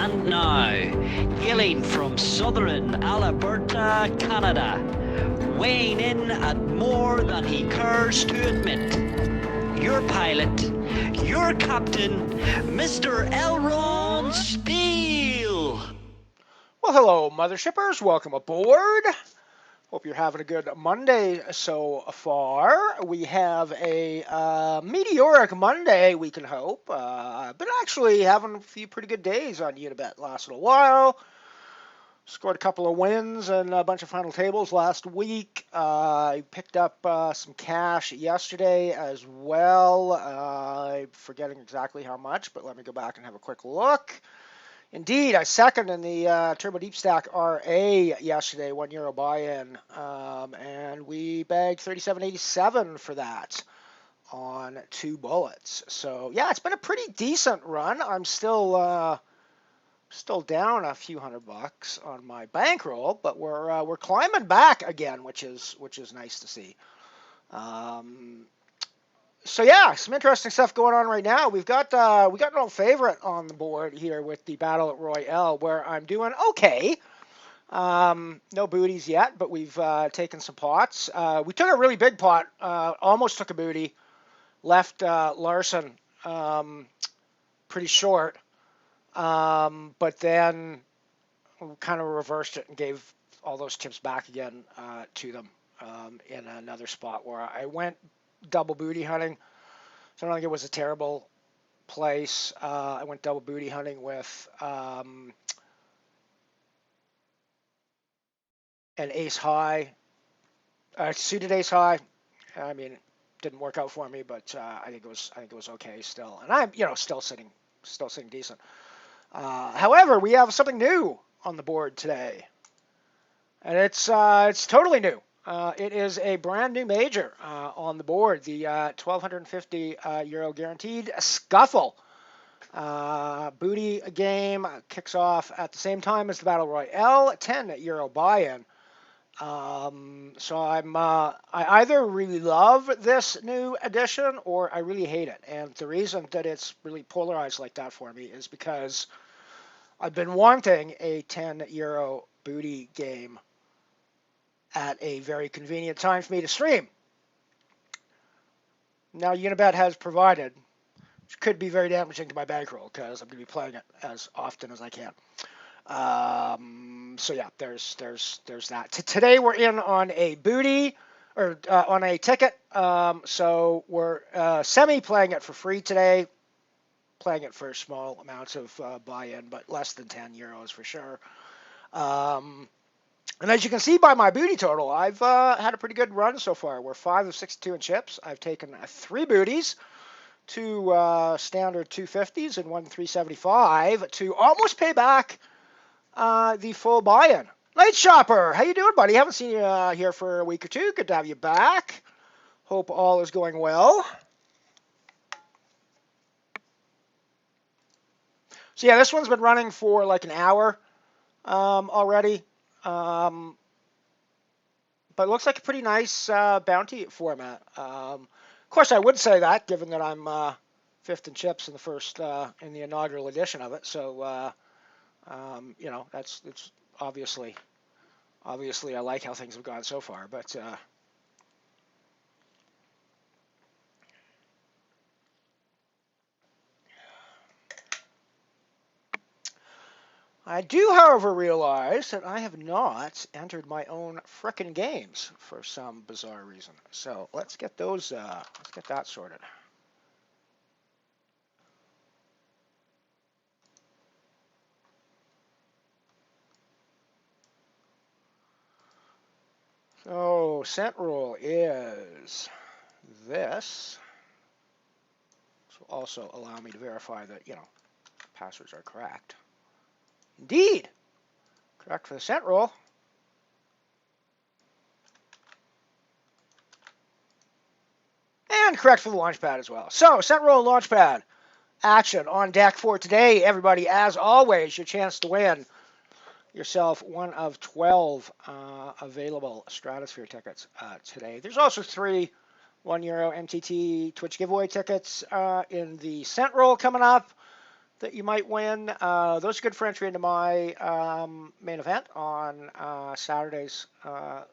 And now, hailing from southern Alberta, Canada, weighing in at more than he cares to admit, your pilot, your captain, Mr. Elron Steele. Well, hello, Mothershippers. Welcome aboard. Hope you're having a good Monday so far. We have a meteoric Monday, we can hope. Been actually having a few pretty good days on Unibet last little while. Scored a couple of wins and a bunch of final tables last week. I picked up some cash yesterday as well. I'm forgetting exactly how much, but let me go back and have a quick look. Indeed, I second in the Turbo Deep Stack RA yesterday, €1 buy-in, and we bagged 37.87 for that on 2 bullets. So yeah, it's been a pretty decent run. I'm still down a few $100 on my bankroll, but we're climbing back again, which is nice to see. So yeah, some interesting stuff going on right now. We got an old favorite on the board here with the Battle at Royale, where I'm doing okay. No booties yet, but we've taken some pots. We took a really big pot, almost took a booty, left Larson pretty short, but then kind of reversed it and gave all those chips back again to them in another spot where I went double booty hunting. So I don't think it was a terrible place. I went double booty hunting with an ace high, suited ace high. I mean, it didn't work out for me, but I think it was okay still. And I'm still sitting decent. However, we have something new on the board today, and it's totally new. It is a brand new major on the board, the €1,250 guaranteed Scuffle. Booty game kicks off at the same time as the Battle Royale, €10 buy-in. So I either really love this new edition or I really hate it. And the reason that it's really polarized like that for me is because I've been wanting a €10 booty game at a very convenient time for me to stream. Now Unibet has provided, which could be very damaging to my bankroll because I'm going to be playing it as often as I can. So yeah, there's that. Today we're in on a booty, or on a ticket. So we're semi-playing it for free today. Playing it for small amounts of buy-in, but less than €10 for sure. And as you can see by my booty total, I've had a pretty good run so far. We're 5 of 62 in chips. I've taken 3 booties, 2 standard 250s and 1 375 to almost pay back the full buy-in. Night Shopper, how you doing, buddy? Haven't seen you here for a week or two. Good to have you back. Hope all is going well. So yeah, this one's been running for like an hour already. But it looks like a pretty nice bounty format. Of course, I would say that, given that I'm 5th in chips in the first in the inaugural edition of it. So it's obviously I like how things have gone so far. But I do, however, realize that I have not entered my own frickin' games for some bizarre reason. So let's get those. Let's get that sorted. So cent rule is this. This will also allow me to verify that passwords are correct. Indeed, correct for the cent roll. And correct for the launch pad as well. So, cent roll and launch pad action on deck for today, everybody. As always, your chance to win yourself one of 12 available Stratosphere tickets today. There's also 3 €1 MTT Twitch giveaway tickets in the cent roll coming up. that you might win. Those are good for entry into my main event on Saturdays.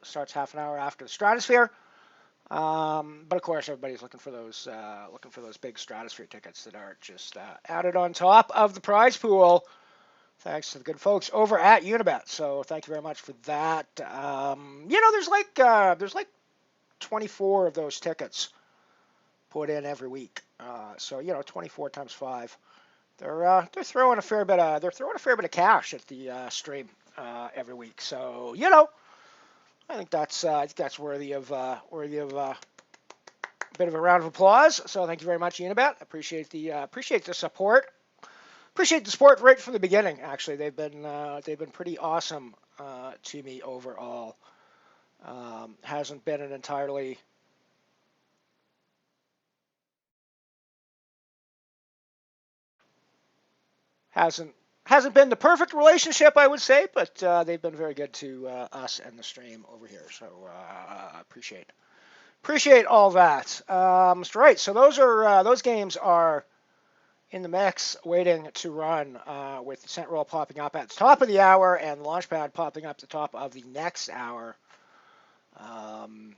Starts half an hour after the Stratosphere. But of course, everybody's looking for those big Stratosphere tickets that are just added on top of the prize pool. Thanks to the good folks over at Unibet. So thank you very much for that. There's like 24 of those tickets put in every week. So 24 times 5. They're throwing a fair bit of cash at the stream every week. So I think that's worthy of a bit of a round of applause. So thank you very much, Unibet. Appreciate the support. Appreciate the support right from the beginning. Actually, they've been pretty awesome to me overall. Hasn't been an entirely hasn't been the perfect relationship, I would say, but they've been very good to us and the stream over here. So appreciate all that. Right. So those games are in the mix, waiting to run, with the Cent Roll popping up at the top of the hour and Launchpad popping up at the top of the next hour. In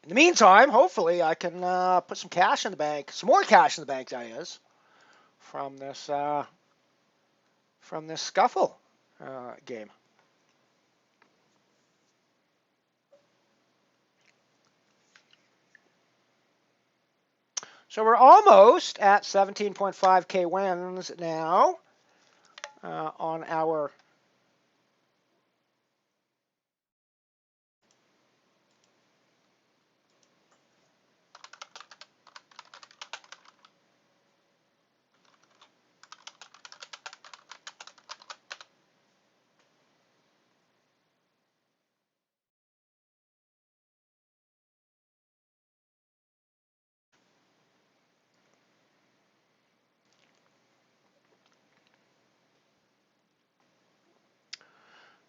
the meantime, hopefully I can put some cash in the bank, some more cash in the bank, that is, from this scuffle game. So we're almost at 17.5K wins now on our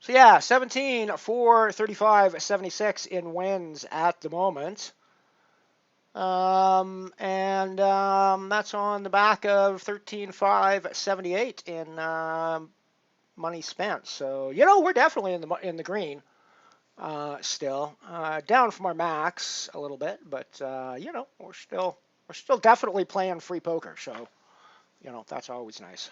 So yeah, 17, 4, 35, 76 in wins at the moment. That's on the back of 13, 5, 78 in money spent. So, we're definitely in the green still. Down from our max a little bit, but we're still definitely playing free poker. So, that's always nice.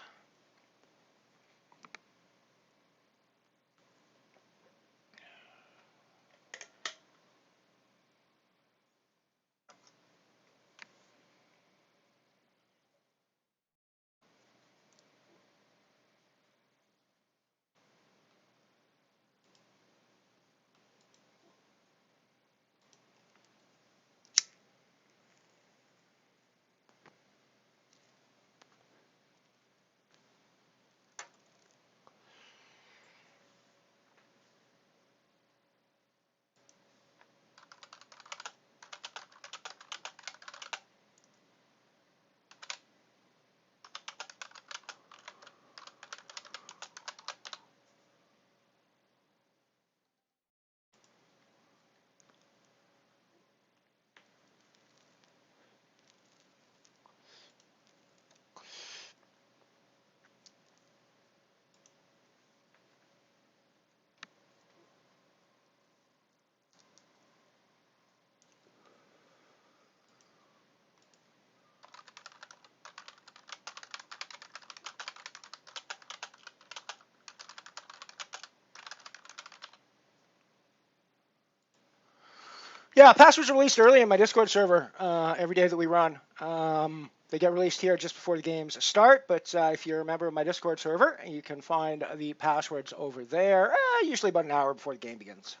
Yeah, passwords are released early in my Discord server every day that we run. They get released here just before the games start, but if you're a member of my Discord server, you can find the passwords over there, usually about an hour before the game begins.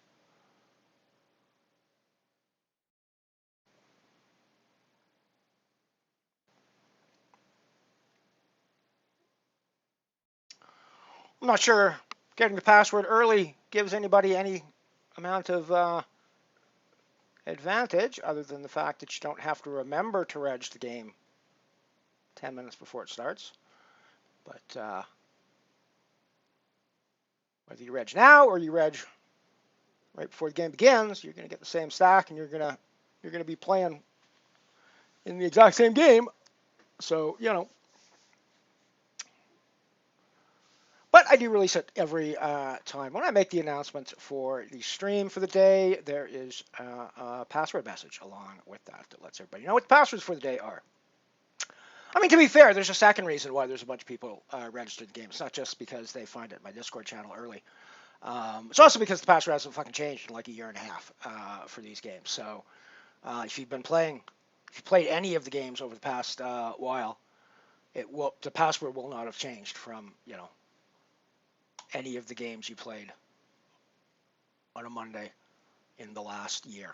I'm not sure getting the password early gives anybody any amount of advantage other than the fact that you don't have to remember to reg the game 10 minutes before it starts. But whether you reg now or you reg right before the game begins, you're going to get the same stack and you're going to be playing in the exact same game. So, But I do release it every time. When I make the announcement for the stream for the day, there is a password message along with that that lets everybody know what the passwords for the day are. I mean, to be fair, there's a second reason why there's a bunch of people registered the game. It's not just because they find it in my Discord channel early. It's also because the password hasn't fucking changed in like a year and a half for these games. So if you've played any of the games over the past while, the password will not have changed from, any of the games you played on a Monday in the last year.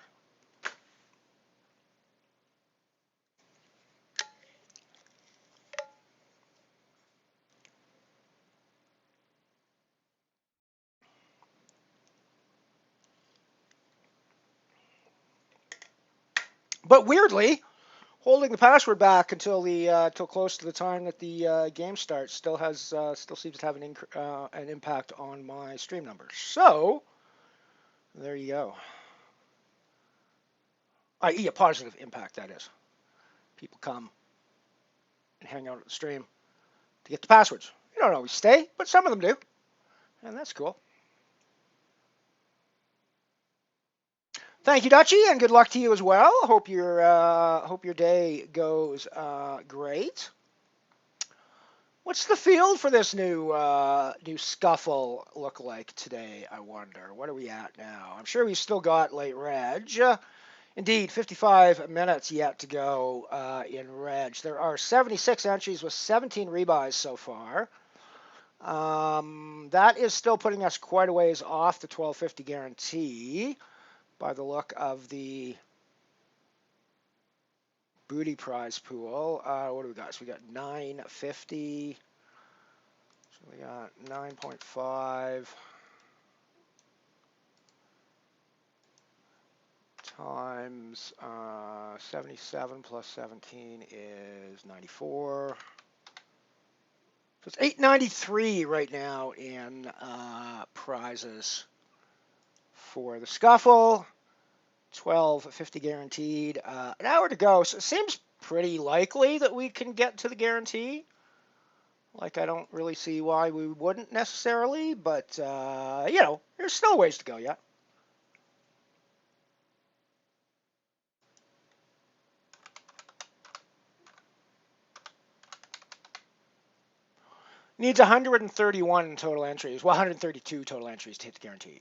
But weirdly, holding the password back until close to the time that the game starts still seems to have an impact on my stream numbers. So there you go. I.e. a positive impact, that is. People come and hang out at the stream to get the passwords. They don't always stay, but some of them do, and that's cool. Thank you, Dutchie, and good luck to you as well. Hope your day goes great. What's the field for this new scuffle look like today, I wonder? What are we at now? I'm sure we've still got late reg. Indeed, 55 minutes yet to go in reg. There are 76 entries with 17 rebuys so far. That is still putting us quite a ways off the 1250 guarantee by the look of the booty prize pool. What do we got? So we got 950. So we got 9.5 times 77 plus 17 is 94. So it's 893 right now in prizes for the scuffle. 1250 guaranteed. An hour to go. So it seems pretty likely that we can get to the guarantee. Like, I don't really see why we wouldn't necessarily, but, there's still ways to go yet. Needs 131 total entries. Well, 132 total entries to hit the guarantee.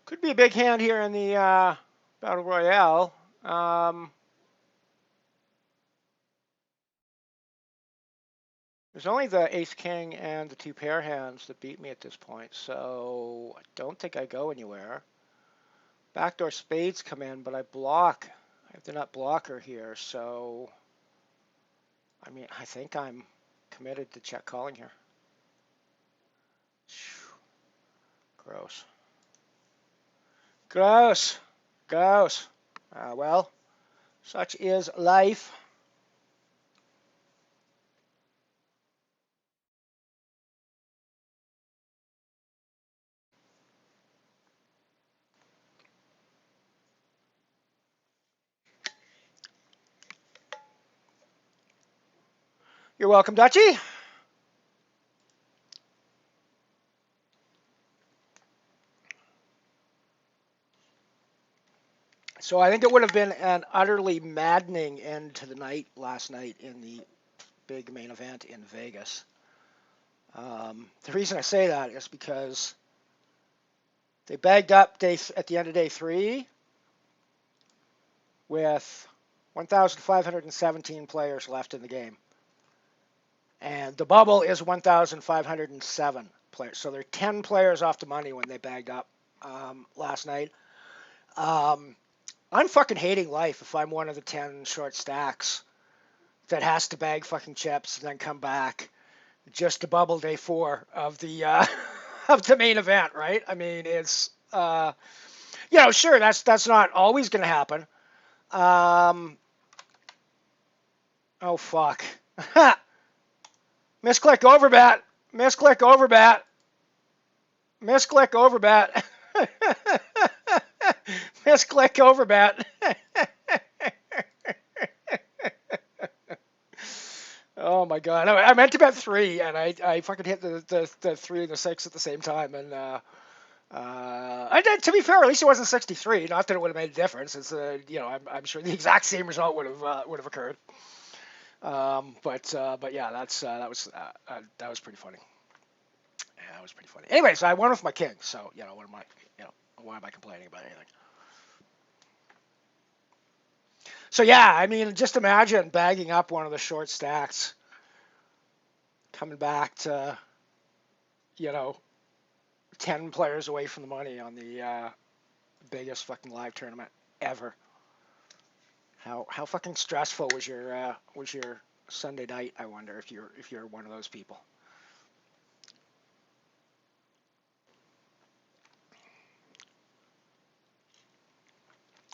Could be a big hand here in the Battle Royale. There's only the ace-king and the two pair hands that beat me at this point, so I don't think I go anywhere. Backdoor spades come in, but I block. I have the nut blocker here, so I think I'm committed to check calling here. Gross. Gross. Gross. Well, such is life. You're welcome, Dutchie. So I think it would have been an utterly maddening end to the night last night in the big main event in Vegas. The reason I say that is because they bagged up at the end of day 3 with 1,517 players left in the game. And the bubble is 1,507 players. So they're 10 players off the money when they bagged up last night. I'm fucking hating life if I'm one of the 10 short stacks that has to bag fucking chips and then come back just to bubble day 4 of the of the main event, right? I mean, it's You know, sure, that's not always going to happen. Oh fuck. Misclick overbat. Misclick overbat. Misclick overbat. Misclick overbat. Oh my god! I meant to bet 3, and I fucking hit the 3 and the 6 at the same time, and I did. To be fair, at least it wasn't 63. Not that it would have made a difference. It's you know, I'm sure the exact same result would have occurred. But yeah, that was pretty funny. Yeah, that was pretty funny. Anyways, I won with my king, so you know, why am I complaining about anything? So yeah, I mean, just imagine bagging up one of the short stacks, coming back to, you know, 10 players away from the money on the biggest fucking live tournament ever. How fucking stressful was your Sunday night? I wonder if you're one of those people.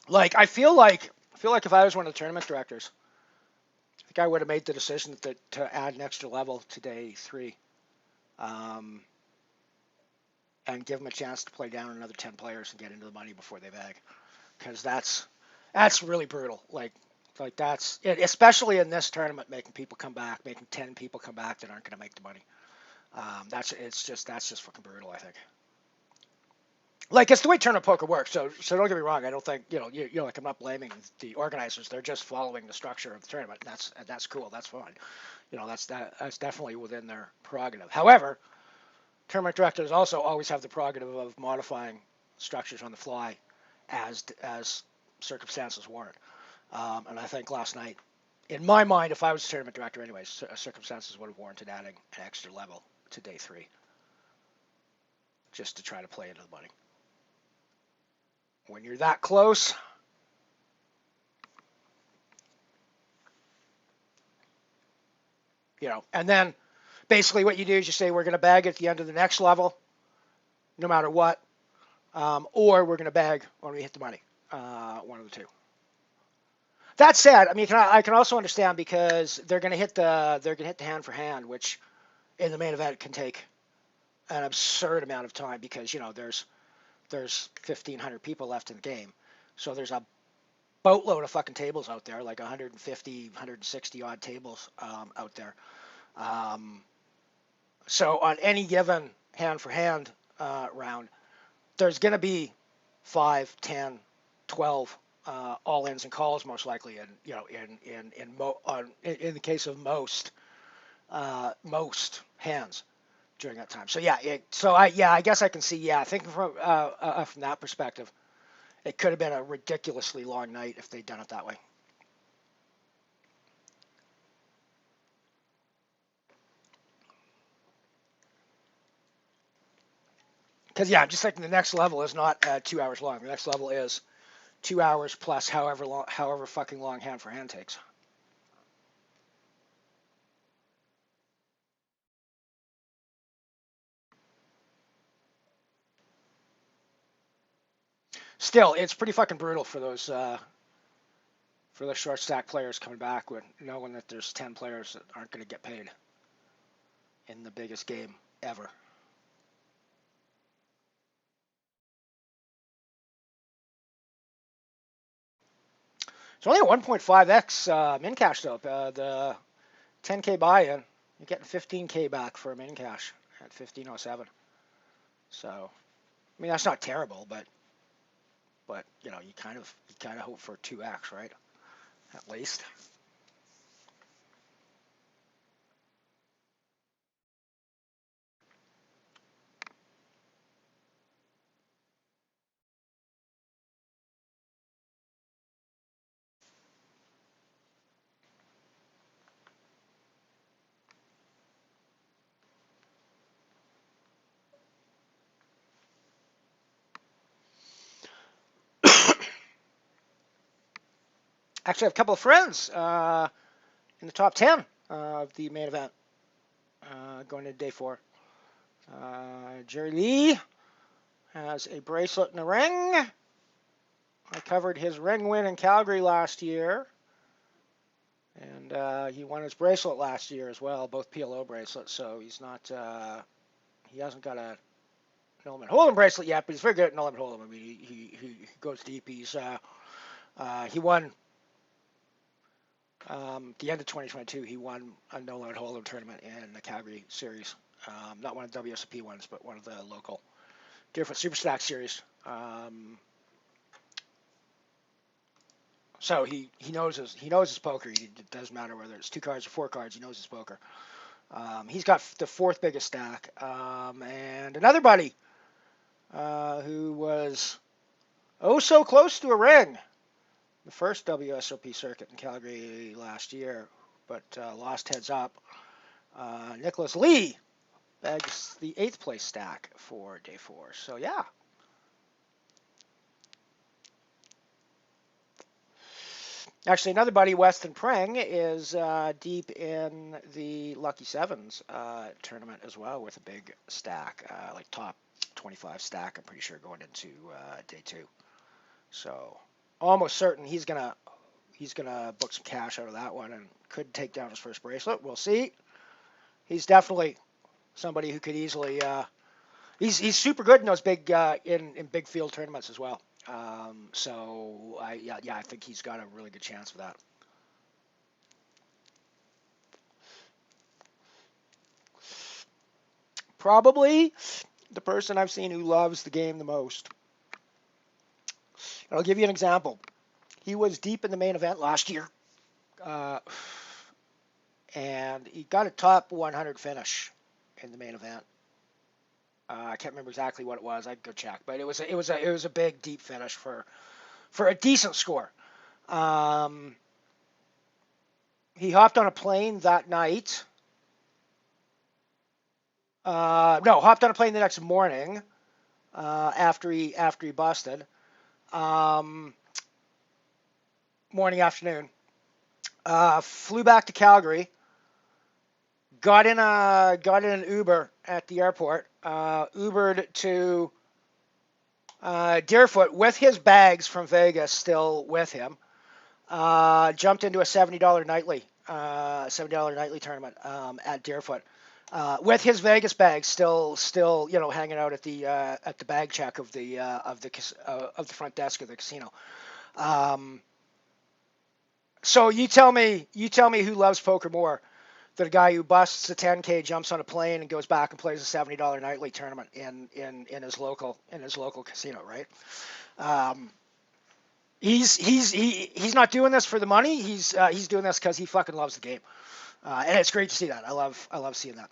Like I feel like if I was one of the tournament directors, I think I would have made the decision to add an extra level to day 3, um, and give them a chance to play down another 10 players and get into the money before they bag, because that's really brutal. Like that's it, especially in this tournament, making people come back, making 10 people come back that aren't going to make the money. That's just fucking brutal, I think. Like, it's the way tournament poker works. So don't get me wrong. I don't think like, I'm not blaming the organizers. They're just following the structure of the tournament. That's cool. That's fine. That's definitely within their prerogative. However, tournament directors also always have the prerogative of modifying structures on the fly as circumstances warrant. And I think last night, in my mind, if I was a tournament director, anyways, circumstances would have warranted adding an extra level to day 3 just to try to play into the money. When you're that close, and then basically what you do is you say we're going to bag at the end of the next level, no matter what, or we're going to bag when we hit the money, one of the two. That said, I mean, I can also understand, because they're going to hit the hand for hand, which in the main event can take an absurd amount of time, because there's 1,500 people left in the game, so there's a boatload of fucking tables out there, like 150, 160 odd tables out there. So on any given hand for hand round, there's going to be 5, 10, 12 all ins and calls, most likely, and in the case of most hands during that time. So yeah, I guess I can see, thinking from that perspective, it could have been a ridiculously long night if they'd done it that way. Because I'm just thinking the next level is not 2 hours long. The next level is 2 hours plus however fucking long hand for hand takes. Still, it's pretty fucking brutal for those short stack players coming back with knowing that there's 10 players that aren't going to get paid in the biggest game ever. It's only a 1.5x min cash though. The 10K buy-in, you're getting 15K back for a min cash at 1507. So, I mean, that's not terrible, but you kind of hope for 2x, right? At least. Actually, I have a couple of friends in the top 10 of the main event going into day 4. Jerry Lee has a bracelet and a ring. I covered his ring win in Calgary last year. And he won his bracelet last year as well, both PLO bracelets. So he's not, he hasn't got a no limit hold'em bracelet yet, but he's very good at no limit hold'em. I mean, he goes deep. He won the end of 2022. He won a no limit hold'em tournament in the Calgary series. Not one of the WSOP ones, but one of the local different Super Stack series. So he knows his poker. It doesn't matter whether it's 2 cards or 4 cards. He knows his poker. He's got the 4th biggest stack. And another buddy who was so close to a ring, the first WSOP circuit in Calgary last year, but lost heads up. Nicholas Lee bags the 8th place stack for day 4. So yeah. Actually, another buddy, Weston Prang, is deep in the Lucky Sevens tournament as well with a big stack, like top 25 stack, I'm pretty sure, going into day 2. So almost certain he's gonna book some cash out of that one and could take down his first bracelet. We'll see. He's definitely somebody who could easily. He's super good in those big in big field tournaments as well. So I think he's got a really good chance for that. Probably the person I've seen who loves the game the most. I'll give you an example. He was deep in the main event last year, and he got a top 100 finish in the main event. I can't remember exactly what it was. I'd go check, but it was a big deep finish for a decent score. He hopped on a plane that night. No, hopped on a plane the next morning after he busted. Morning, afternoon. Flew back to Calgary. Got in an Uber at the airport. Ubered to Deerfoot with his bags from Vegas still with him. Jumped into a $70 nightly tournament at Deerfoot. With his Vegas bag still hanging out at the bag check of the front desk of the casino. So you tell me who loves poker more, than a guy who busts a 10K, jumps on a plane, and goes back and plays a $70 nightly tournament in his local casino, right? He's not doing this for the money. He's doing this because he fucking loves the game, and it's great to see that. I love seeing that.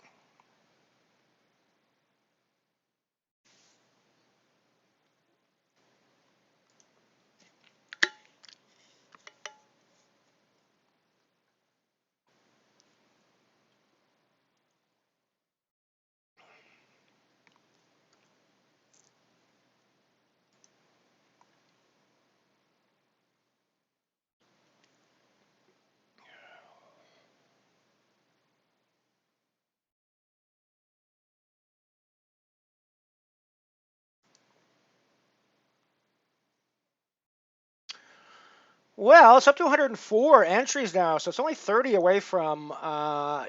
Well, it's up to 104 entries now, so it's only 30 away from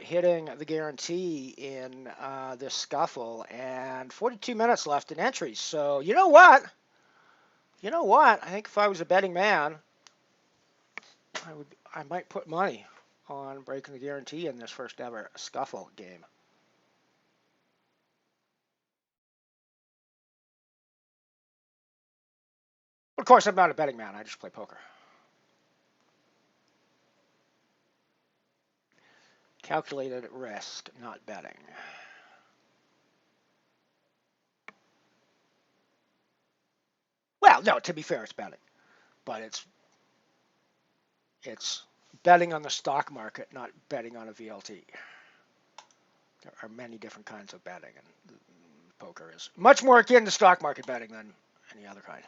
hitting the guarantee in this scuffle, and 42 minutes left in entries. So you know what? I think if I was a betting man, I might put money on breaking the guarantee in this first ever scuffle game. Of course, I'm not a betting man. I just play poker. Calculated risk, not betting. Well, no, to be fair, it's betting, but it's betting on the stock market, not betting on a VLT. There are many different kinds of betting, and poker is much more akin to stock market betting than any other kind.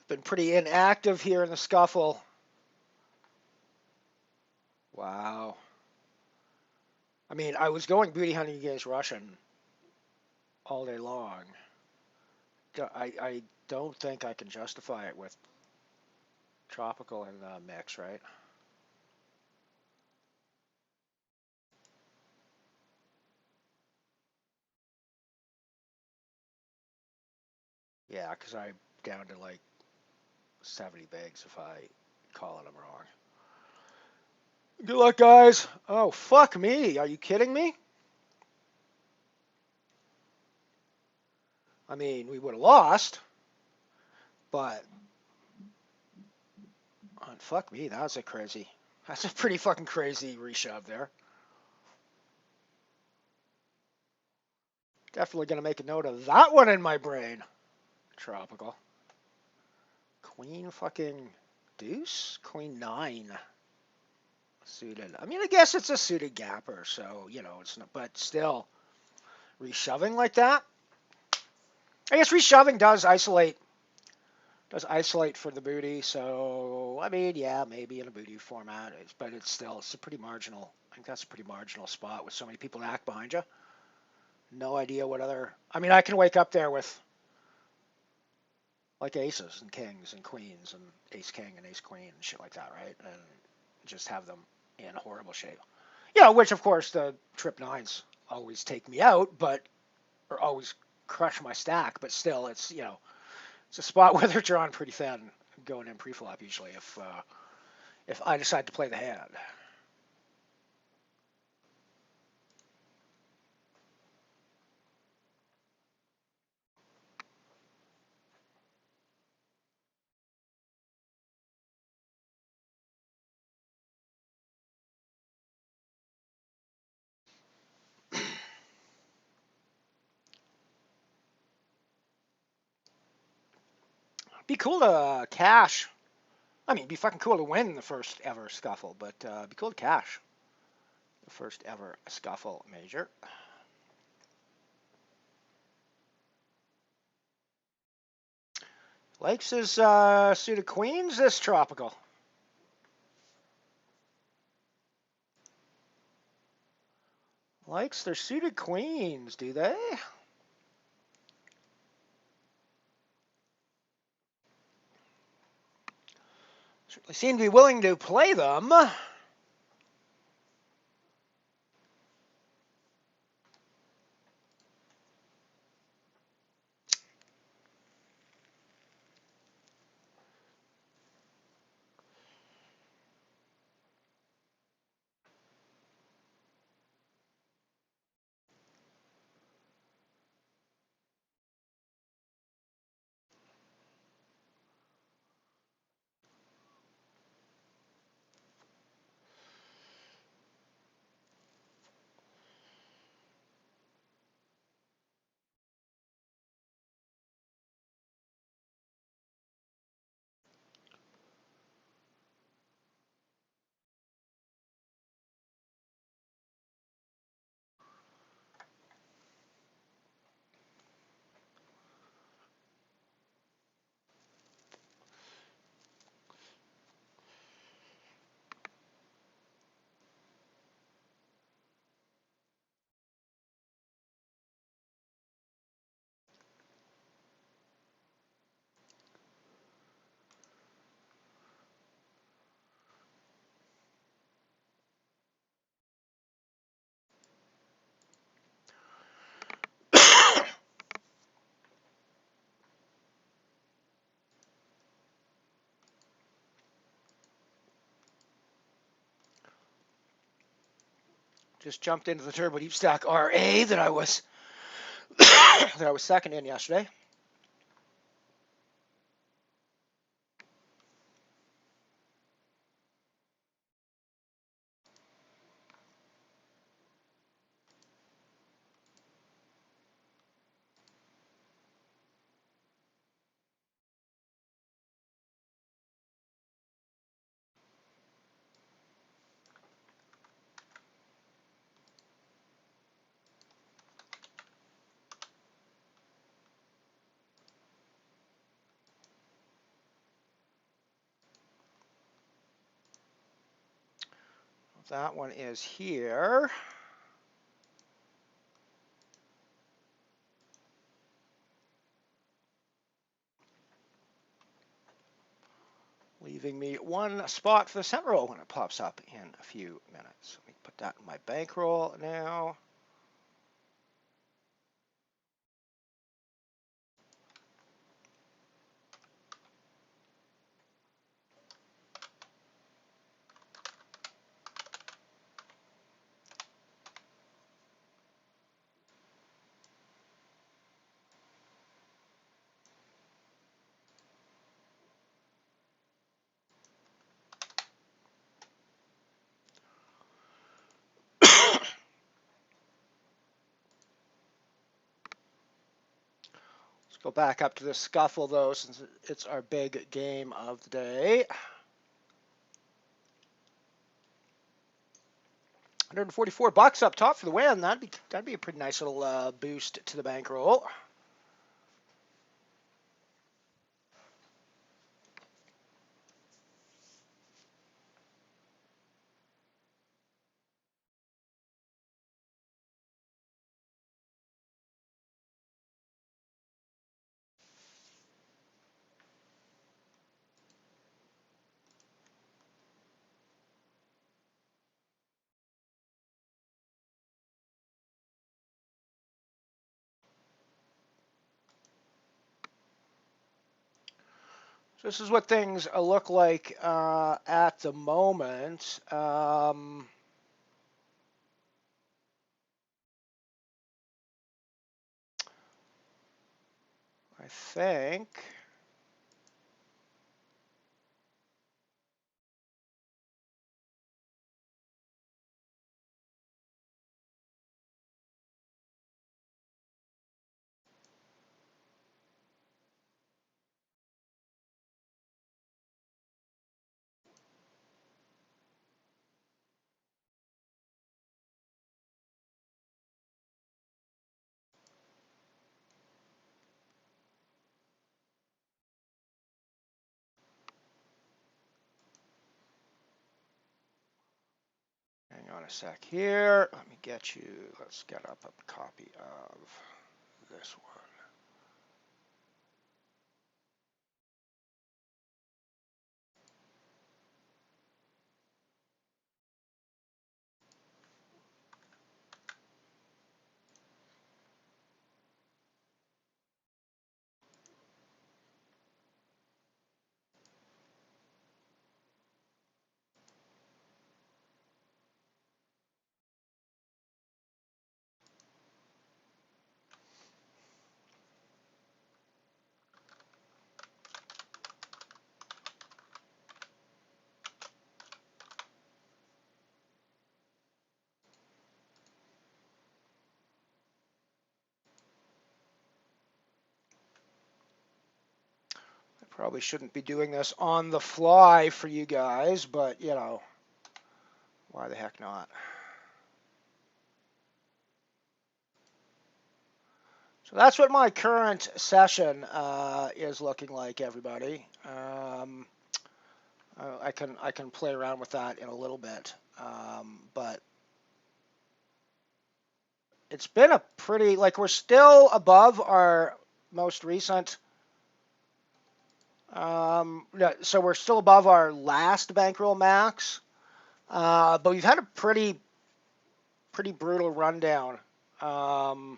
Been pretty inactive here in the scuffle. Wow. I mean, I was going booty hunting against Russian all day long. I don't think I can justify it with tropical in the mix, right? Yeah, because I'm down to like 70 bigs if I call it them wrong. Good luck, guys. Oh, fuck me. Are you kidding me? I mean, we would have lost, but fuck me. That's a pretty fucking crazy reshove there. Definitely going to make a note of that one in my brain. Tropical. Queen fucking deuce? Queen 9 suited. I mean, I guess it's a suited gapper, so, it's not, but still, reshoving like that? I guess reshoving does isolate for the booty, so, I mean, yeah, maybe in a booty format, but it's a pretty marginal, I think that's a pretty marginal spot with so many people to act behind you. No idea what other, I mean, I can wake up there with like aces and kings and queens and ace king and ace queen and shit like that, right? And just have them in horrible shape. Which of course the trip nines always take me out, or always crush my stack, but still it's a spot where they're drawn pretty thin going in pre-flop usually if I decide to play the hand. Be cool to cash. I mean, it'd be fucking cool to win the first ever scuffle, but be cool to cash the first ever scuffle major. Lakes is suited queens this tropical. Likes their suited queens, do they? Certainly seem to be willing to play them. Just jumped into the Turbo Deep Stack RA that I was second in yesterday. That one is here. Leaving me one spot for the center roll when it pops up in a few minutes. Let me put that in my bankroll now. Let's go back up to the scuffle, though, since it's our big game of the day. 144 bucks up top for the win. That'd be a pretty nice little boost to the bankroll. So this is what things look like at the moment. I think. Hang on a sec here. Let me get you. Let's get up a copy of this one. I probably shouldn't be doing this on the fly for you guys, but you know, why the heck not? So that's what my current session is looking like, everybody. I can play around with that in a little bit, but it's been a pretty, like, we're still above our most recent. Yeah, so we're still above our last bankroll max, but we've had a pretty brutal rundown. Wow.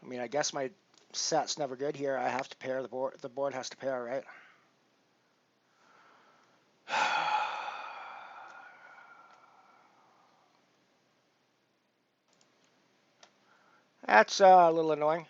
I mean, I guess my set's never good here. I have to pair the board. The board has to pair, right? That's a little annoying.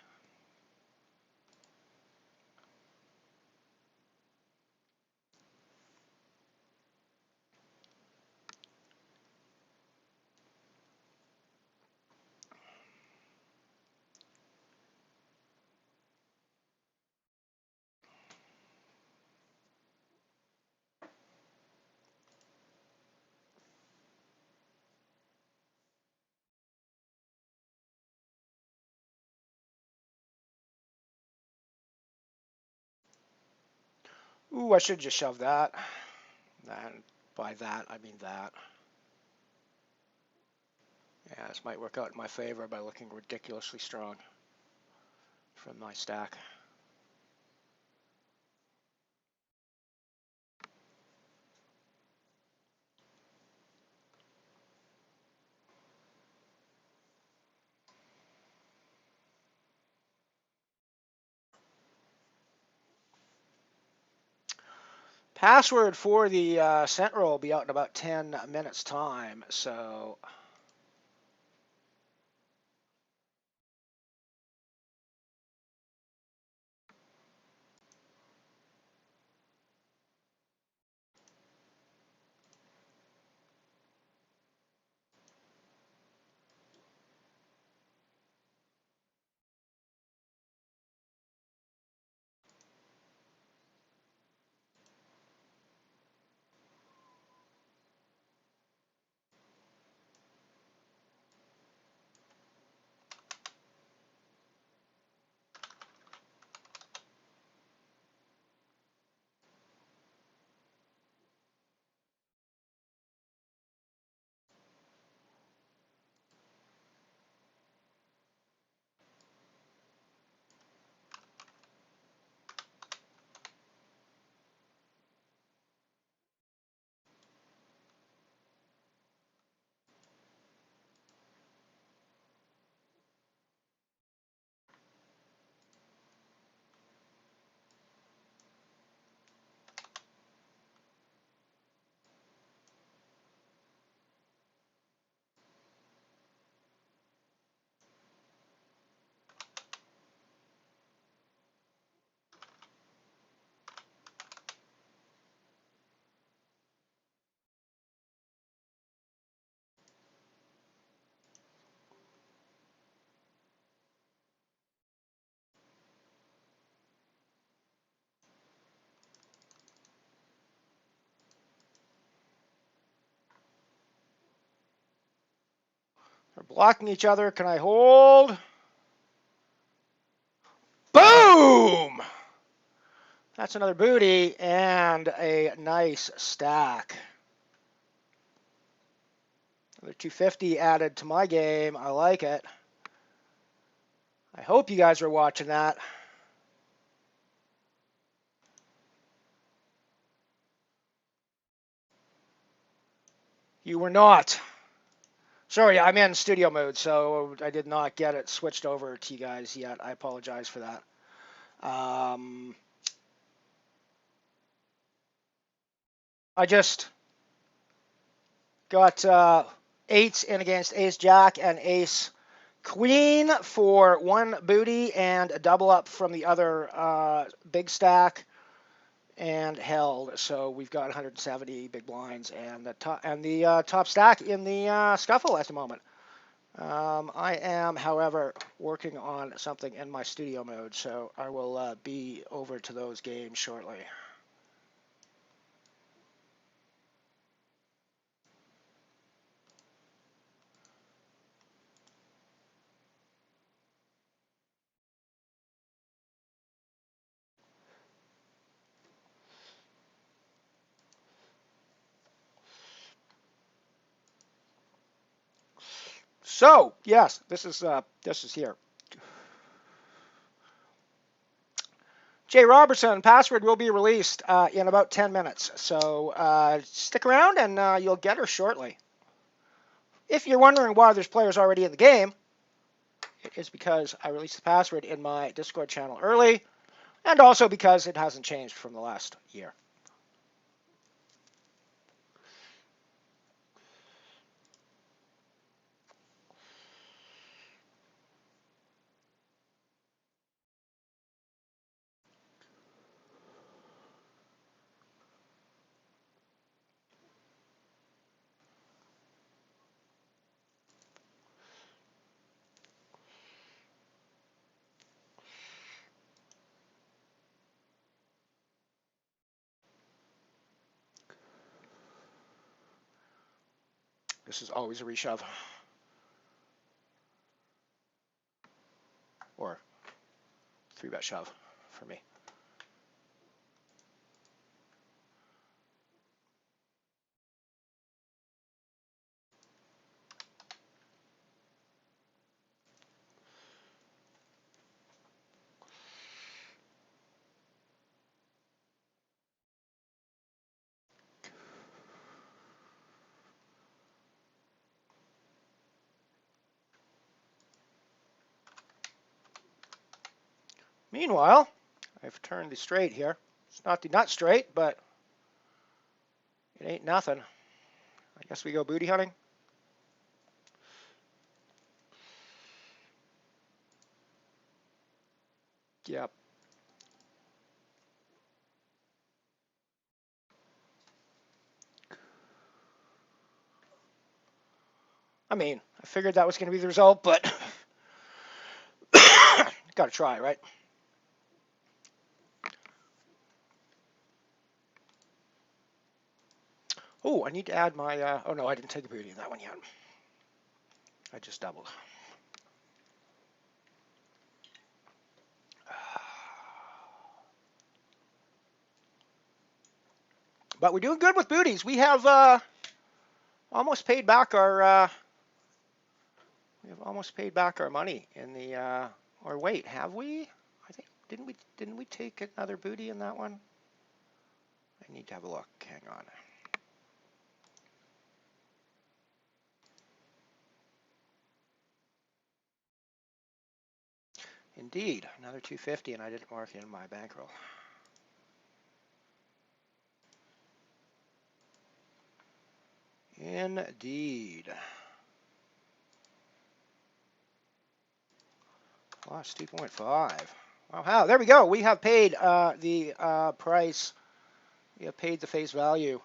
Ooh, I should just shove that. And by that, I mean that. Yeah, this might work out in my favor by looking ridiculously strong from my stack. Password for the scent roll will be out in about 10 minutes time, so they're blocking each other. Can I hold? Boom! That's another booty and a nice stack. Another 250 added to my game. I like it. I hope you guys are watching that. You were not. Sorry, I'm in studio mode, so I did not get it switched over to you guys yet. I apologize for that. I just got eights in against ace jack and ace queen for one booty and a double up from the other big stack and held. So we've got 170 big blinds and the top stack in the scuffle at the moment. I am, however, working on something in my studio mode, so I will be over to those games shortly. So, yes, this is here. Jay Robertson, password will be released in about 10 minutes. So stick around and you'll get her shortly. If you're wondering why there's players already in the game, it is because I released the password in my Discord channel early, and also because it hasn't changed from the last year. This is always a reshove. Or 3-bet shove for me. Meanwhile, I've turned the straight here. It's not the nut straight, but it ain't nothing. I guess we go booty hunting. Yep. I mean, I figured that was going to be the result, but got to try, right? Oh, I need to add my, oh no, I didn't take a booty in that one yet. I just doubled. But we're doing good with booties. We have almost paid back our, we have almost paid back our money in the, or wait, have we? I think, didn't we take another booty in that one? I need to have a look, hang on. Indeed, another 250, and I didn't mark in my bankroll. Indeed. Plus 2.5. Wow, there we go. We have paid the price. We have paid the face value.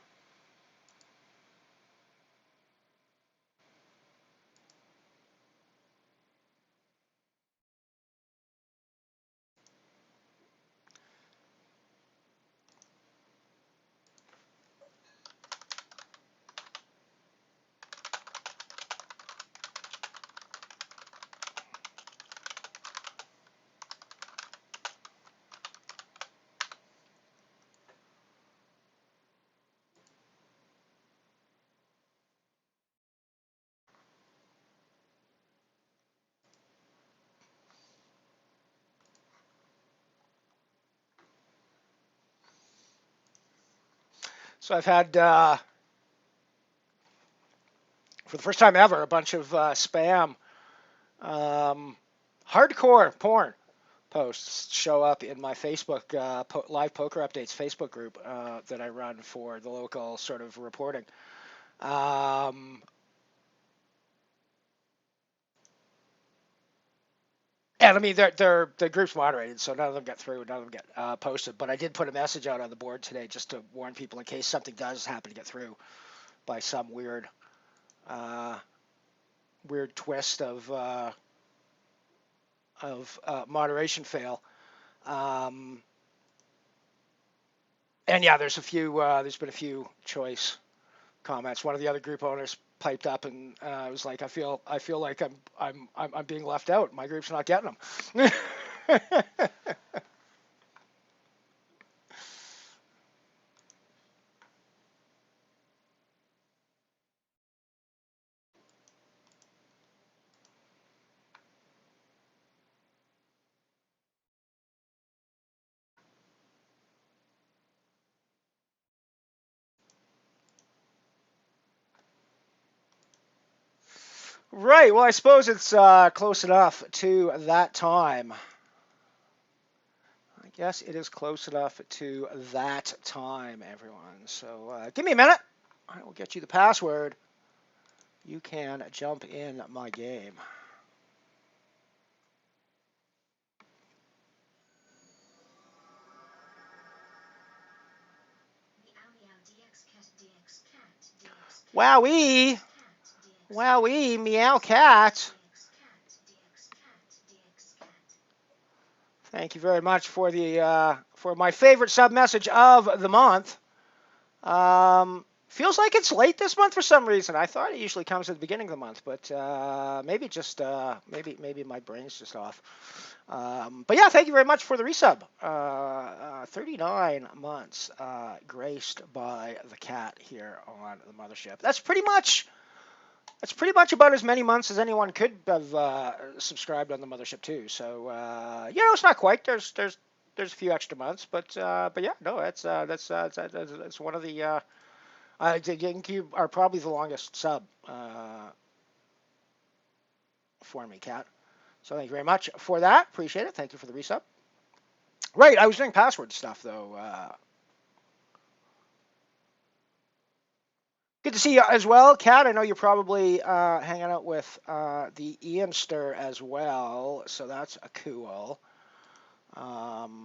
So I've had, for the first time ever, a bunch of spam, hardcore porn posts show up in my Facebook live poker updates Facebook group that I run for the local sort of reporting. And I mean, the group's moderated, so none of them get through, none of them get posted. But I did put a message out on the board today just to warn people in case something does happen to get through by some weird twist of moderation fail. And yeah, there's been a few choice comments. One of the other group owners piped up and was like, I feel like I'm being left out. My group's not getting them. Right. Well, I suppose it's close enough to that time. I guess it is close enough to that time, everyone. So give me a minute. I will get you the password. You can jump in my game. Wowee! Wowee, meow cat. Thank you very much for the for my favorite sub message of the month. Feels like it's late this month for some reason. I thought it usually comes at the beginning of the month, but maybe just maybe my brain's just off. But yeah, thank you very much for the resub. 39 months graced by the cat here on the mothership. That's pretty much about as many months as anyone could have subscribed on the mothership too. So it's not quite. There's a few extra months, but yeah, no, that's one of the. I think you are probably the longest sub for me, Kat. So thank you very much for that. Appreciate it. Thank you for the resub. Right, I was doing password stuff, though. Good to see you as well, Kat. I know you're probably hanging out with the Ianster as well, so that's cool. What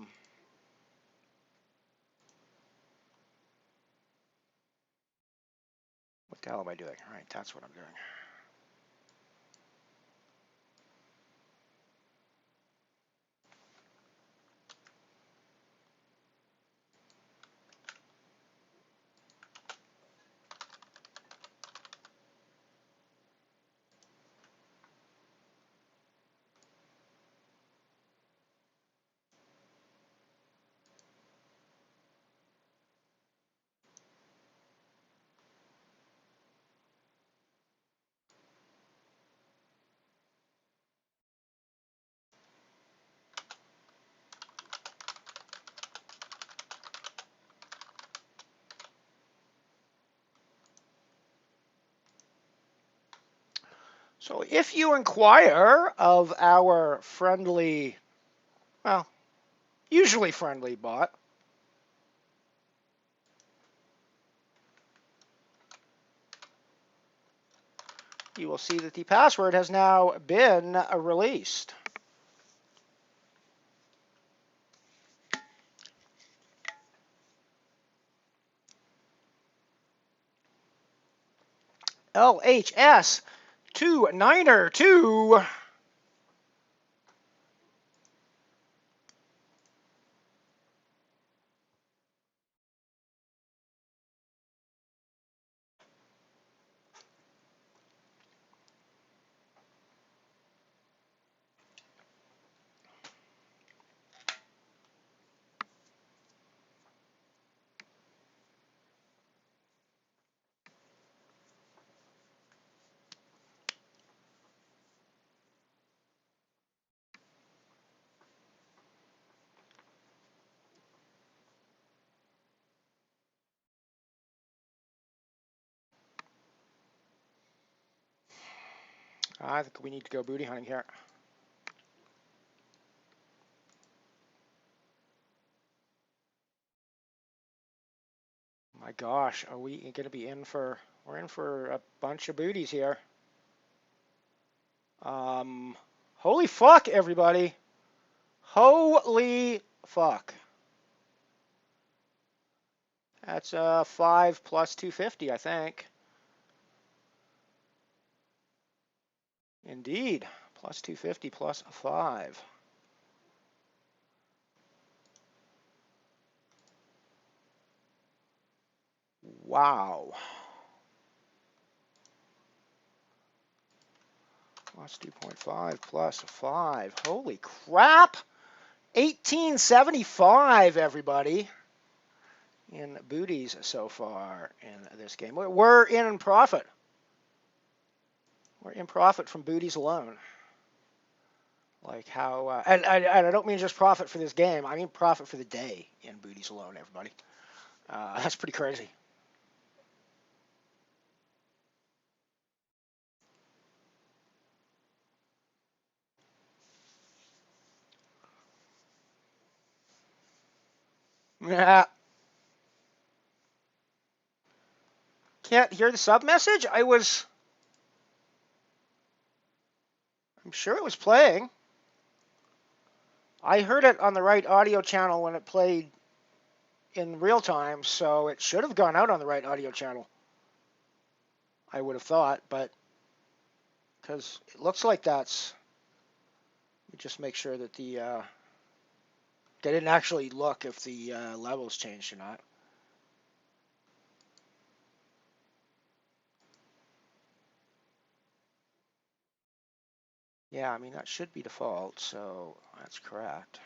the hell am I doing? All right, that's what I'm doing. So if you inquire of our friendly, well, usually friendly bot, you will see that the password has now been released. LHS 29er2. I think we need to go booty hunting here. My gosh, are we going to be in for? We're in for a bunch of booties here. Holy fuck, everybody! Holy fuck! That's 5 plus 250, I think. Indeed, plus 250 plus 5. Wow. Plus 2.5 plus 5. Holy crap! 1875, everybody, in booties so far in this game. We're in profit. We're in profit from booties alone. Like how, and I don't mean just profit for this game. I mean profit for the day in booties alone, everybody. That's pretty crazy. Yeah. Can't hear the sub message? I'm sure it was playing. I heard it on the right audio channel when it played in real time, so it should have gone out on the right audio channel. I would have thought, but because it looks like that's. Let me just make sure that the. They didn't actually look if the levels changed or not. Yeah, I mean, that should be default, so that's correct.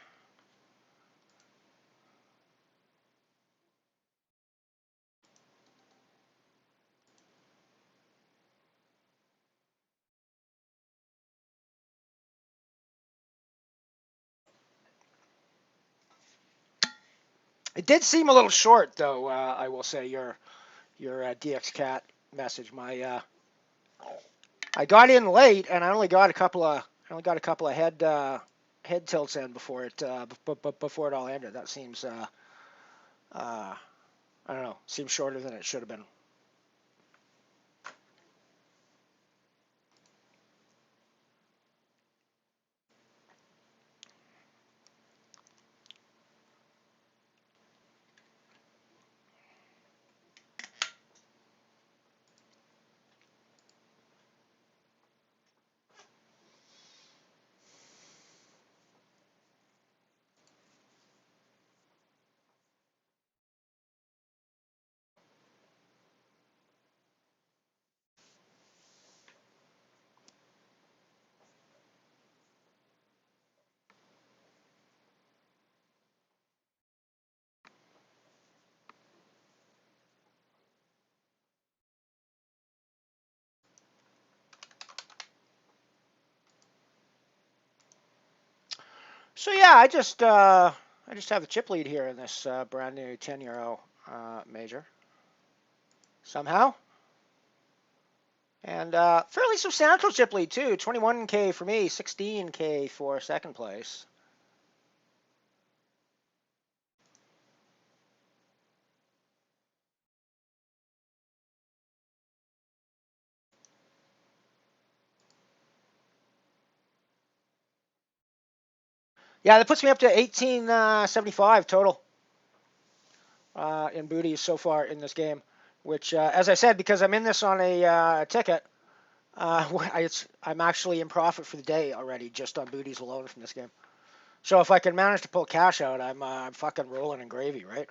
It did seem a little short, though. I will say your DXCat message. I got in late, and I only got a couple of head head tilts in before it before it all ended. That seems I don't know, seems shorter than it should have been. So yeah, I just have the chip lead here in this brand new 10 euro major somehow, and fairly substantial chip lead too. 21K for me, 16K for second place. Yeah, that puts me up to 1875 total in booties so far in this game. Which, as I said, because I'm in this on a ticket, I'm actually in profit for the day already just on booties alone from this game. So if I can manage to pull cash out, I'm fucking rolling in gravy, right?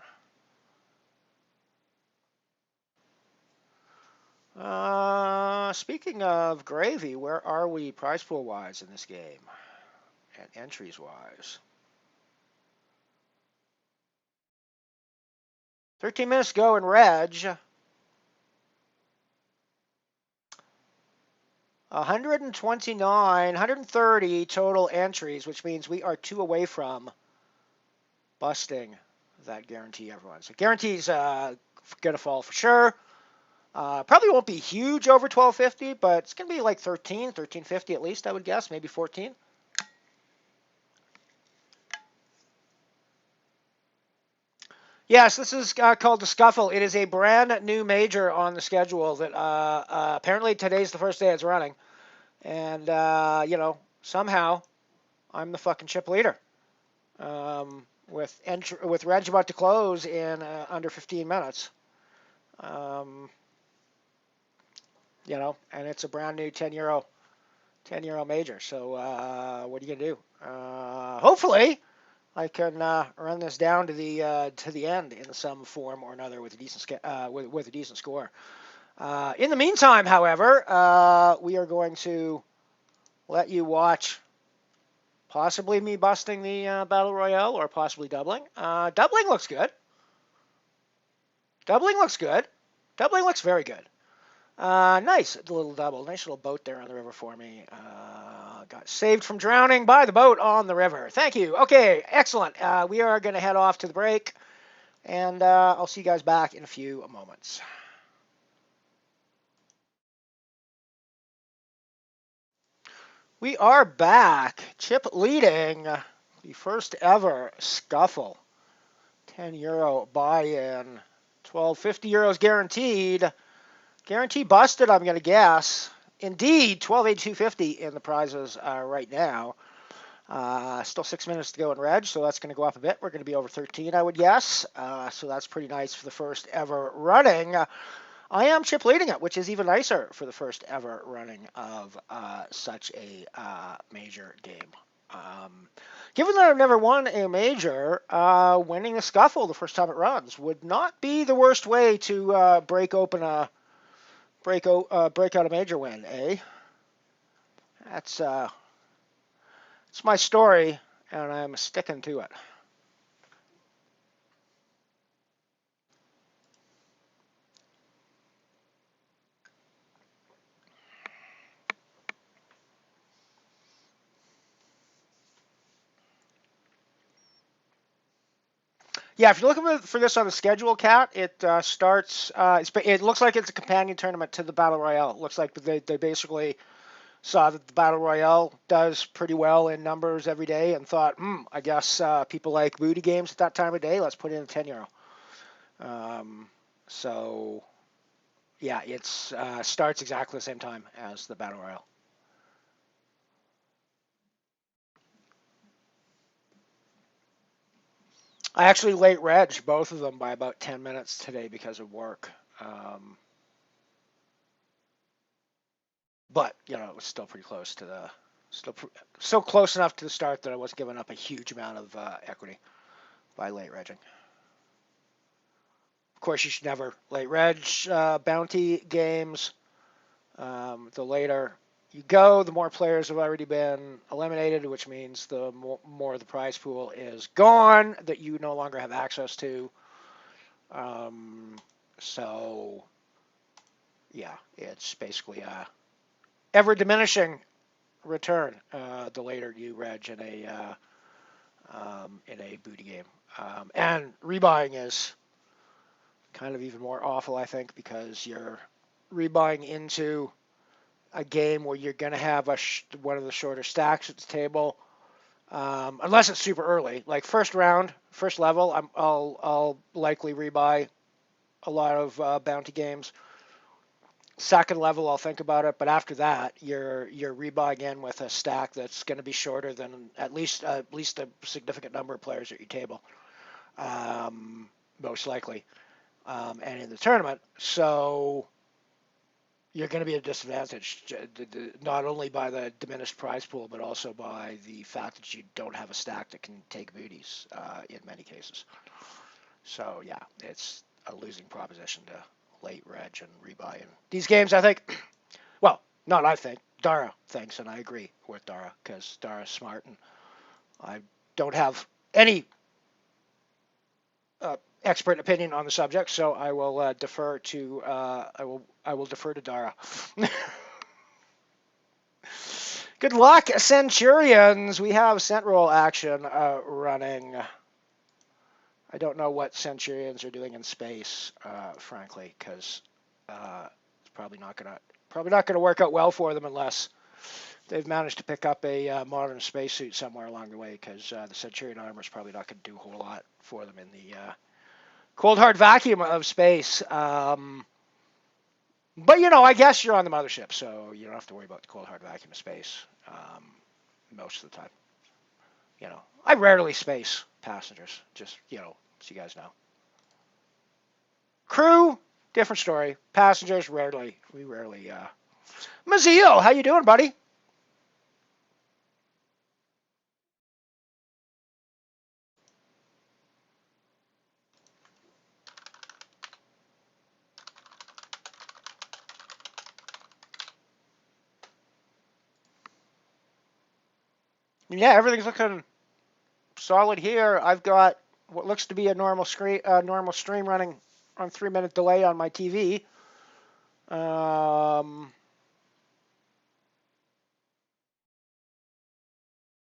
Speaking of gravy, where are we prize pool wise in this game and entries wise? 13 minutes to go in Reg. 129, 130 total entries, which means we are 2 away from busting that guarantee, everyone. So guarantees gonna fall for sure. Probably won't be huge over 1250, but it's gonna be like 1350 at least, I would guess, maybe 14. Yes, this is called the Scuffle. It is a brand new major on the schedule that apparently today's the first day it's running. And, somehow I'm the fucking chip leader. With Reg about to close in under 15 minutes. Um, and it's a brand new 10 euro major. So what are you gonna do? Hopefully, I can run this down to the end in some form or another with a decent score. In the meantime, however, we are going to let you watch possibly me busting the Battle Royale or possibly doubling. Doubling looks good. Doubling looks good. Doubling looks very good. Nice little double. Nice little boat there on the river for me. Got saved from drowning by the boat on the river. Thank you. Okay, excellent. We are going to head off to the break, and I'll see you guys back in a few moments. We are back. Chip leading the first ever Scuffle. 10 euro buy-in. 1250 euros guaranteed. Guarantee busted, I'm going to guess. Indeed, 12,850 in the prizes right now. Still 6 minutes to go in Reg, so that's going to go up a bit. We're going to be over 13, I would guess. So that's pretty nice for the first ever running. I am chip leading it, which is even nicer for the first ever running of such a major game. Given that I've never won a major, winning the Scuffle the first time it runs would not be the worst way to break out a major win, eh? That's it's my story, and I'm sticking to it. Yeah, if you're looking for this on the schedule, Cat, it starts. It looks like it's a companion tournament to the Battle Royale. It looks like they basically saw that the Battle Royale does pretty well in numbers every day and thought, I guess people like booty games at that time of day. Let's put in a €10. So, yeah, it's starts exactly the same time as the Battle Royale. I actually late reg both of them by about 10 minutes today because of work. But, it was still pretty close to the, still close enough to the start that I wasn't giving up a huge amount of equity by late regging. Of course, you should never late reg bounty games. The later you go, the more players have already been eliminated, which means the more the prize pool is gone that you no longer have access to. So, yeah, it's basically a ever diminishing return the later you reg in a booty game. And rebuying is kind of even more awful, I think, because you're rebuying into a game where you're going to have one of the shorter stacks at the table, unless it's super early. Like first round, first level, I'll likely rebuy a lot of bounty games. Second level, I'll think about it, but after that, you're rebuying in with a stack that's going to be shorter than at least a significant number of players at your table, most likely, and in the tournament. So you're going to be at a disadvantage, not only by the diminished prize pool, but also by the fact that you don't have a stack that can take booties in many cases. So yeah, it's a losing proposition to late reg and rebuy in these games. I think, well, not I think, Dara thinks, and I agree with Dara because Dara's smart, and I don't have any expert opinion on the subject, so I will defer to I will defer to Dara. Good luck, Centurions. We have cent roll action running. I don't know what Centurions are doing in space, frankly, because it's probably not gonna work out well for them unless they've managed to pick up a modern spacesuit somewhere along the way. Because the Centurion armor is probably not going to do a whole lot for them in the cold hard vacuum of space. But I guess you're on the mothership, so you don't have to worry about the cold hard vacuum of space most of the time. I rarely space passengers, just so you guys know. Crew, different story. Passengers, rarely. We rarely. Maziel, how you doing, buddy? Yeah, everything's looking solid here. I've got what looks to be a normal stream running on 3-minute delay on my TV.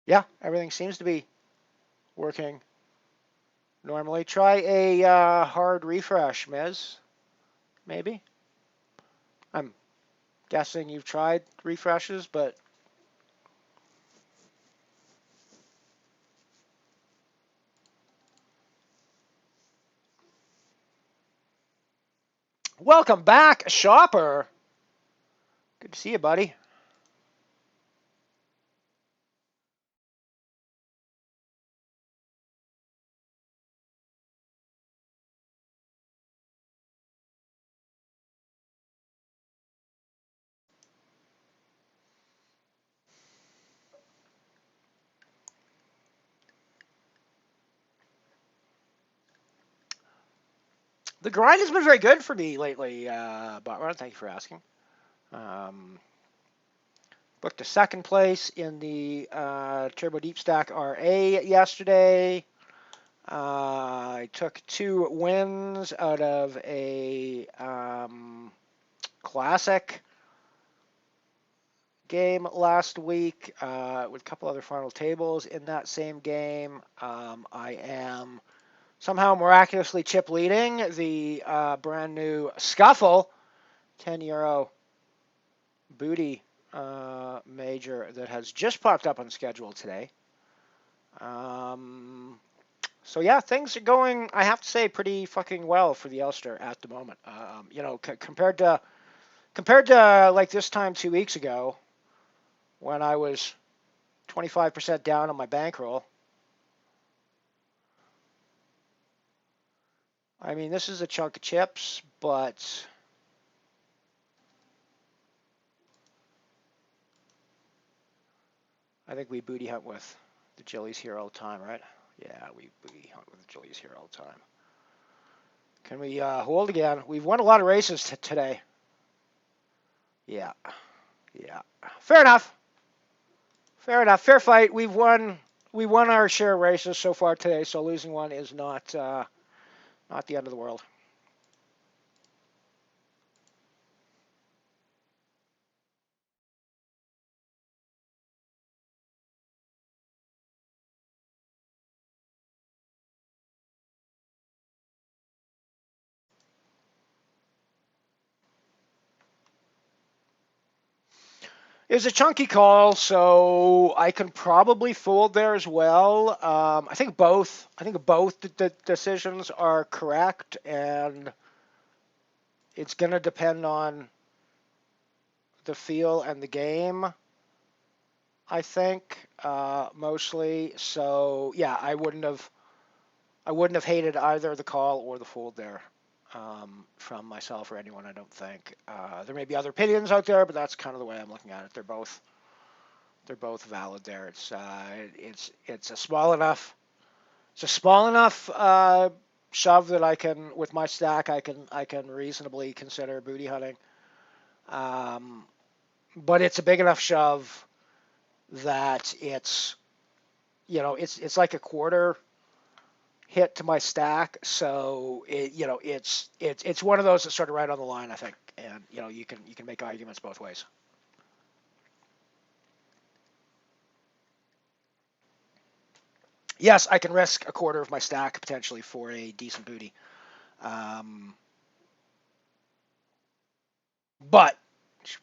Yeah, everything seems to be working normally. Try a hard refresh, Miz. Maybe. I'm guessing you've tried refreshes, but welcome back, Shopper. Good to see you, buddy. The grind has been very good for me lately, Botron. Thank you for asking. Booked a second place in the Turbo Deep Stack RA yesterday. I took 2 wins out of a classic game last week with a couple other final tables in that same game. I am somehow miraculously chip leading the brand new Scuffle €10 booty major that has just popped up on the schedule today. So yeah, things are going, I have to say, pretty fucking well for the Ulster at the moment. Compared to like this time 2 weeks ago, when I was 25% down on my bankroll. I mean, this is a chunk of chips, but I think we booty hunt with the Jillies here all the time, right? Yeah, we booty hunt with the Jillies here all the time. Can we hold again? We've won a lot of races today. Yeah, yeah. Fair enough. Fair enough. Fair fight. We won our share of races so far today, so losing one is not the end of the world. It's a chunky call, so I can probably fold there as well. I think both. I think both the decisions are correct, and it's going to depend on the feel and the game. I think mostly. So yeah, I wouldn't have hated either the call or the fold there from myself or anyone. I don't think there may be other opinions out there, but that's kind of the way I'm looking at it. They're both valid there. It's a small enough shove that I can, with my stack, I can reasonably consider booty hunting. But it's a big enough shove that it's like a quarter hit to my stack. So it's one of those that's sort of right on the line, I think. And you can make arguments both ways. Yes, I can risk a quarter of my stack potentially for a decent booty. But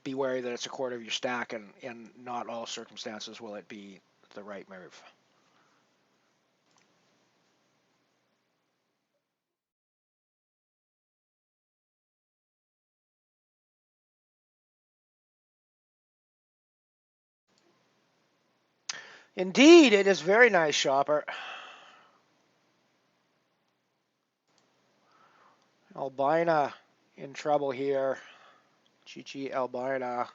be wary that it's a quarter of your stack, and in not all circumstances will it be the right move. Indeed, it is very nice, shopper. Albina in trouble here. GG Albina.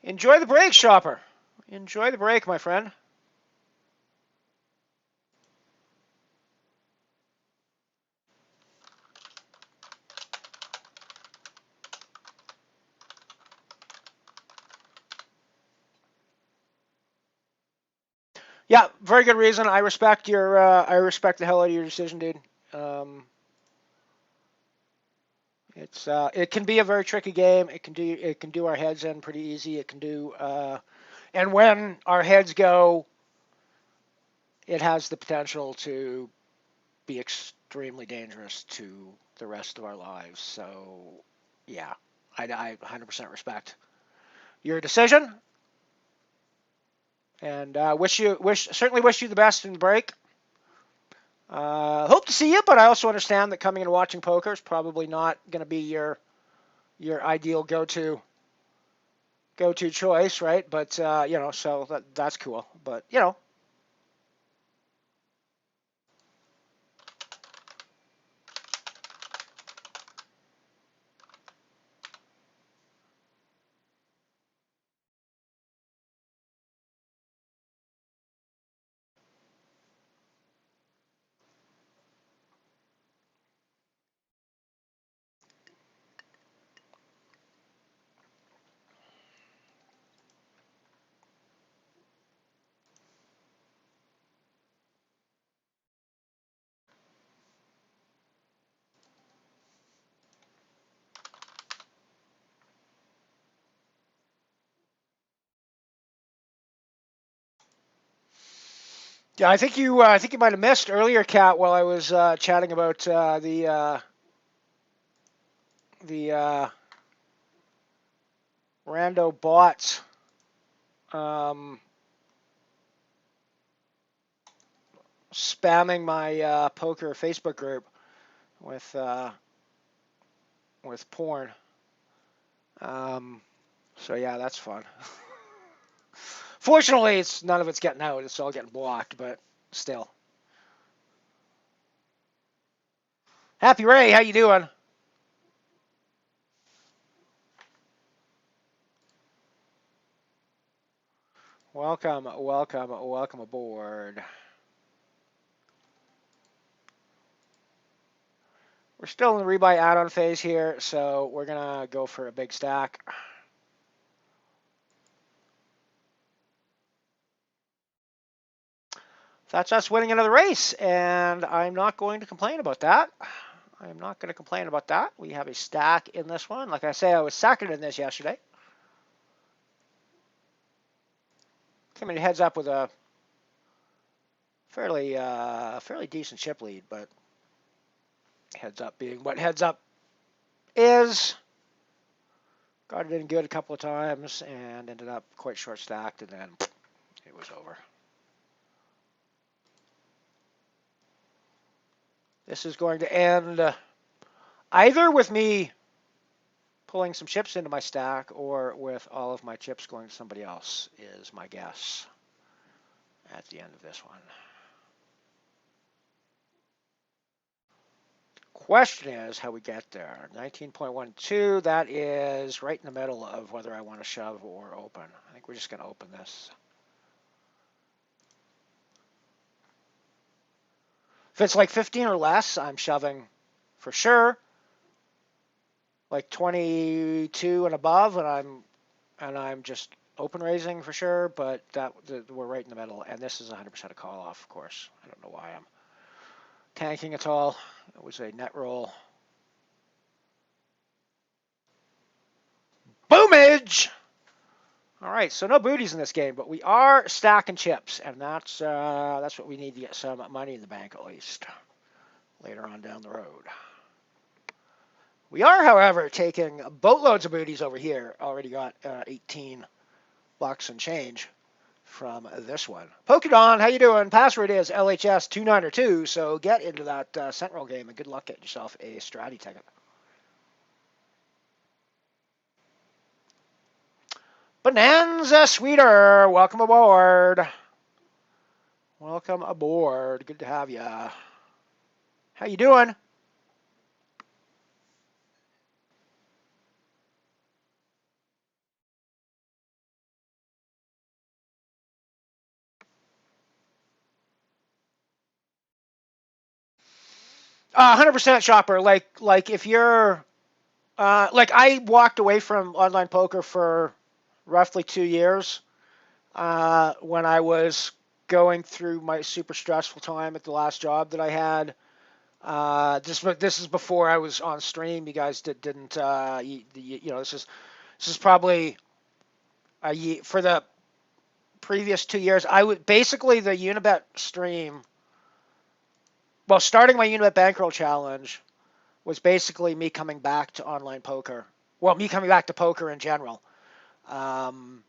Enjoy the break, shopper. Enjoy the break, my friend. Yeah, very good reason. I respect the hell out of your decision, dude. Um, it can be a very tricky game. It can do our heads in pretty easy. It can do and when our heads go, it has the potential to be extremely dangerous to the rest of our lives. So, yeah, I 100% respect your decision, and certainly wish you the best in the break. Hope to see you, but I also understand that coming and watching poker is probably not going to be your ideal go-to choice, right? But so that's cool. But Yeah, I think you might have missed earlier, Kat, while I was chatting about the rando bots um, spamming my poker Facebook group with porn. Um, so yeah, that's fun. Fortunately, none of it's getting out. It's all getting blocked, but still. Happy Ray, how you doing? Welcome, welcome, welcome aboard. We're still in the rebuy add-on phase here, so we're gonna go for a big stack. That's us winning another race, and I'm not going to complain about that. I'm not going to complain about that. We have a stack in this one. Like I say, I was second in this yesterday. Came in heads up with a fairly decent chip lead, but heads up being what heads up is. Got it in good a couple of times and ended up quite short stacked, and then it was over. This is going to end either with me pulling some chips into my stack or with all of my chips going to somebody else, is my guess at the end of this one. Question is how we get there. 19.12, that is right in the middle of whether I want to shove or open. I think we're just going to open this. If it's like 15 or less, I'm shoving for sure. Like 22 and above, and I'm just open raising for sure. But we're right in the middle, and this is 100% a call off, of course. I don't know why I'm tanking at all. It was a net roll. Boomage! All right, so no booties in this game, but we are stacking chips, and that's what we need to get some money in the bank at least later on down the road. We are, however, taking boatloads of booties over here. Already got 18 bucks and change from this one. Pokedon, how you doing? Password is LHS292, so get into that Sentinel game and good luck getting yourself a Stratty ticket. Bonanza Sweeter, welcome aboard. Welcome aboard. Good to have you. How you doing? 100% shopper. Like if you're like I walked away from online poker for roughly 2 years when I was going through my super stressful time at the last job that I had. This is before I was on stream. You guys didn't you know this is probably a year, for the previous 2 years. I would basically the Unibet stream. Well, starting my Unibet bankroll challenge was basically me coming back to online poker. Well, me coming back to poker in general. After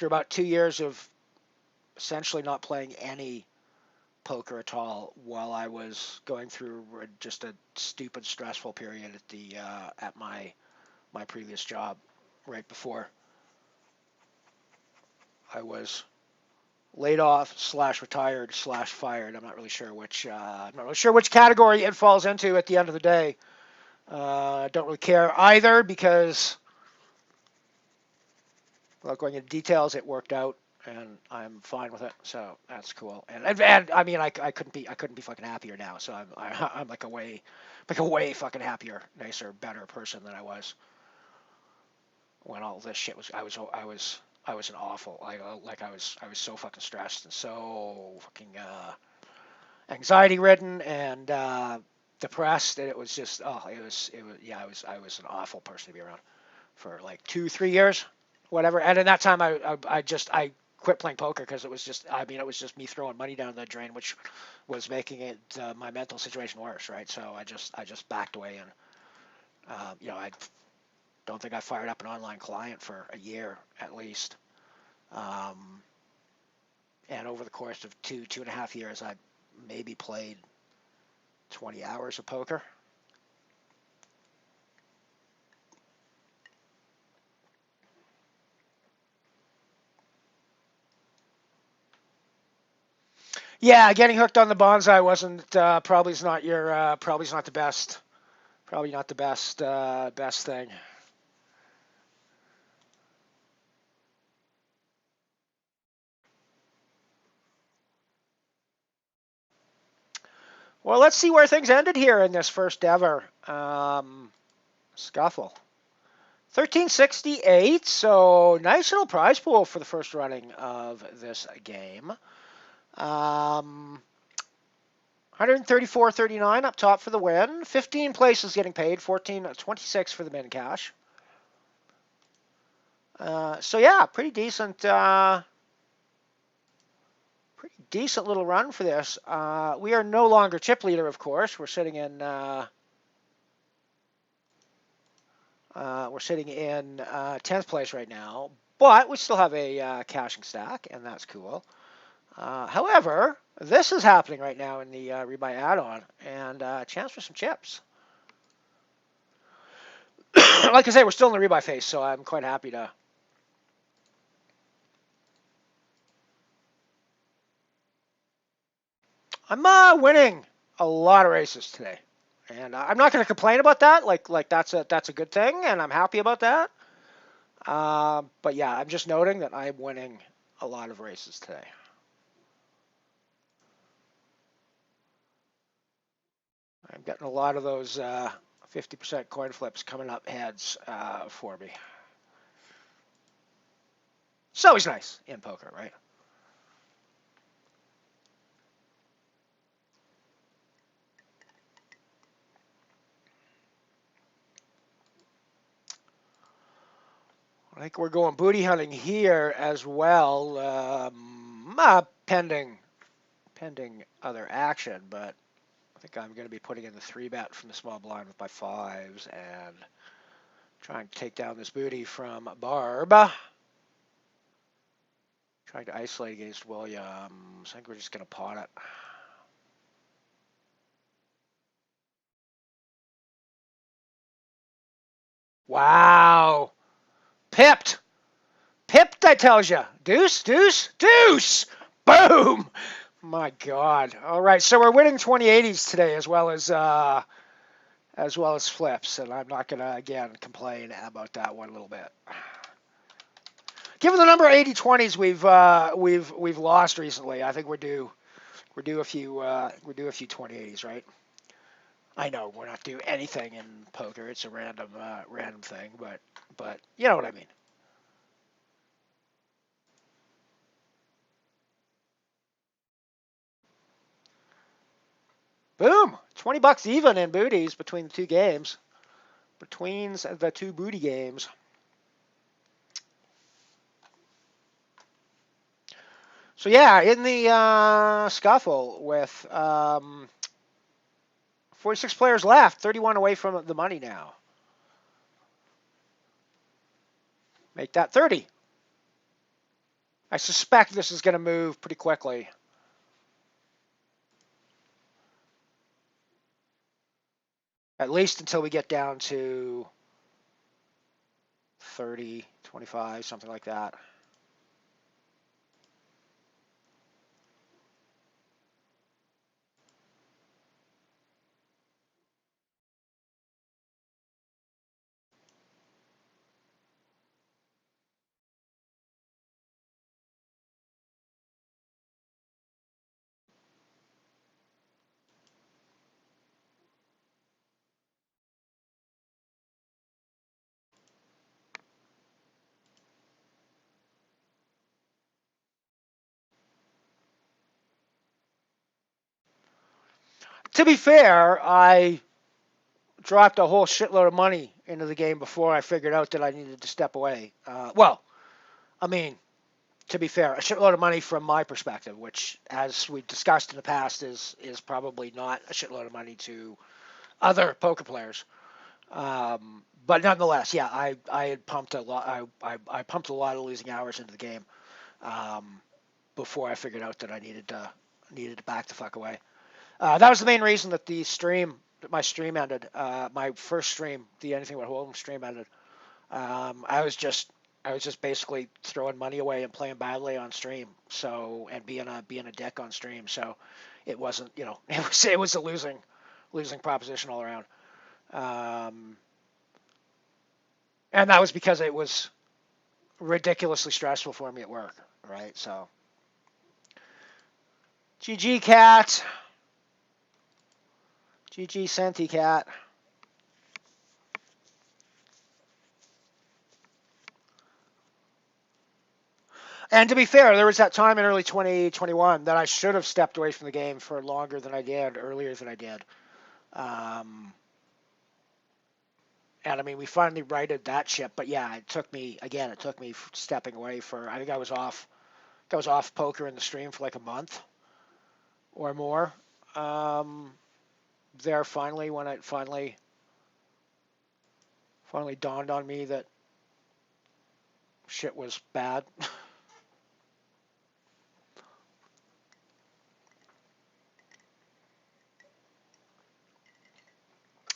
about 2 years of essentially not playing any poker at all while I was going through just a stupid, stressful period at my previous job right before I was laid off / retired / fired. I'm not really sure which category it falls into at the end of the day. Don't really care either because without going into details, it worked out and I'm fine with it. So that's cool. And I mean, I couldn't be fucking happier now. So I'm like a way fucking happier, nicer, better person than I was when all this shit was. I was an awful. I was so fucking stressed and so fucking anxiety ridden and depressed, and it was just I was an awful person to be around for like 2-3 years. whatever. And at that time, I quit playing poker because it was just, it was just me throwing money down the drain, which was making it my mental situation worse, right? So I just backed away, and I don't think I fired up an online client for a year at least. Um, and over the course of 2.5 years, I maybe played 20 hours of poker. Yeah, getting hooked on the bonsai wasn't probably is not the best, probably not the best thing. Well, let's see where things ended here in this first ever scuffle. 1368, so nice little prize pool for the first running of this game. 134.39 up top for the win. 15 places getting paid. 14.26 for the min cash. So yeah, pretty decent little run for this. We are no longer chip leader, of course. We're sitting in 10th place right now, but we still have a caching stack, and that's cool. However, this is happening right now in the rebuy add-on, and chance for some chips. Like I say, we're still in the rebuy phase, so I'm quite happy to. I'm winning a lot of races today, and I'm not going to complain about that. Like that's a good thing, and I'm happy about that. But yeah, I'm just noting that I'm winning a lot of races today. I'm getting a lot of those 50% coin flips coming up heads for me. It's always nice in poker, right? I think we're going booty hunting here as well, pending other action, but I think I'm going to be putting in the 3-bet from the small blind with my fives and trying to take down this booty from Barb. Trying to isolate against Williams. I think we're just going to pot it. Wow. Pipped. Pipped, I tells you. Deuce, deuce, deuce. Boom. My God. All right, so we're winning 2080s today as well as flips, and I'm not gonna again complain about that one a little bit. Given the number of 80-20s we've lost recently, I think we're due a few 2080s, right? I know we're not due anything in poker; it's a random thing, but you know what I mean. Boom! $20 even in booties between the two games, between the two booty games. So yeah, in the scuffle with 46 players left, 31 away from the money now. Make that 30. I suspect this is going to move pretty quickly. At least until we get down to 30, 25, something like that. To be fair, I dropped a whole shitload of money into the game before I figured out that I needed to step away. Well, I mean, to be fair, a shitload of money from my perspective, which, as we discussed in the past, is probably not a shitload of money to other poker players. But nonetheless, yeah, I had pumped a lot. I pumped a lot of losing hours into the game before I figured out that I needed to back the fuck away. That was the main reason that my stream ended. My first stream, the Anything But Hold'em stream ended. I was just basically throwing money away and playing badly on stream. So and being a dick on stream. So it wasn't, it was a losing proposition all around. Um, and that was because it was ridiculously stressful for me at work, right? So GG cat, GG Senti cat. And to be fair, there was that time in early 2021 that I should have stepped away from the game for longer than I did, earlier than I did. And I mean, we finally righted that ship. But yeah, it took me stepping away for, I think I was off poker in the stream for like a month or more. There finally, when it finally dawned on me that shit was bad.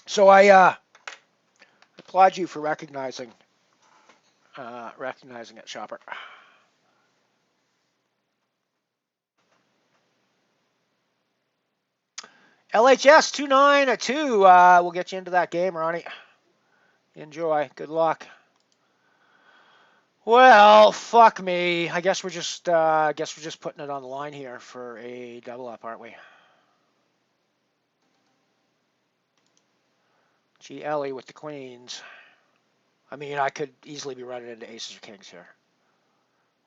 So I applaud you for recognizing it, Shopper. LHS 292. We'll get you into that game, Ronnie. Enjoy. Good luck. Well, fuck me. I guess we're just putting it on the line here for a double up, aren't we? Gee, Ellie with the queens. I mean, I could easily be running into aces or kings here.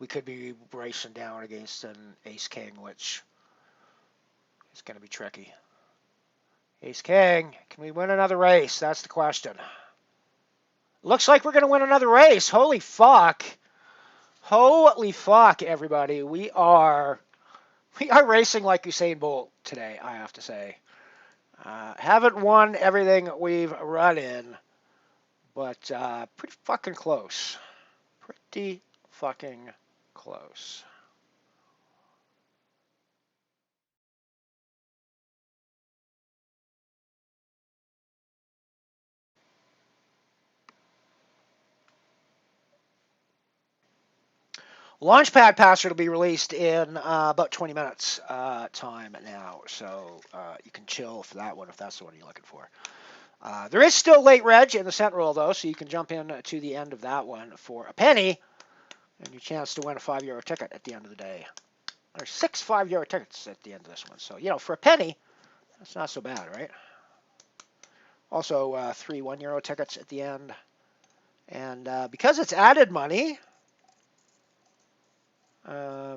We could be racing down against an ace king, which is going to be tricky. Ace king, can we win another race? That's the question. Looks like we're going to win another race. Holy fuck. Holy fuck, everybody. We are racing like Usain Bolt today, I have to say. Haven't won everything we've run in, but pretty fucking close. Pretty fucking close. Launchpad password will be released in about 20 minutes time now, so you can chill for that one if that's the one you're looking for. There is still late reg in the cent roll, though, so you can jump in to the end of that one for a penny and your chance to win a €5 ticket at the end of the day. There's 6 €5 tickets at the end of this one, so, for a penny, that's not so bad, right? Also, 3 €1 tickets at the end. And because it's added money,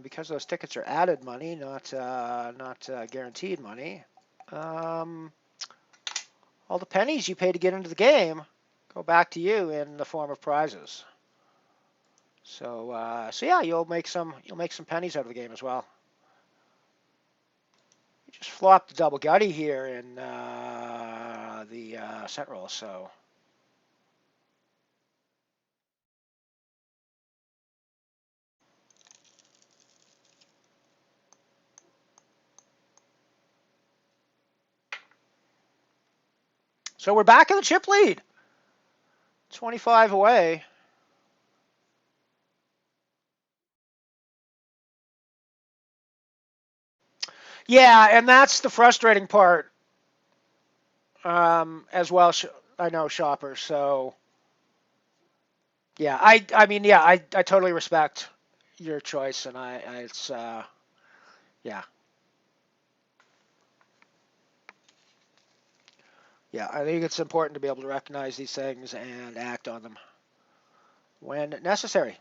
because those tickets are added money, not guaranteed money, all the pennies you pay to get into the game go back to you in the form of prizes. So yeah, you'll make some pennies out of the game as well. You just flopped the double gutty here in the cent roll, so. So we're back in the chip lead. 25 away. Yeah, and that's the frustrating part as well. I know, Shopper. So yeah, I mean, yeah, I totally respect your choice, and it's yeah. Yeah, I think it's important to be able to recognize these things and act on them when necessary.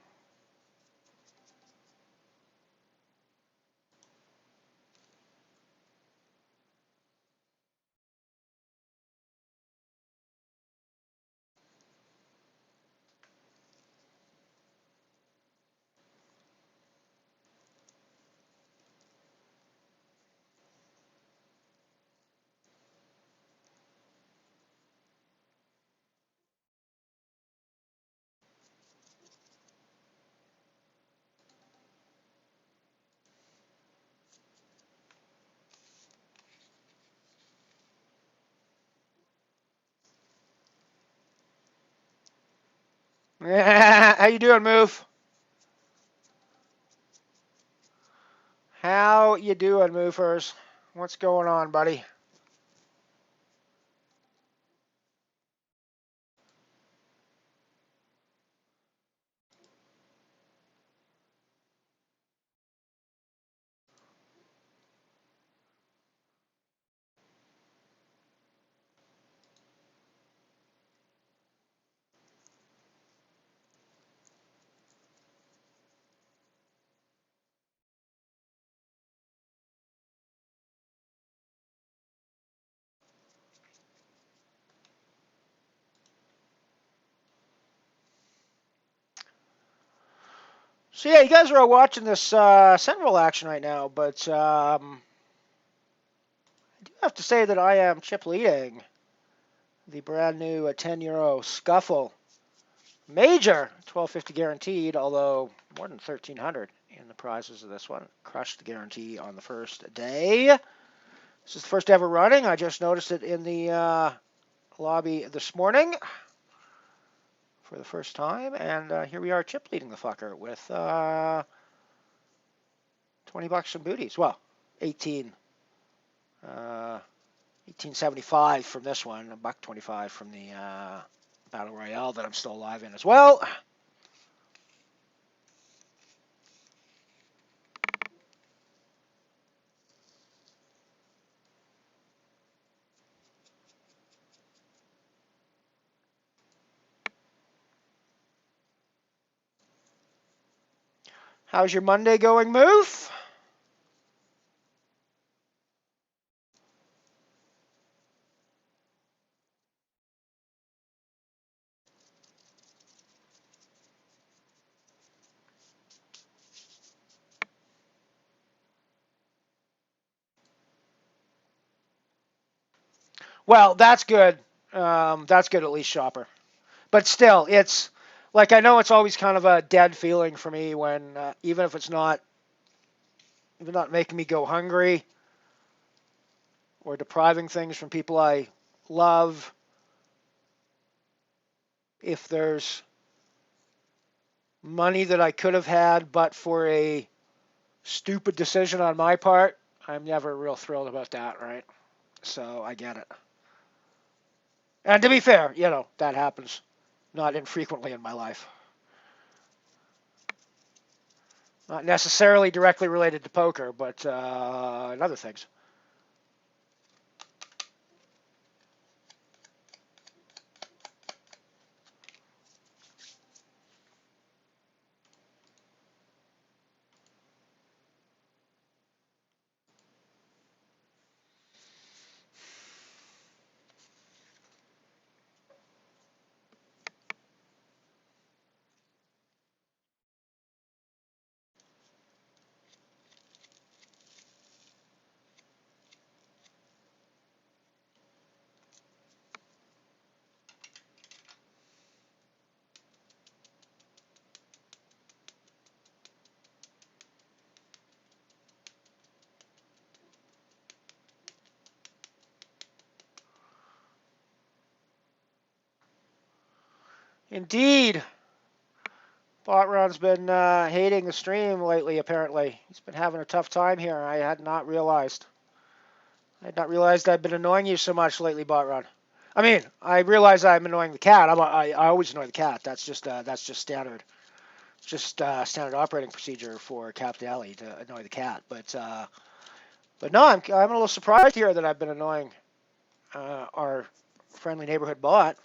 How you doing, Move? How you doing, Movers? What's going on, buddy? So yeah, you guys are all watching this Sentinel action right now, but I do have to say that I am chip leading the brand new €10 Scuffle Major 1250 guaranteed, although more than 1,300 in the prizes of this one. Crushed the guarantee on the first day. This is the first ever running. I just noticed it in the lobby this morning for the first time, and here we are chip leading the fucker with 20 bucks some booties. Well, 18, 1875 from this one, a buck 25 from the Battle Royale that I'm still alive in as well. How's your Monday going, Move? Well, that's good. That's good at least, Shopper. But still, it's like I know it's always kind of a dead feeling for me when even if it's not even not making me go hungry or depriving things from people I love. If there's money that I could have had, but for a stupid decision on my part, I'm never real thrilled about that, right? So I get it. And to be fair, that happens not infrequently in my life. Not necessarily directly related to poker, but in other things. Indeed. Botron's been hating the stream lately, apparently. He's been having a tough time here. I had not realized. I had not realized I'd been annoying you so much lately, Botron. I mean, I realize I'm annoying the cat. I always annoy the cat. That's just standard, standard operating procedure for Captain Alley to annoy the cat. But no, I'm a little surprised here that I've been annoying our friendly neighborhood bot.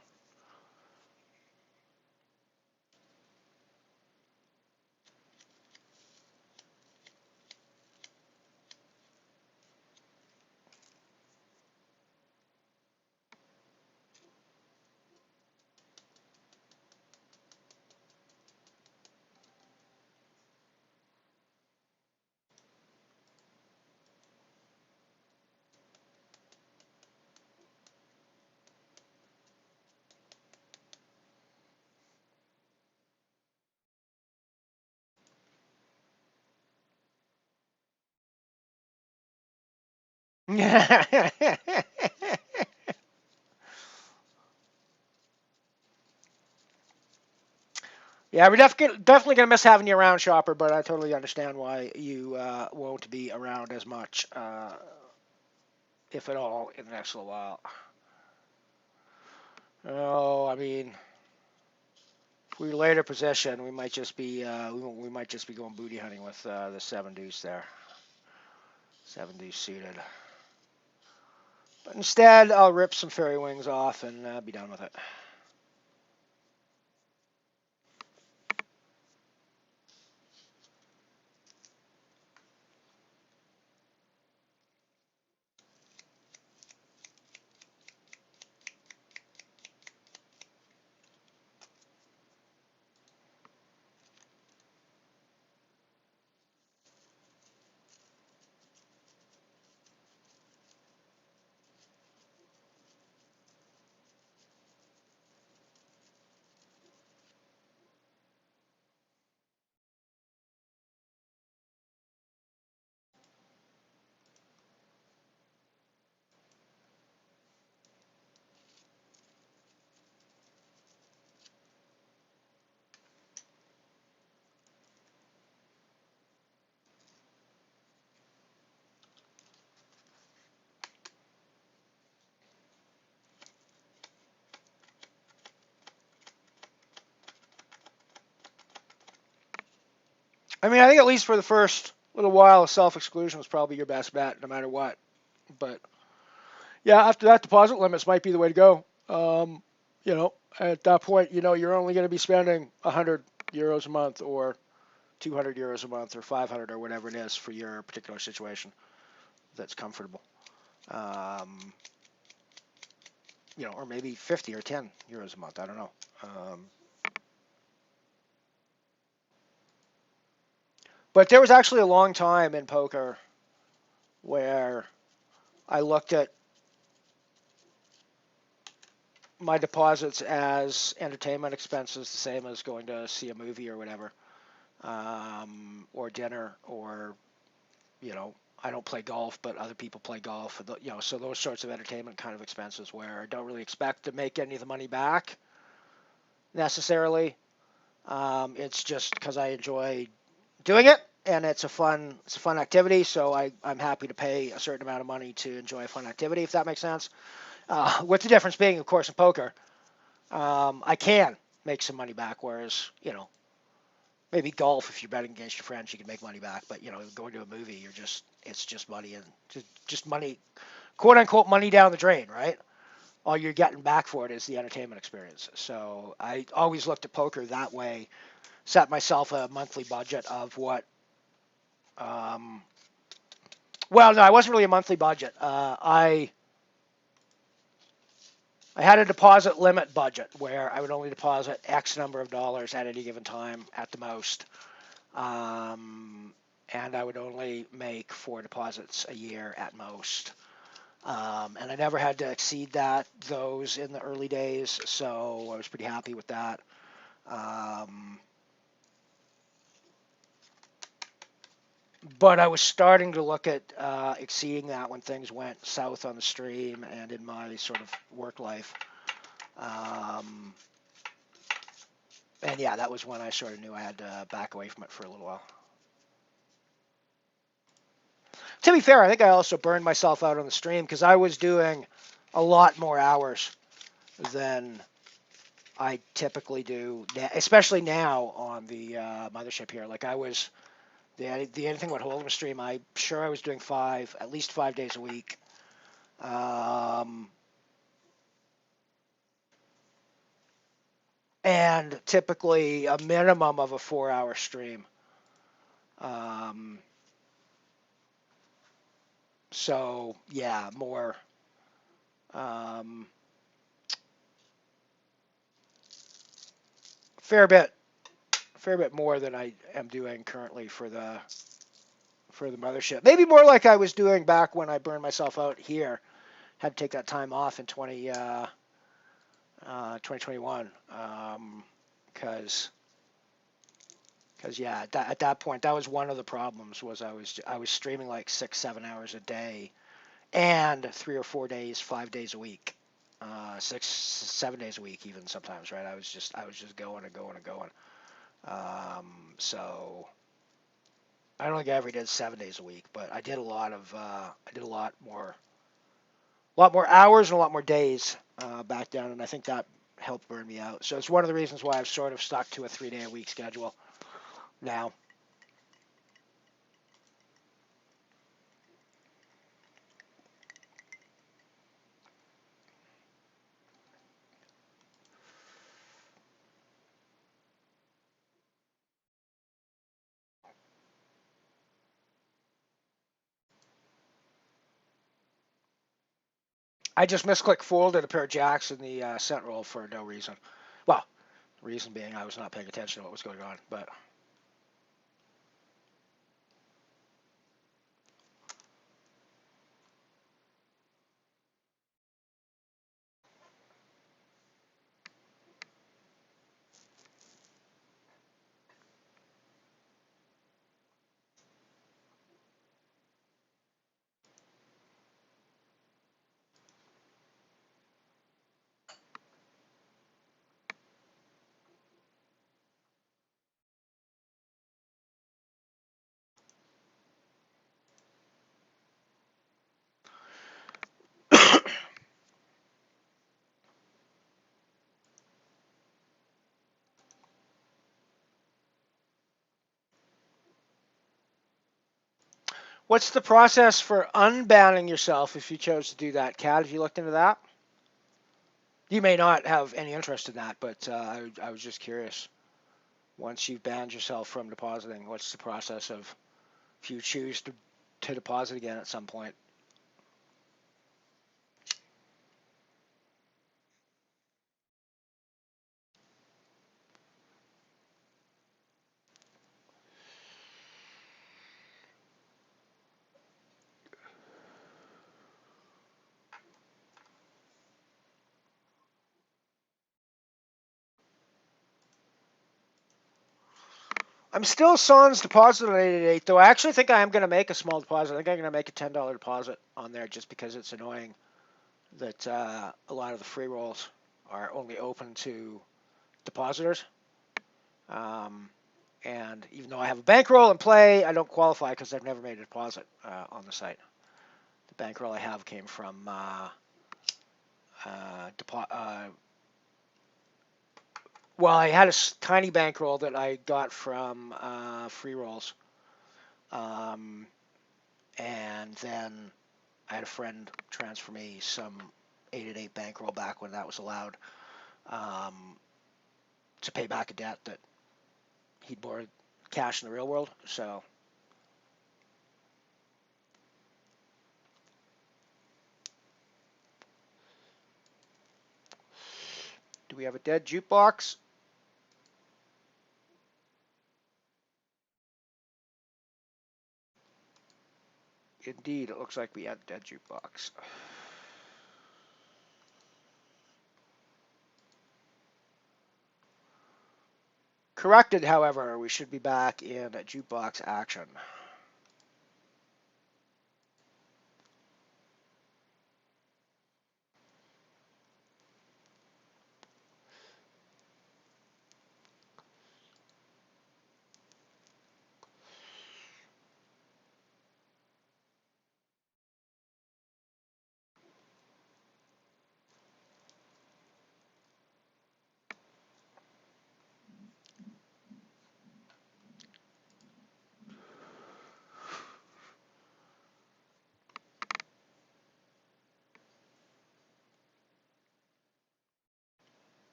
Yeah, we're definitely going to miss having you around, Shopper, but I totally understand why you won't be around as much, if at all, in the next little while. Oh, I mean, if we later possession, we might just be going booty hunting with the seven deuce there, seven deuce suited. But instead, I'll rip some fairy wings off and be done with it. I mean, I think at least for the first little while, self-exclusion was probably your best bet, no matter what. But yeah, after that, deposit limits might be the way to go. You know, at that point, you know, you're only going to be spending 100 euros a month or 200 euros a month or 500 or whatever it is for your particular situation that's comfortable. Um, you know, or maybe 50 or 10 euros a month. I don't know. But there was actually a long time in poker where I looked at my deposits as entertainment expenses, the same as going to see a movie or whatever, or dinner, or you know, I don't play golf, but other people play golf. You know, so those sorts of entertainment kind of expenses where I don't really expect to make any of the money back necessarily. It's just because I enjoy doing it, and it's a fun activity. So I'm happy to pay a certain amount of money to enjoy a fun activity, if that makes sense. With the difference being, of course, in poker, I can make some money back, whereas you know maybe golf, if you're betting against your friends, you can make money back. But you know, going to a movie, it's just money and just money, quote unquote, money down the drain, right? All you're getting back for it is the entertainment experience. So I always looked at poker that way. Set myself a monthly budget of what. Um, well, no, it wasn't really a monthly budget. I had a deposit limit budget where I would only deposit X number of dollars at any given time at the most. Um, and I would only make 4 deposits a year at most. And I never had to exceed those in the early days, so I was pretty happy with that. Um, but I was starting to look at exceeding that when things went south on the stream and in my sort of work life. Um, and yeah, that was when I sort of knew I had to back away from it for a little while. To be fair, I think I also burned myself out on the stream because I was doing a lot more hours than I typically do, especially now on the mothership here. Like I was, the anything with hold'em stream, I'm sure I was doing at least 5 days a week. Um, and typically a minimum of a 4 hour stream. Um, so yeah, more, um, fair bit, fair bit more than I am doing currently for the mothership. Maybe more like I was doing back when I burned myself out here. Had to take that time off in 2021 because yeah, at that point that was one of the problems was I was streaming like 6-7 hours a day and 3 or 4 days, 5 days a week, 6-7 days a week even sometimes, right? I was just going and going and going. So I don't think I ever did 7 days a week, but I did a lot of I did a lot more hours and a lot more days back down, and I think that helped burn me out. So it's one of the reasons why I've sort of stuck to a 3 day a week schedule now. I just misclick folded a pair of jacks in the cent roll for no reason. Well, reason being I was not paying attention to what was going on, but what's the process for unbanning yourself if you chose to do that, Kat? Have you looked into that? You may not have any interest in that, but I was just curious. Once you've banned yourself from depositing, what's the process of if you choose to deposit again at some point? I'm still sans deposit on 888, though I actually think I am going to make a small deposit. I think I'm going to make a $10 deposit on there just because it's annoying that a lot of the free rolls are only open to depositors. Um, and even though I have a bankroll in play, I don't qualify because I've never made a deposit on the site. The bankroll I have came from well, I had a tiny bankroll that I got from free rolls, um, and then I had a friend transfer me some 888 bankroll back when that was allowed um, to pay back a debt that he'd borrowed cash in the real world. So do we have a dead jukebox? Indeed, it looks like we had a dead jukebox. Corrected, however, we should be back in jukebox action.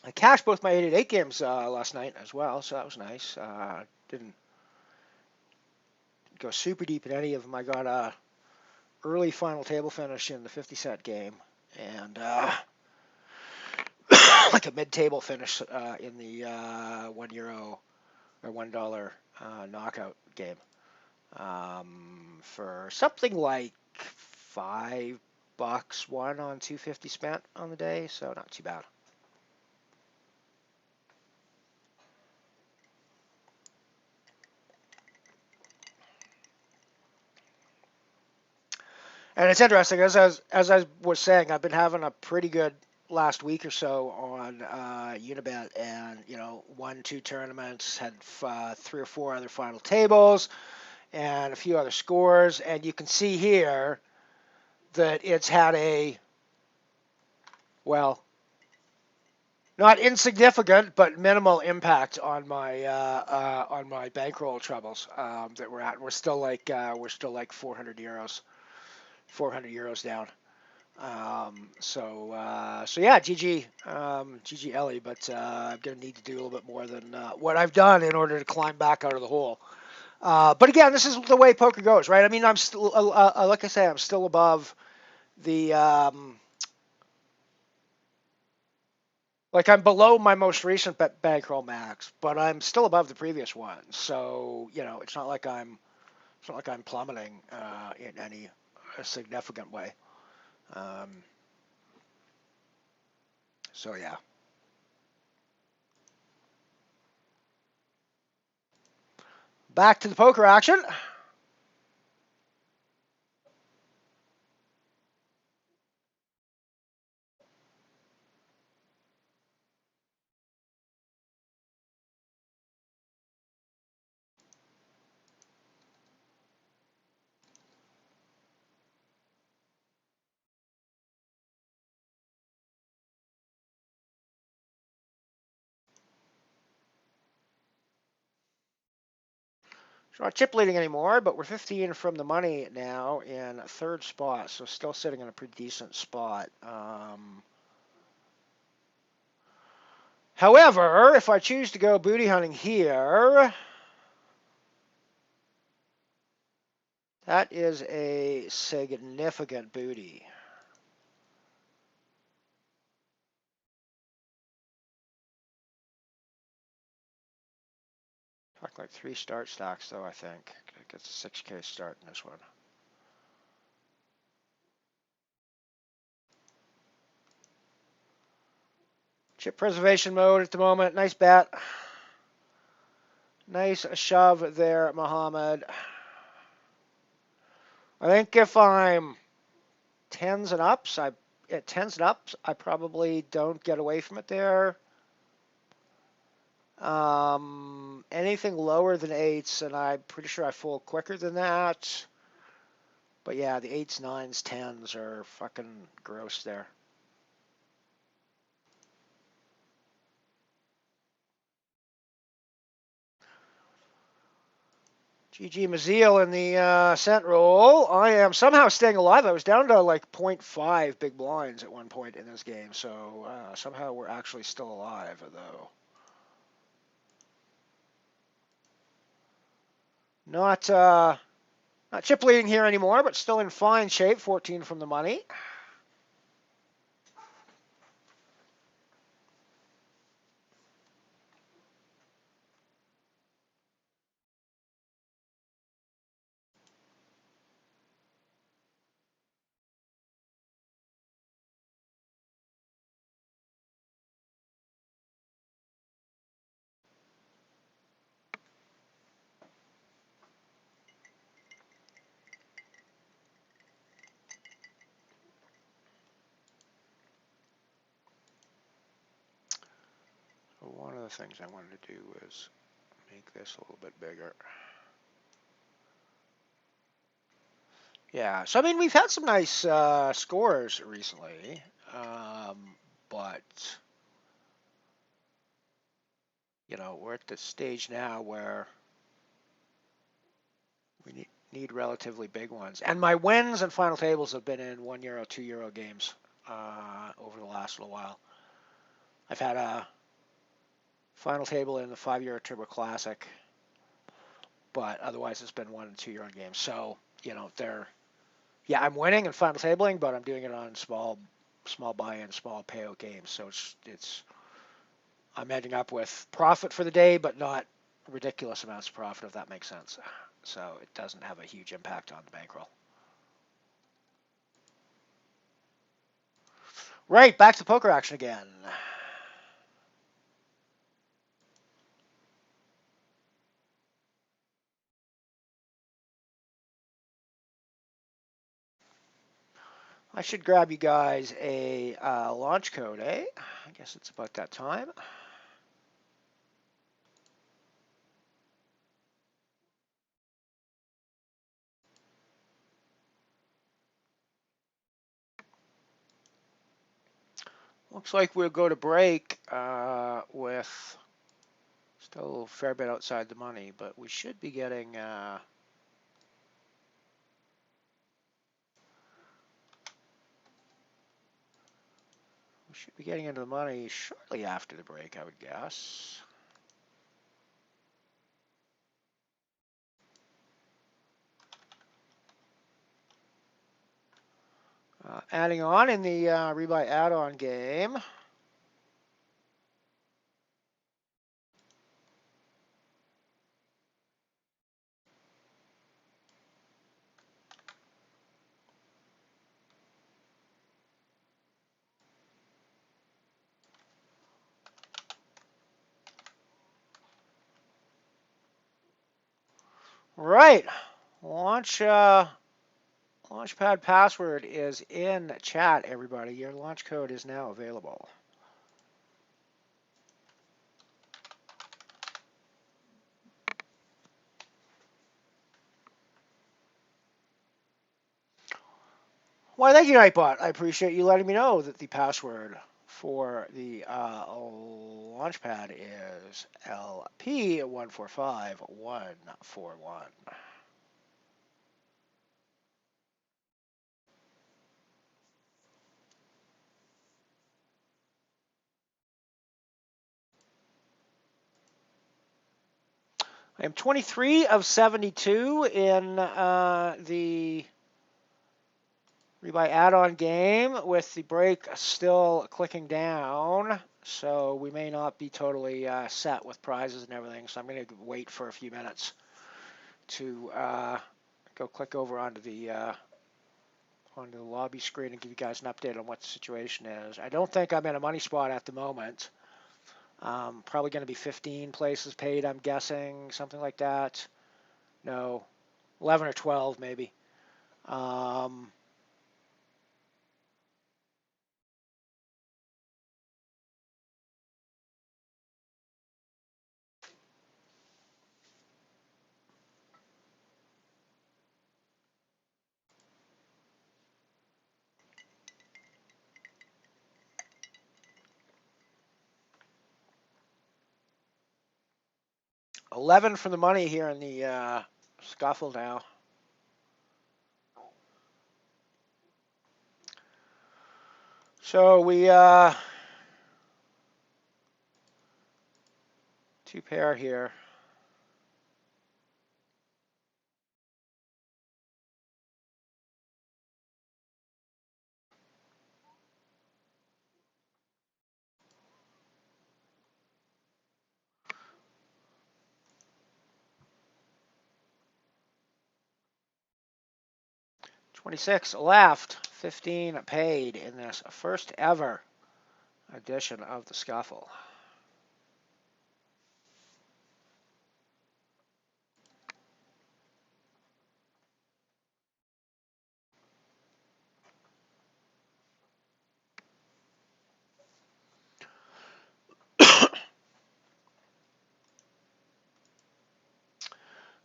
I cashed both my 888 games last night as well, so that was nice. Didn't go super deep in any of them. I got a early final table finish in the 50 cent game, and like a mid-table finish in the €1 or $1 knockout game for something like $5 won on 250 spent on the day, so not too bad. And it's interesting, as I was saying, I've been having a pretty good last week or so on Unibet, and won 2 tournaments, had 3 or 4 other final tables, and a few other scores, and you can see here that it's had a, well, not insignificant but minimal impact on my bankroll troubles that we're at. We're still like 400 euros, 400 euros down. So yeah, GG Ellie, but I'm gonna need to do a little bit more than what I've done in order to climb back out of the hole. But again, this is the way poker goes, right? I mean, I'm still, like I say, I'm still above the, like I'm below my most recent bankroll max, but I'm still above the previous one. So it's not like I'm plummeting in any significant way. Um, so yeah. Back to the poker action. So not chip leading anymore, but we're 15 from the money now in third spot, so still sitting in a pretty decent spot. However, if I choose to go booty hunting here, that is a significant booty. Talk like 3 start stacks, though, I think. It gets a 6K start in this one. Chip preservation mode at the moment. Nice bet. Nice shove there, Muhammad. I think if I'm tens and ups, I probably don't get away from it there. Anything lower than eights, and I'm pretty sure I fold quicker than that. But yeah, the eights, nines, tens are fucking gross there. GG Maziel in the cent roll. I am somehow staying alive. I was down to like 0.5 big blinds at one point in this game, so somehow we're actually still alive, though. Not chip leading here anymore, but still in fine shape. 14 from the money. So one of the things I wanted to do was make this a little bit bigger. Yeah, so I mean, we've had some nice scores recently, but we're at the stage now where we need relatively big ones. And my wins and final tables have been in €1, €2 games over the last little while. I've had a final table in the 5 Euro Turbo Classic, but otherwise it's been €1 and €2 games. So yeah, I'm winning in final tabling, but I'm doing it on small buy-in, small payout games. So I'm ending up with profit for the day, but not ridiculous amounts of profit, if that makes sense. So it doesn't have a huge impact on the bankroll. Right, back to poker action again. I should grab you guys a launch code, eh? I guess it's about that time. Looks like we'll go to break with still a fair bit outside the money, but we should be getting into the money shortly after the break, I would guess. Adding on in the rebuy add-on game. Right. Launchpad password is in chat, everybody. Your launch code is now available. Why, thank you, Nightbot. I appreciate you letting me know that the password for the launchpad is LP145141. 23 of 72 in the rebuy add-on game with the break still clicking down. So we may not be totally set with prizes and everything. So I'm going to wait for a few minutes to go click over onto the lobby screen and give you guys an update on what the situation is. I don't think I'm in a money spot at the moment. Probably going to be 15 places paid, I'm guessing, something like that. No, 11 or 12 maybe. 11 for the money here in the scuffle now. So we two pair here. $26 left, 15 paid in this first ever edition of the scuffle.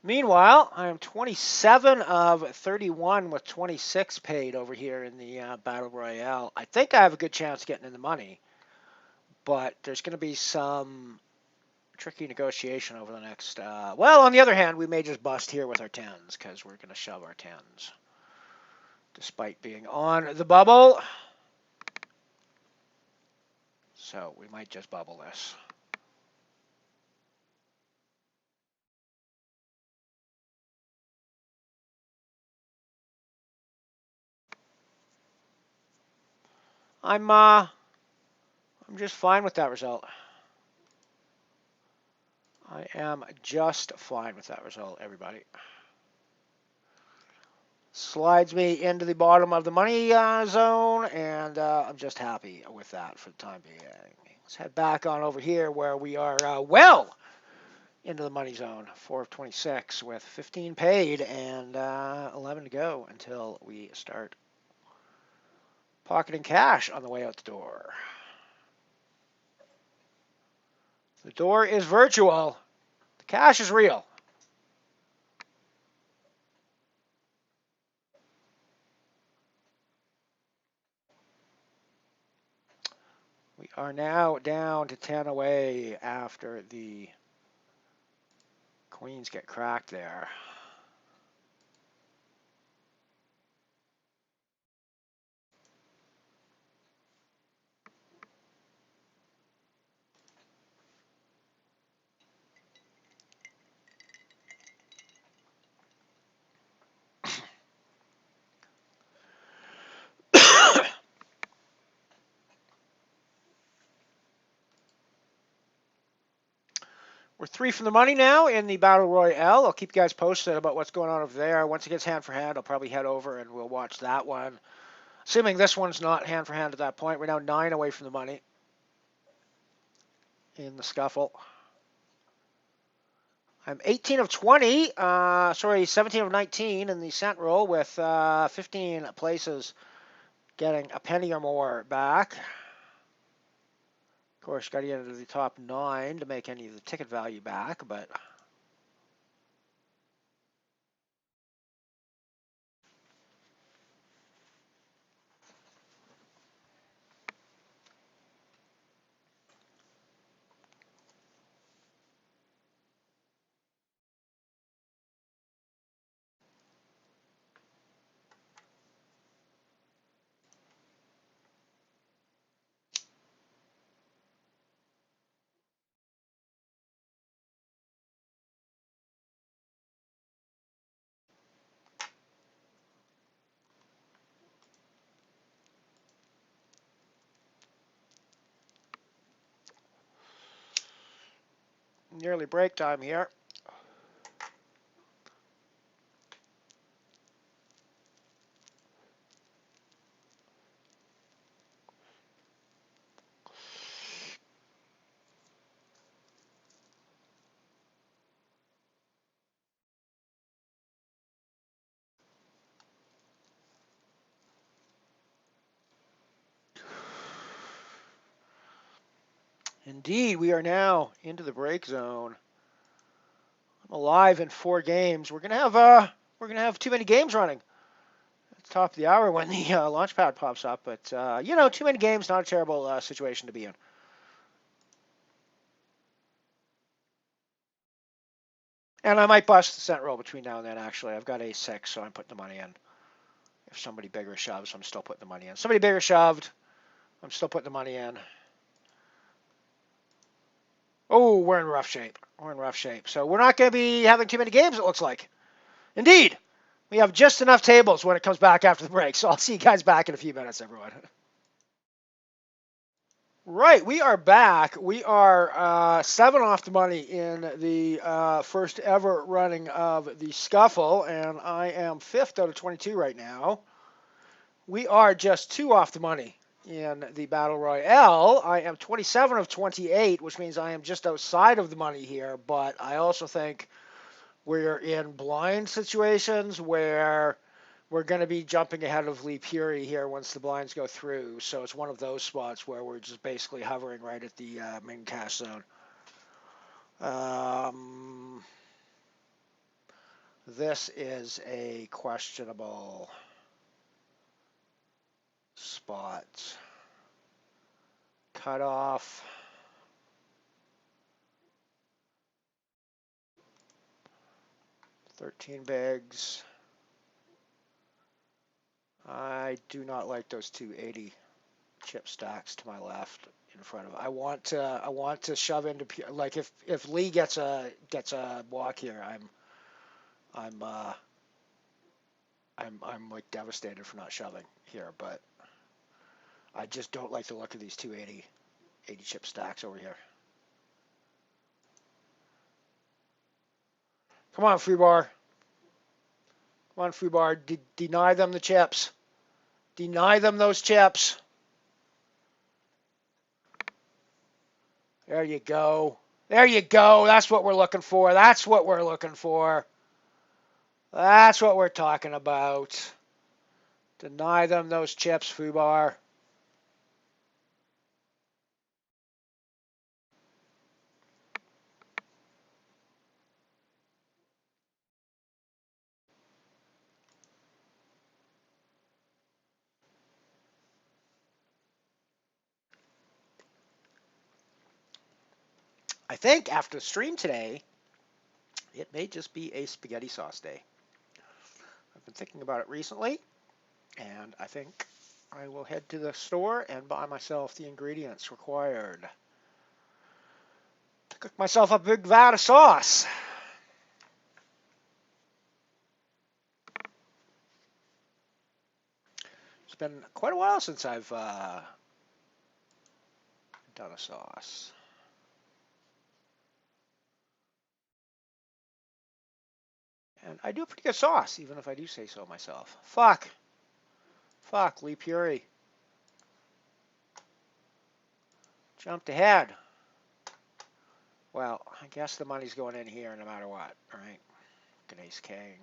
Meanwhile, I am 27 of 31 with 26 paid over here in the Battle Royale. I think I have a good chance of getting in the money, but there's going to be some tricky negotiation over the next... well, on the other hand, we may just bust here with our 10s because we're going to shove our 10s despite being on the bubble. So we might just bubble this. I'm just fine with that result. I am just fine with that result, everybody. Slides me into the bottom of the money zone, and I'm just happy with that for the time being. Let's head back on over here where we are well into the money zone. 4 of 26 with 15 paid and 11 to go until we start Pocketing cash on the way out the door. The door is virtual. The cash is real. We are now down to 10 away after the queens get cracked there. We're 3 from the money now in the Battle Royale. I'll keep you guys posted about what's going on over there. Once it gets hand for hand, I'll probably head over and we'll watch that one. Assuming this one's not hand for hand at that point, we're now 9 away from the money in the scuffle. I'm 18 of 20, 17 of 19 in the cent roll with 15 places getting a penny or more back. Of course, got to get into the top 9 to make any of the ticket value back, but nearly break time here. Indeed, we are now into the break zone. I'm alive in 4 games. We're gonna have too many games running at the top of the hour when the launch pad pops up. But too many games, not a terrible situation to be in. And I might bust the cent roll between now and then. Actually, I've got a6, so I'm putting the money in. If somebody bigger shoves, I'm still putting the money in. Somebody bigger shoved, I'm still putting the money in. Oh, we're in rough shape. We're in rough shape. So we're not going to be having too many games, it looks like. Indeed. We have just enough tables when it comes back after the break. So I'll see you guys back in a few minutes, everyone. Right, we are back. We are 7 off the money in the first ever running of the scuffle, and I am 5th out of 22 right now. We are just 2 off the money in the Battle Royale. I am 27 of 28, which means I am just outside of the money here, but I also think we're in blind situations where we're going to be jumping ahead of Lee Puri here once the blinds go through. So it's one of those spots where we're just basically hovering right at the main cash zone. This is a questionable spot. Cut off. $13 bigs. I do not like those 280 chip stacks to my left in front of it. I want to shove into, like, if Lee gets a walk here, I'm like devastated for not shoving here, but I just don't like the look of these 280 chip stacks over here. Come on, free bar. Come on, free bar. Deny them the chips. Deny them those chips. There you go. There you go. That's what we're looking for. That's what we're looking for. That's what we're talking about. Deny them those chips, Fubar. I think after the stream today, it may just be a spaghetti sauce day. I've been thinking about it recently, and I think I will head to the store and buy myself the ingredients required to cook myself a big vat of sauce. It's been quite a while since I've done a sauce. And I do a pretty good sauce, even if I do say so myself. Fuck, Lee Puri. Jumped ahead. Well, I guess the money's going in here no matter what, right? Good ace king.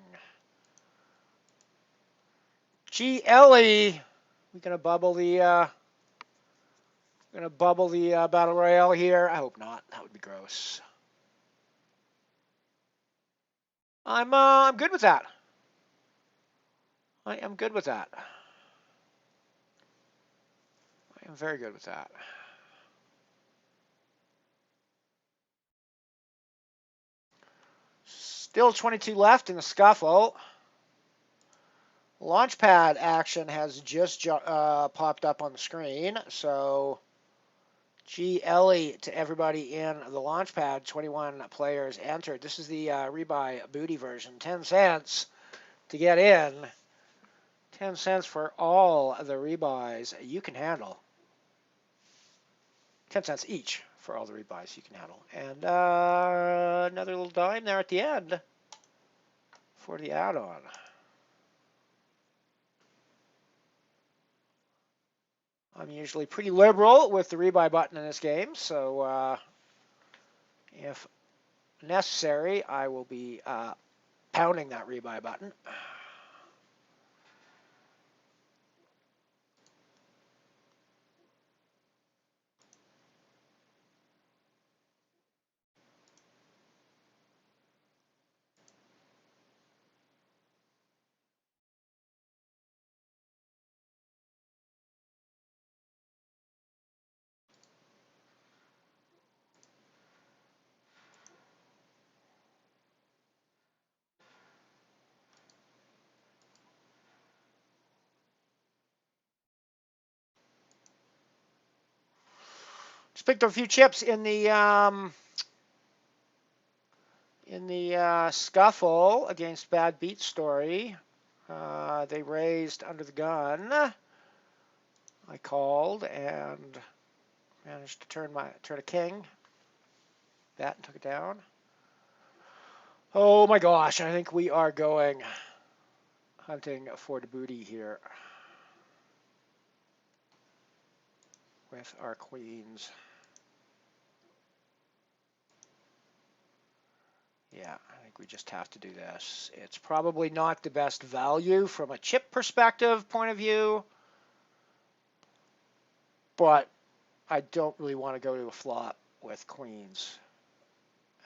Gee, Ellie, we gonna bubble the battle royale here? I hope not. That would be gross. I'm good with that. I am good with that. I am very good with that. Still 22 left in the scuffle. Launchpad action has just popped up on the screen, so GLE to everybody in the Launchpad. 21 players entered. This is the rebuy booty version. 10 cents to get in. 10 cents for all the rebuys you can handle. 10 cents each for all the rebuys you can handle. And another little dime there at the end for the add-on. I'm usually pretty liberal with the rebuy button in this game, so if necessary, I will be pounding that rebuy button. Just picked up a few chips in the scuffle against Bad Beat Story. They raised under the gun. I called and managed to turn a king. Bet and took it down. Oh my gosh, I think we are going hunting for the booty here with our queens. Yeah, I think we just have to do this. It's probably not the best value from a chip perspective point of view, but I don't really want to go to a flop with queens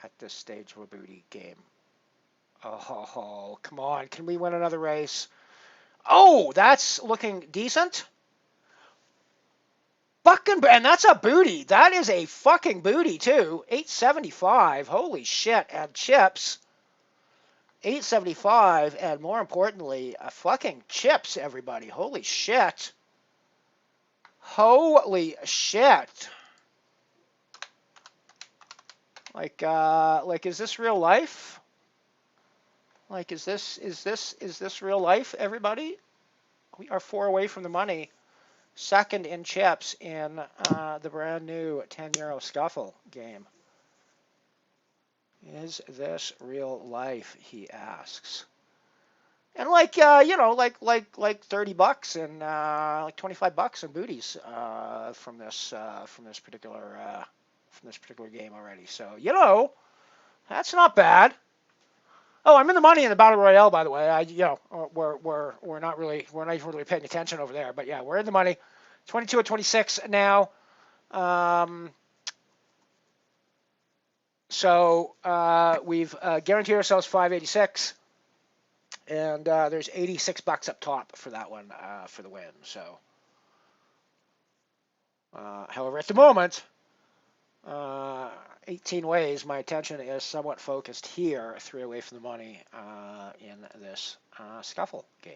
at this stage of a booty game. Oh, come on. Can we win another race? Oh, that's looking decent. And that's a booty. That is a fucking booty, too. 875. Holy shit. And chips. 875. And more importantly, fucking chips, everybody. Holy shit. Holy shit. Like, is this real life? Like, is this real life, everybody? We are 4 away from the money. Second in chips in the brand new €10 scuffle game. Is this real life? He asks. And like like $30 and like $25 in booties from this particular game already. So that's not bad. Oh, I'm in the money in the battle royale, by the way. We're not even really paying attention over there, but yeah, we're in the money. 22 at 26 now. Um, we've guaranteed ourselves 586, and there's $86 up top for that one for the win. So, however, at the moment, 18 ways, my attention is somewhat focused here, 3 away from the money in this scuffle game.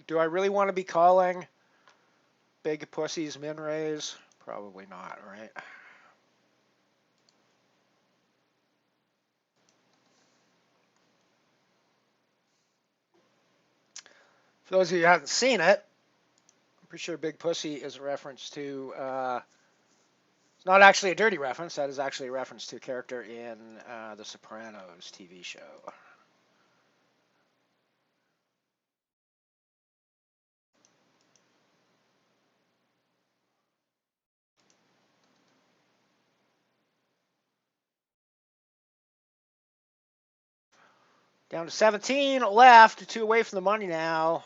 Do I really want to be calling big pussies min raise? Probably not, right? For those of you who haven't seen it, I'm pretty sure big pussy is a reference to. It's not actually a dirty reference. That is actually a reference to a character in the Sopranos TV show. Down to 17 left, 2 away from the money now.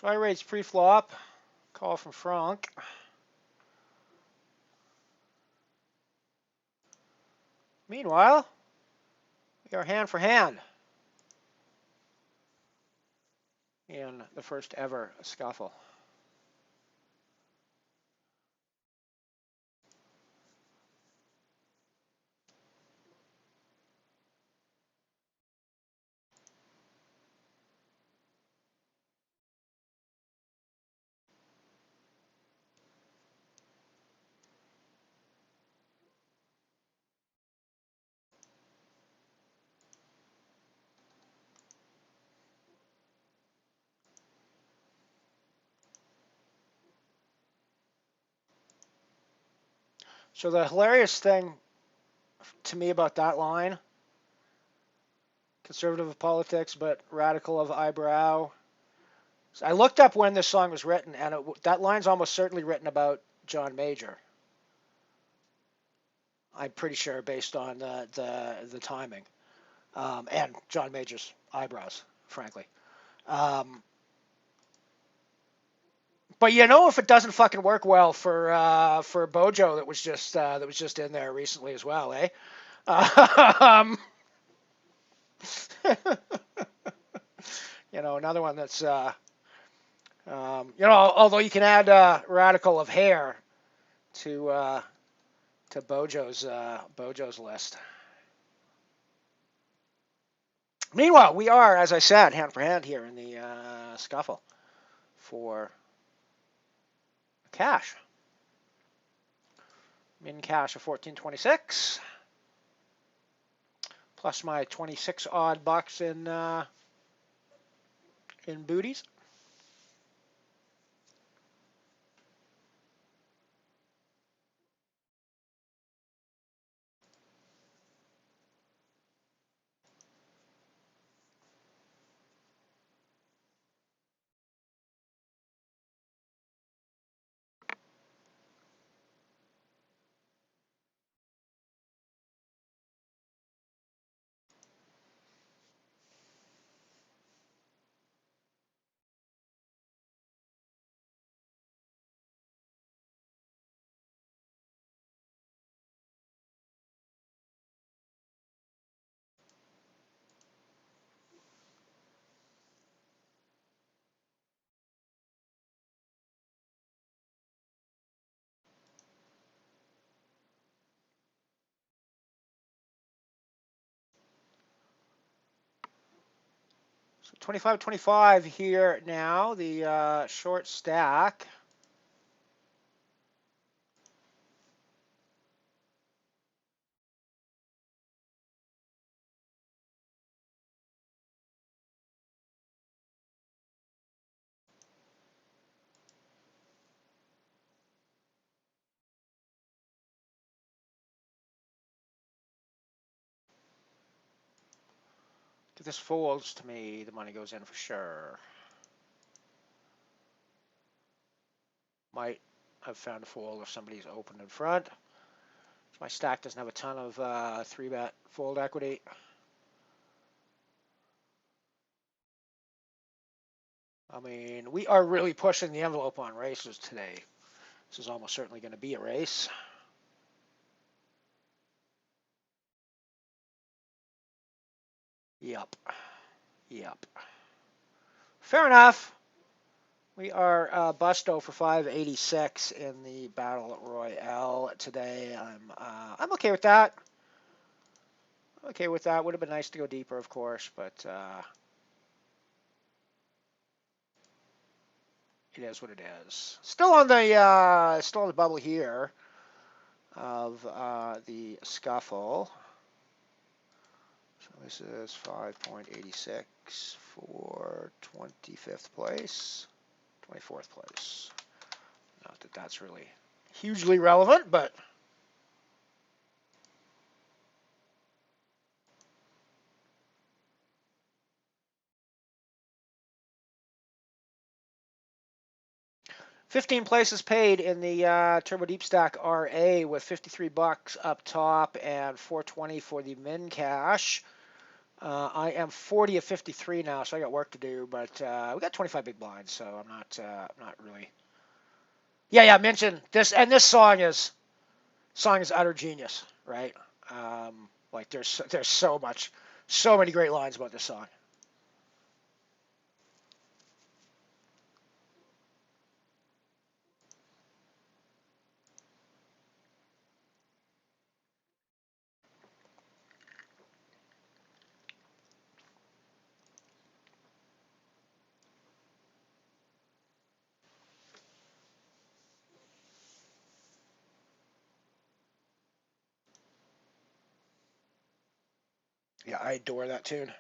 So I raise pre-flop. Call from Franck. Meanwhile, we are hand for hand in the first ever scuffle. So the hilarious thing to me about that line, conservative of politics but radical of eyebrow. So I looked up when this song was written, and that line's almost certainly written about John Major. I'm pretty sure based on the timing and John Major's eyebrows, frankly. Um, But you know, if it doesn't fucking work well for Bojo that was just in there recently as well, eh? Um, you know, another one that's you know, although you can add radical of hair to Bojo's list. Meanwhile, we are, as I said, hand for hand here in the scuffle for cash. Min cash of 1426 plus my 26 odd bucks in booties. So 25-25 here now, the short stack. If this folds to me, the money goes in for sure. Might have found a fold if somebody's open in front. My stack doesn't have a ton of 3-bet fold equity. I mean, we are really pushing the envelope on races today. This is almost certainly going to be a race. Yep. Yep. Fair enough. We are busto for 586 in the Battle Royale today. I'm okay with that. Okay with that. Would have been nice to go deeper, of course, but it is what it is. Still on the bubble here of the scuffle. So this is 5.86 for 25th place, 24th place. Not that that's really hugely relevant, but 15 places paid in the Turbo Deep Stack RA with 53 bucks up top and 420 for the min cash. I am 40 of 53 now, so I got work to do, but we got 25 big blinds, so I'm not really. Yeah. Mention this, and this song is utter genius, right? Like there's so many great lines about this song. Yeah, I adore that tune.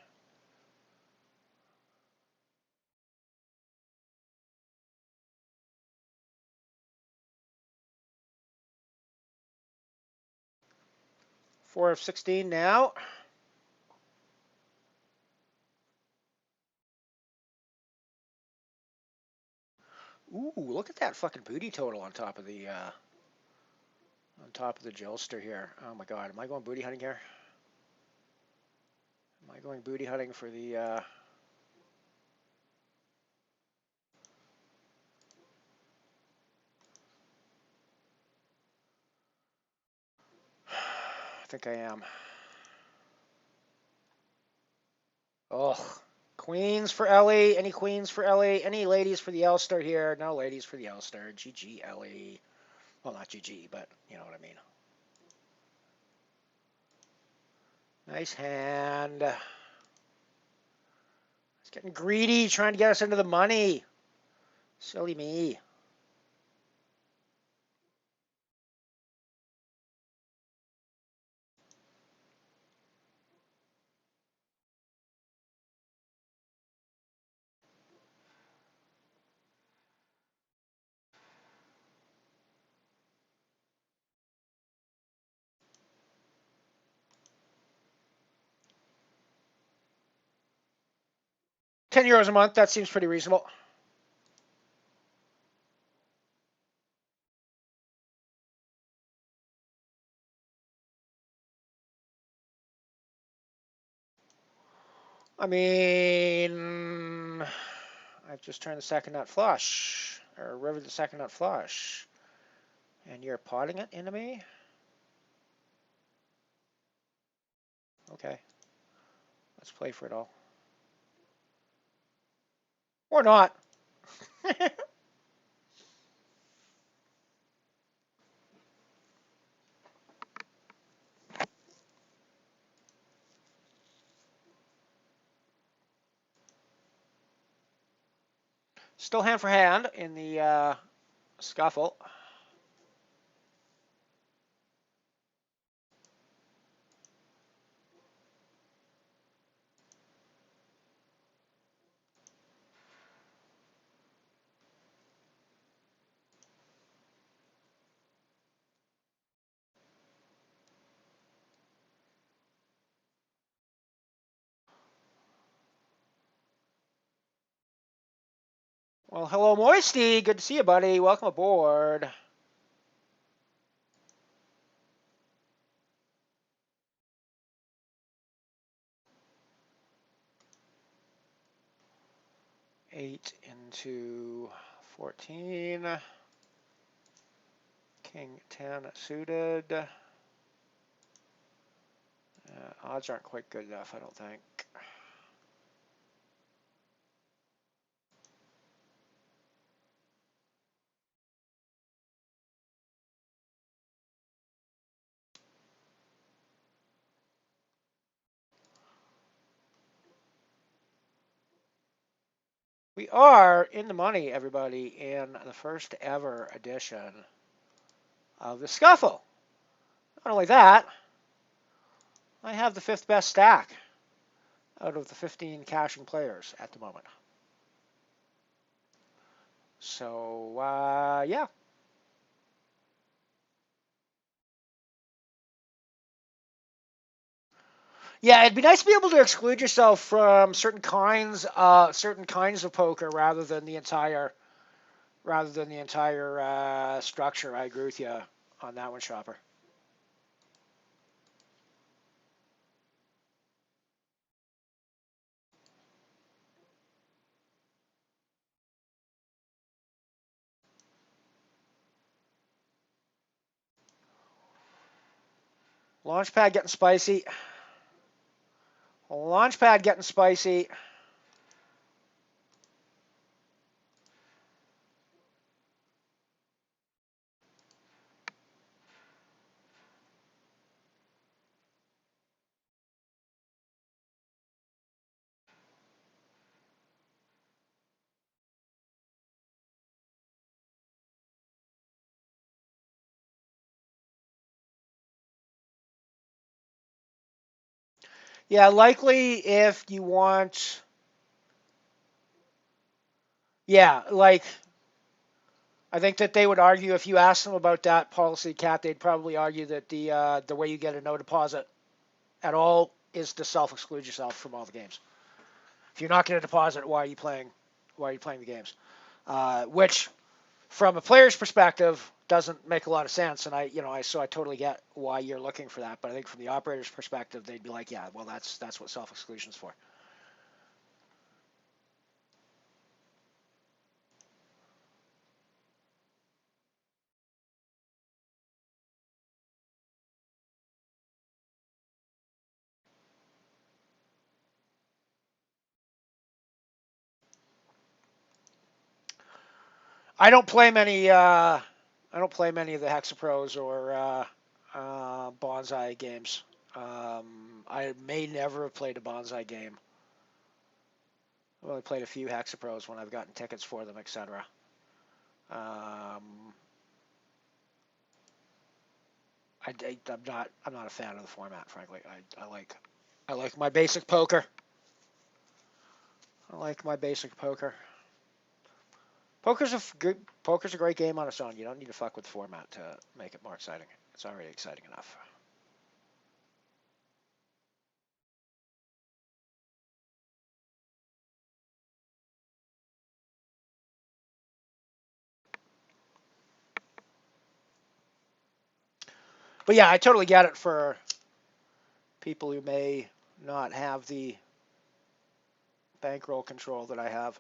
Four of 16 now. Ooh, look at that fucking booty total on top of the Jolster here. Oh my god, am I going booty hunting here? Am I going booty hunting for the I think I am. Oh, queens for Ellie. Any queens for Ellie? Any ladies for the Elster here? No ladies for the Elster. GG Ellie. Well, not GG, but you know what I mean. Nice hand. It's getting greedy, trying to get us into the money. Silly me. €10 a month, that seems pretty reasonable. I mean, I've just turned the second nut flush, or rivered the second nut flush, and you're potting it into me? Okay, let's play for it all. Or not. Still hand for hand in the scuffle. Well, hello, Moisty. Good to see you, buddy. Welcome aboard. Eight into 14. King 10 suited. Odds aren't quite good enough, I don't think. We are in the money, everybody, in the first ever edition of the Scuffle. Not only that, I have the fifth best stack out of the 15 cashing players at the moment. So, yeah. Yeah, it'd be nice to be able to exclude yourself from certain kinds of poker rather than the entire structure. I agree with you on that one, Shopper. Launchpad getting spicy. Launchpad getting spicy. Yeah, likely if you want. Yeah, like I think that they would argue if you asked them about that policy, Cat, they'd probably argue that the way you get a no deposit at all is to self-exclude yourself from all the games. If you're not going to deposit, why are you playing? Why are you playing the games? Which, from a player's perspective, doesn't make a lot of sense. And I totally get why you're looking for that. But I think from the operator's perspective, they'd be like, yeah, well, that's what self-exclusion's for. I don't play many. I don't play many of the Hexapros or Bonsai games. I may never have played a Bonsai game. I've only played a few Hexapros when I've gotten tickets for them, etc. I'm not a fan of the format, frankly. I like my basic poker. I like my basic poker. Poker's a great game on its own. You don't need to fuck with the format to make it more exciting. It's already exciting enough. But yeah, I totally get it for people who may not have the bankroll control that I have.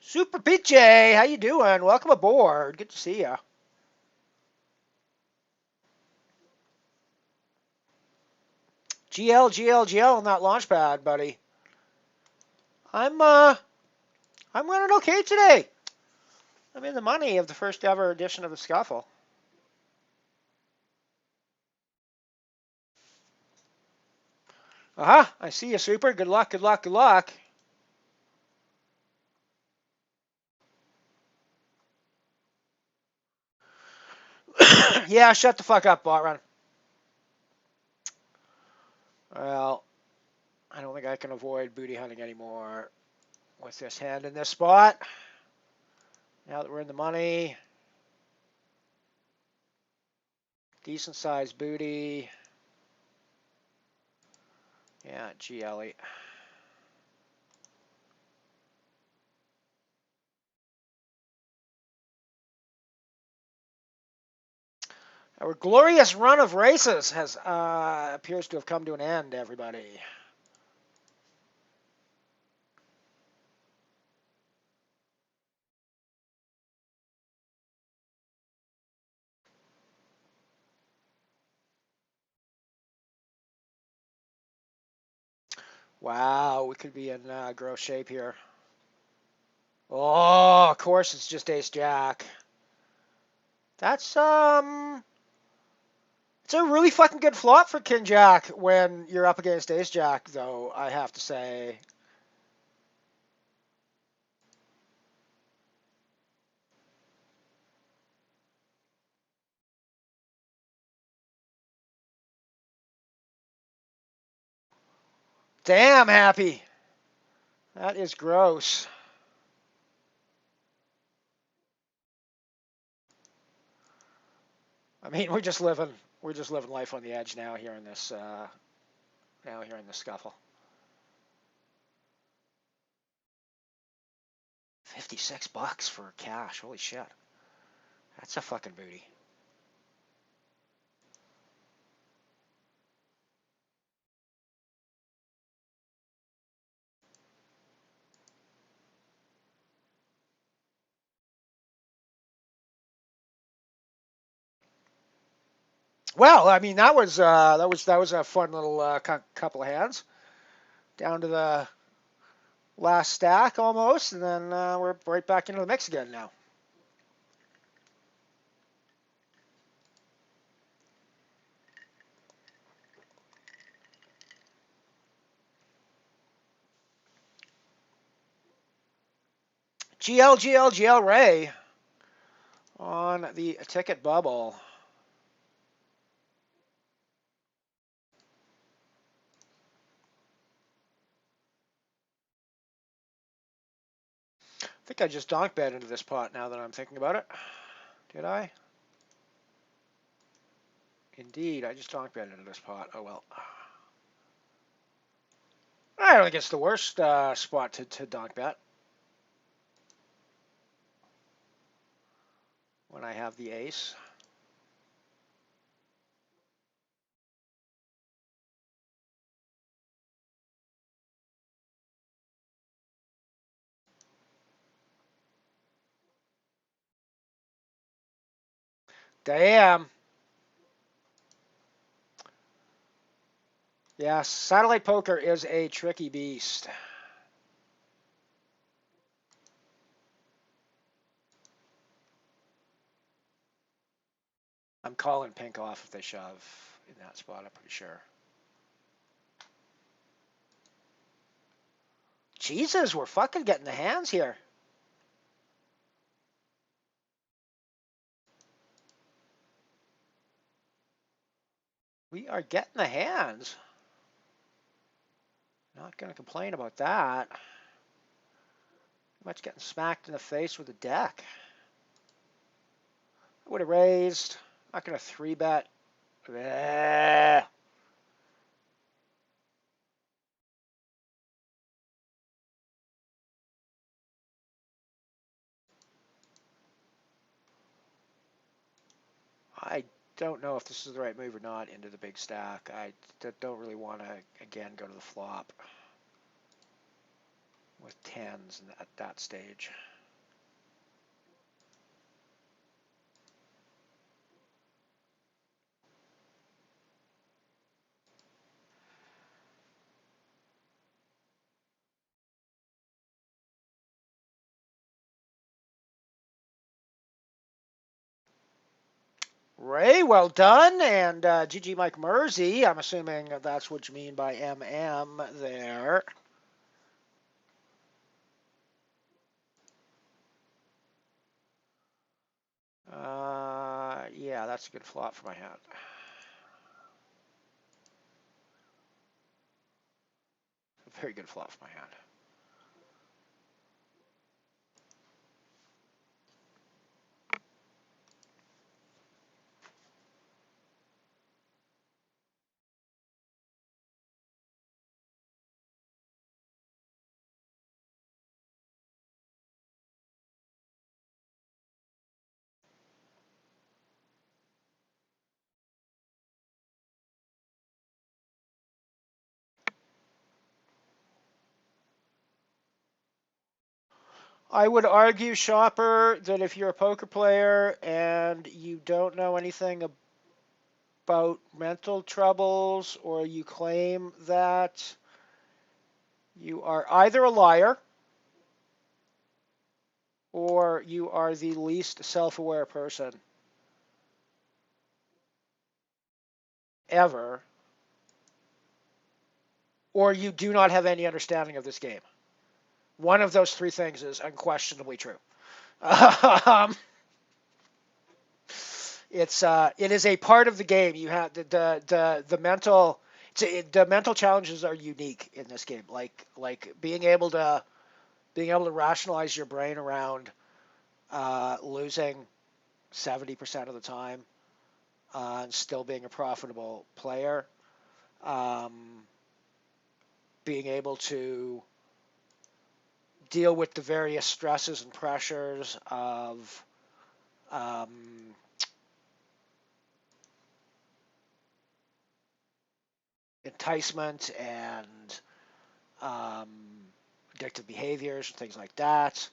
Super PJ, how you doing? Welcome aboard. Good to see you. GL on that launch pad, buddy. I'm running okay today. I'm in the money of the first ever edition of the Scuffle. Aha, I see you, Super. Good luck, good luck, good luck. Yeah, shut the fuck up, bot run. Well, I don't think I can avoid booty hunting anymore with this hand in this spot. Now that we're in the money, decent sized booty. Yeah, GL. Our glorious run of races has appears to have come to an end, everybody. Wow, we could be in gross shape here. Oh, of course it's just ace jack. That's it's a really fucking good flop for king jack when you're up against ace jack, though, I have to say. Damn happy. That is gross. I mean, we're just living life on the edge now here in this scuffle. 56 bucks for cash. Holy shit. That's a fucking booty. Well, I mean, that was a fun little couple of hands. Down to the last stack almost, and then we're right back into the mix again now. GL Ray on the ticket bubble. I think I just donk bet into this pot now that I'm thinking about it. Did I? Indeed, I just donk bet into this pot. Oh well. I don't think it's the worst spot to donk bet when I have the ace. Damn. Yeah, satellite poker is a tricky beast. I'm calling pink off if they shove in that spot, I'm pretty sure. Jesus, we're fucking getting the hands here. We are getting the hands. Not going to complain about that. Much getting smacked in the face with a deck. I would have raised. Not going to 3-bet. I don't know if this is the right move or not into the big stack. I don't really want to, again, go to the flop with tens at that stage. Ray, well done. And GG Mike Mersey, I'm assuming that's what you mean by MM there. Yeah, that's a good flop for my hand. A very good flop for my hand. I would argue, Shopper, that if you're a poker player and you don't know anything about mental troubles, or you claim that, you are either a liar or you are the least self-aware person ever, or you do not have any understanding of this game. One of those three things is unquestionably true. It is a part of the game. You have the mental the mental challenges are unique in this game. Like being able to rationalize your brain around losing 70% of the time and still being a profitable player. Being able to deal with the various stresses and pressures of enticement and addictive behaviors and things like that.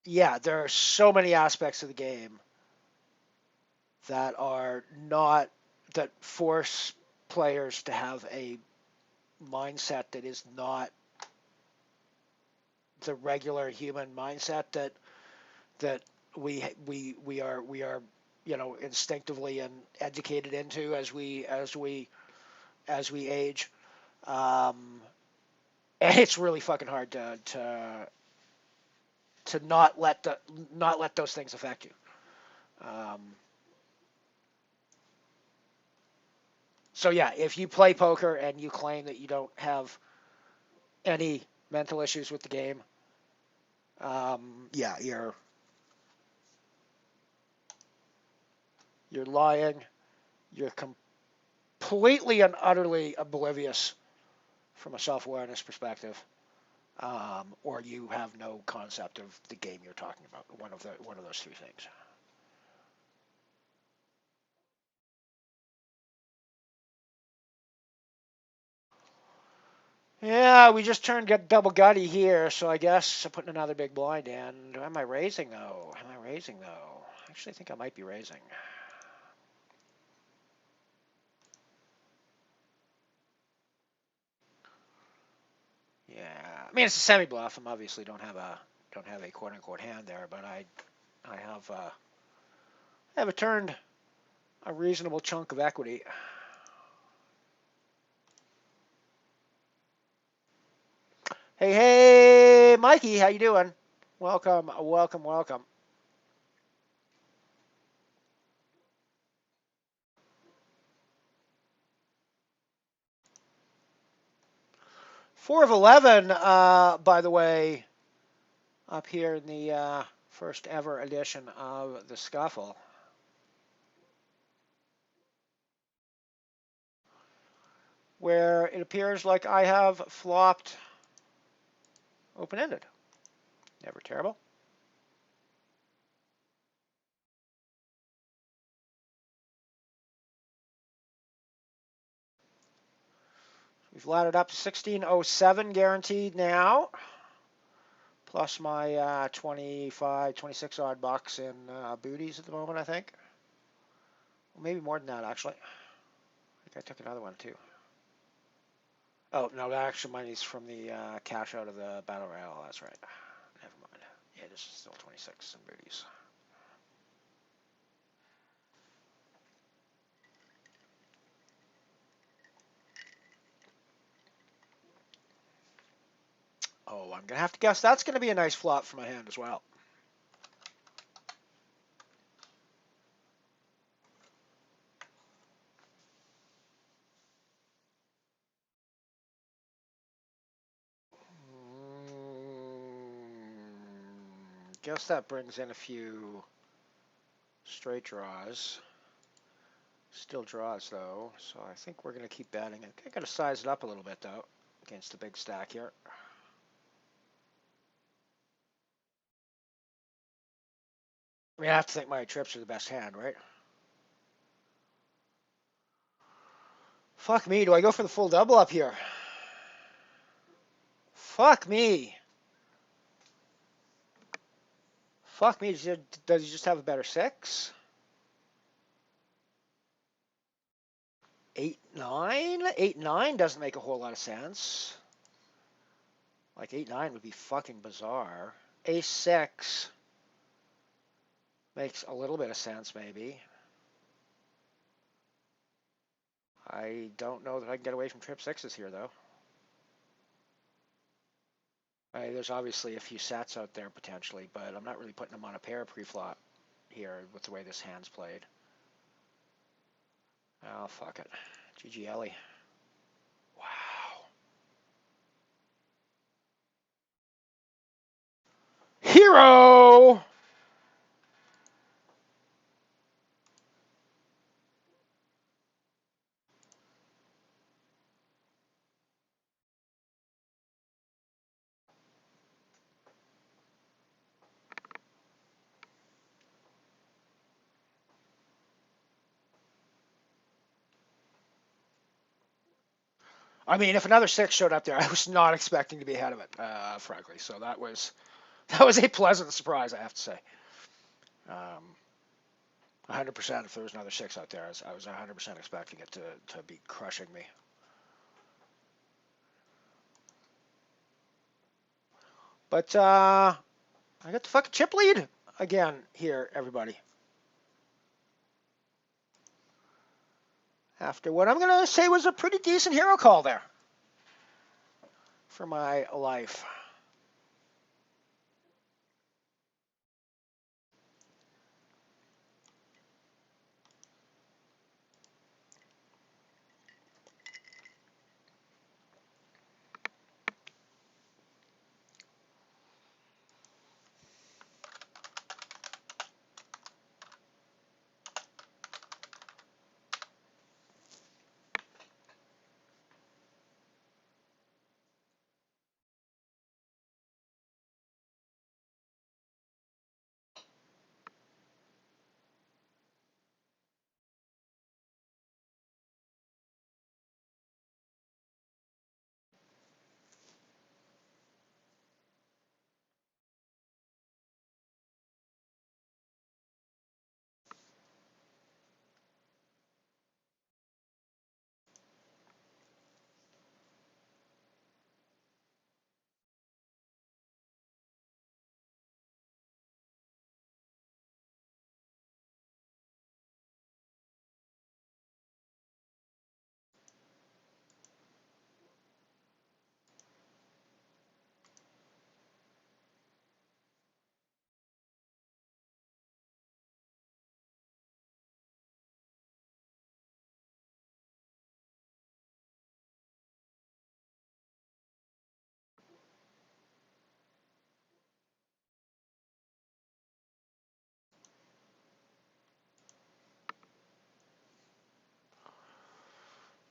Yeah, there are so many aspects of the game that are not that force players to have a mindset that is not the regular human mindset that we are instinctively and educated into as we as we age. And it's really fucking hard to not let those things affect you. So yeah, if you play poker and you claim that you don't have any mental issues with the game, yeah, you're lying. You're completely and utterly oblivious from a self-awareness perspective, or you have no concept of the game you're talking about. One of those three things. Yeah, we just turned double gutty here, so I guess I'm putting another big blind in. Am I raising though? Actually, I think I might be raising. Yeah, I mean it's a semi bluff. I'm obviously don't have a quote unquote hand there, but I have turned a reasonable chunk of equity. Hey, Mikey, how you doing? Welcome. 4 of 11, by the way, up here in the first ever edition of the Scuffle. Where it appears like I have flopped open-ended. Never terrible. We've laddered up to 1607 guaranteed now, plus my 25, 26 odd bucks in booties at the moment, I think. Well, maybe more than that, actually. I think I took another one, too. Oh, no, that actual money's from the cash out of the Battle Royale. That's right. Never mind. Yeah, this is still 26 in booties. Oh, I'm going to have to guess that's going to be a nice flop for my hand as well. Guess that brings in a few straight draws. Still draws, though, so I think we're going to keep betting. I think I got to size it up a little bit, though, against the big stack here. I mean, I have to think my trips are the best hand, right? Fuck me, do I go for the full double up here? Fuck me. Fuck me, does he just have a better six? 8-9? 8-9 doesn't make a whole lot of sense. Like 8-9 would be fucking bizarre. Ace-6 makes a little bit of sense, maybe. I don't know that I can get away from trip sixes here, though. There's obviously a few sets out there potentially, but I'm not really putting them on a pair pre-flop here with the way this hand's played. Oh, fuck it. GG Ellie. Wow. Hero! I mean, if another six showed up there, I was not expecting to be ahead of it, frankly. So that was a pleasant surprise, I have to say. 100% if there was another six out there, I was 100% expecting it to be crushing me. But I got the fucking chip lead again here, everybody. After what I'm going to say was a pretty decent hero call there for my life.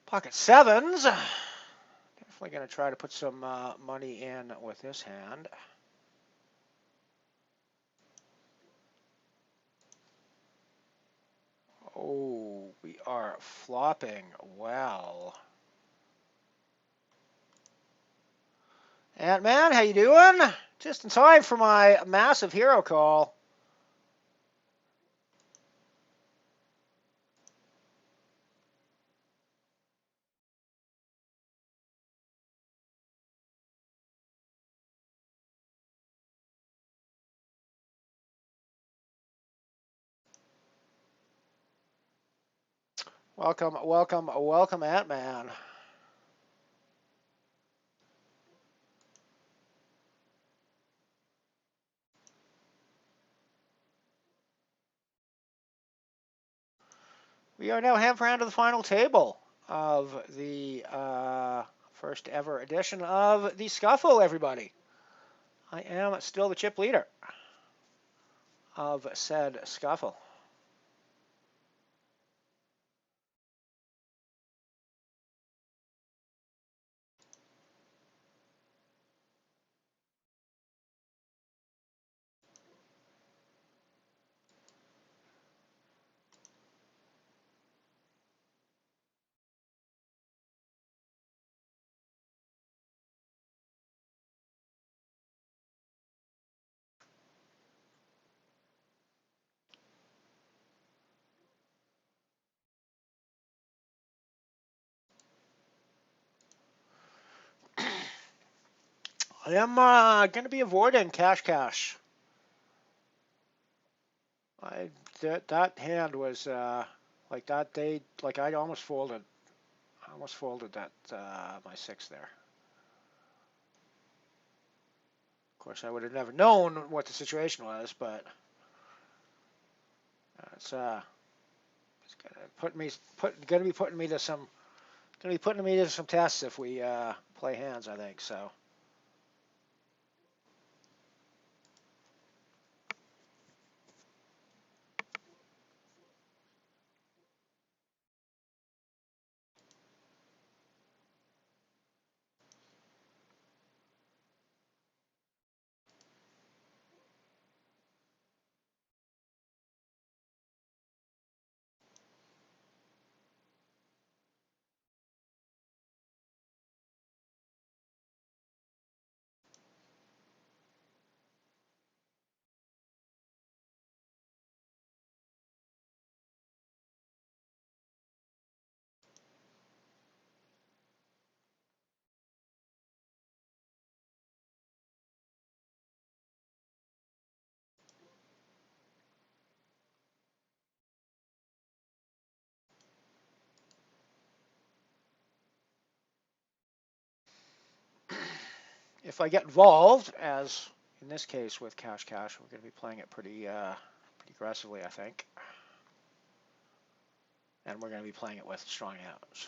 Pocket sevens. Definitely going to try to put some money in with this hand. Oh, we are flopping well. Ant-Man, how you doing? Just in time for my massive hero call. Welcome, welcome, welcome, Ant-Man. We are now hand for hand to the final table of the first ever edition of the Scuffle, everybody. I am still the chip leader of said Scuffle. I am going to be avoiding cash. That hand was like that. I almost folded. I almost folded that my six there. Of course, I would have never known what the situation was, but it's gonna be putting me to some tests if we play hands. I think so. if I get involved, as in this case with Cash Cash, we're going to be playing it pretty aggressively, I think. And we're going to be playing it with strong hands.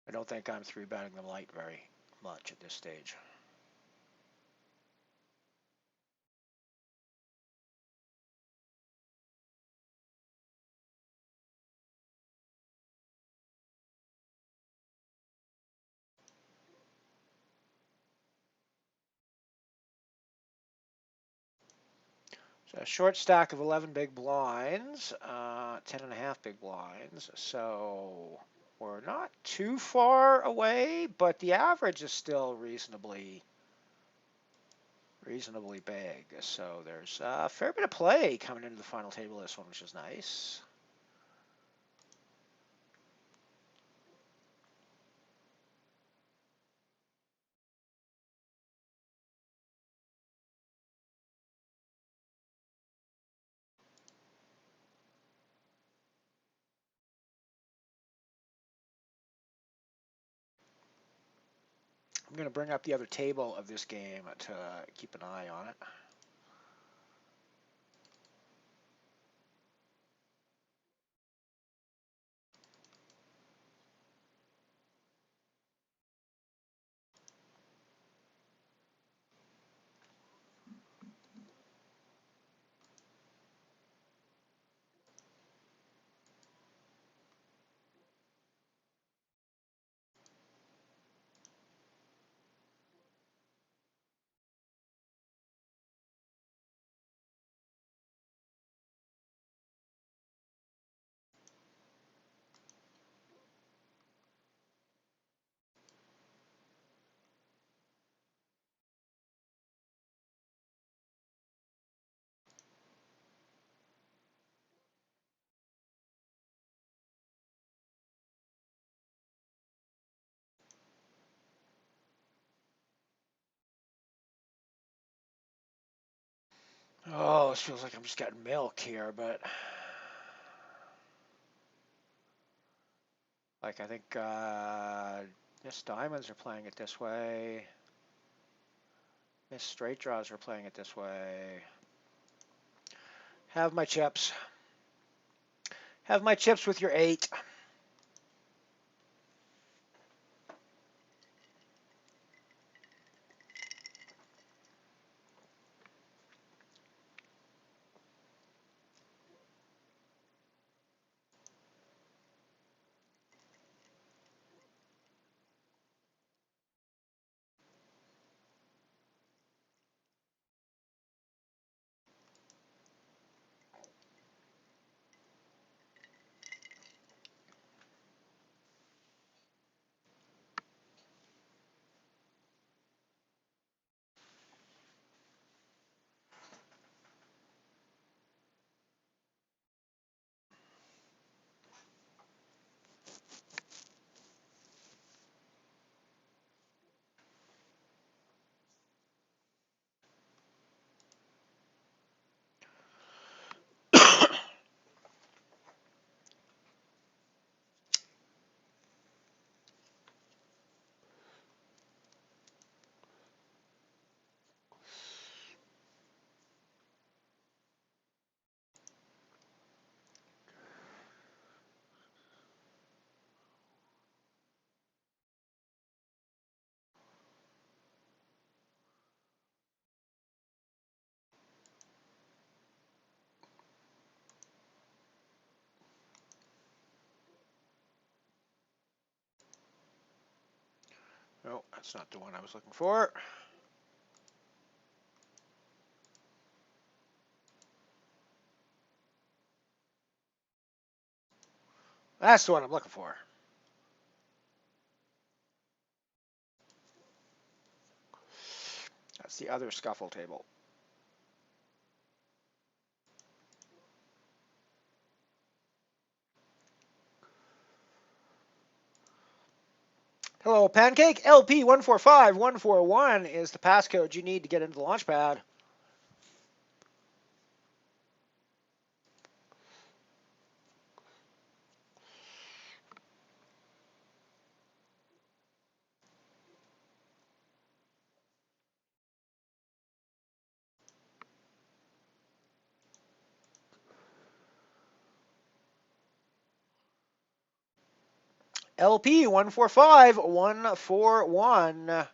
I don't think I'm 3-betting the light very much at this stage. So a short stack of 11 big blinds, 10.5 big blinds. So we're not too far away, but the average is still reasonably big. So there's a fair bit of play coming into the final table this one, which is nice. I'm going to bring up the other table of this game to keep an eye on it. Oh, this feels like I'm just getting milk here, but like I think Miss Diamonds are playing it this way. Miss Straight Draws are playing it this way. Have my chips. Have my chips with your 8. No, that's not the one I was looking for. That's the one I'm looking for. That's the other scuffle table. Hello, Pancake. LP145141 is the passcode you need to get into the Launchpad. LP 145141.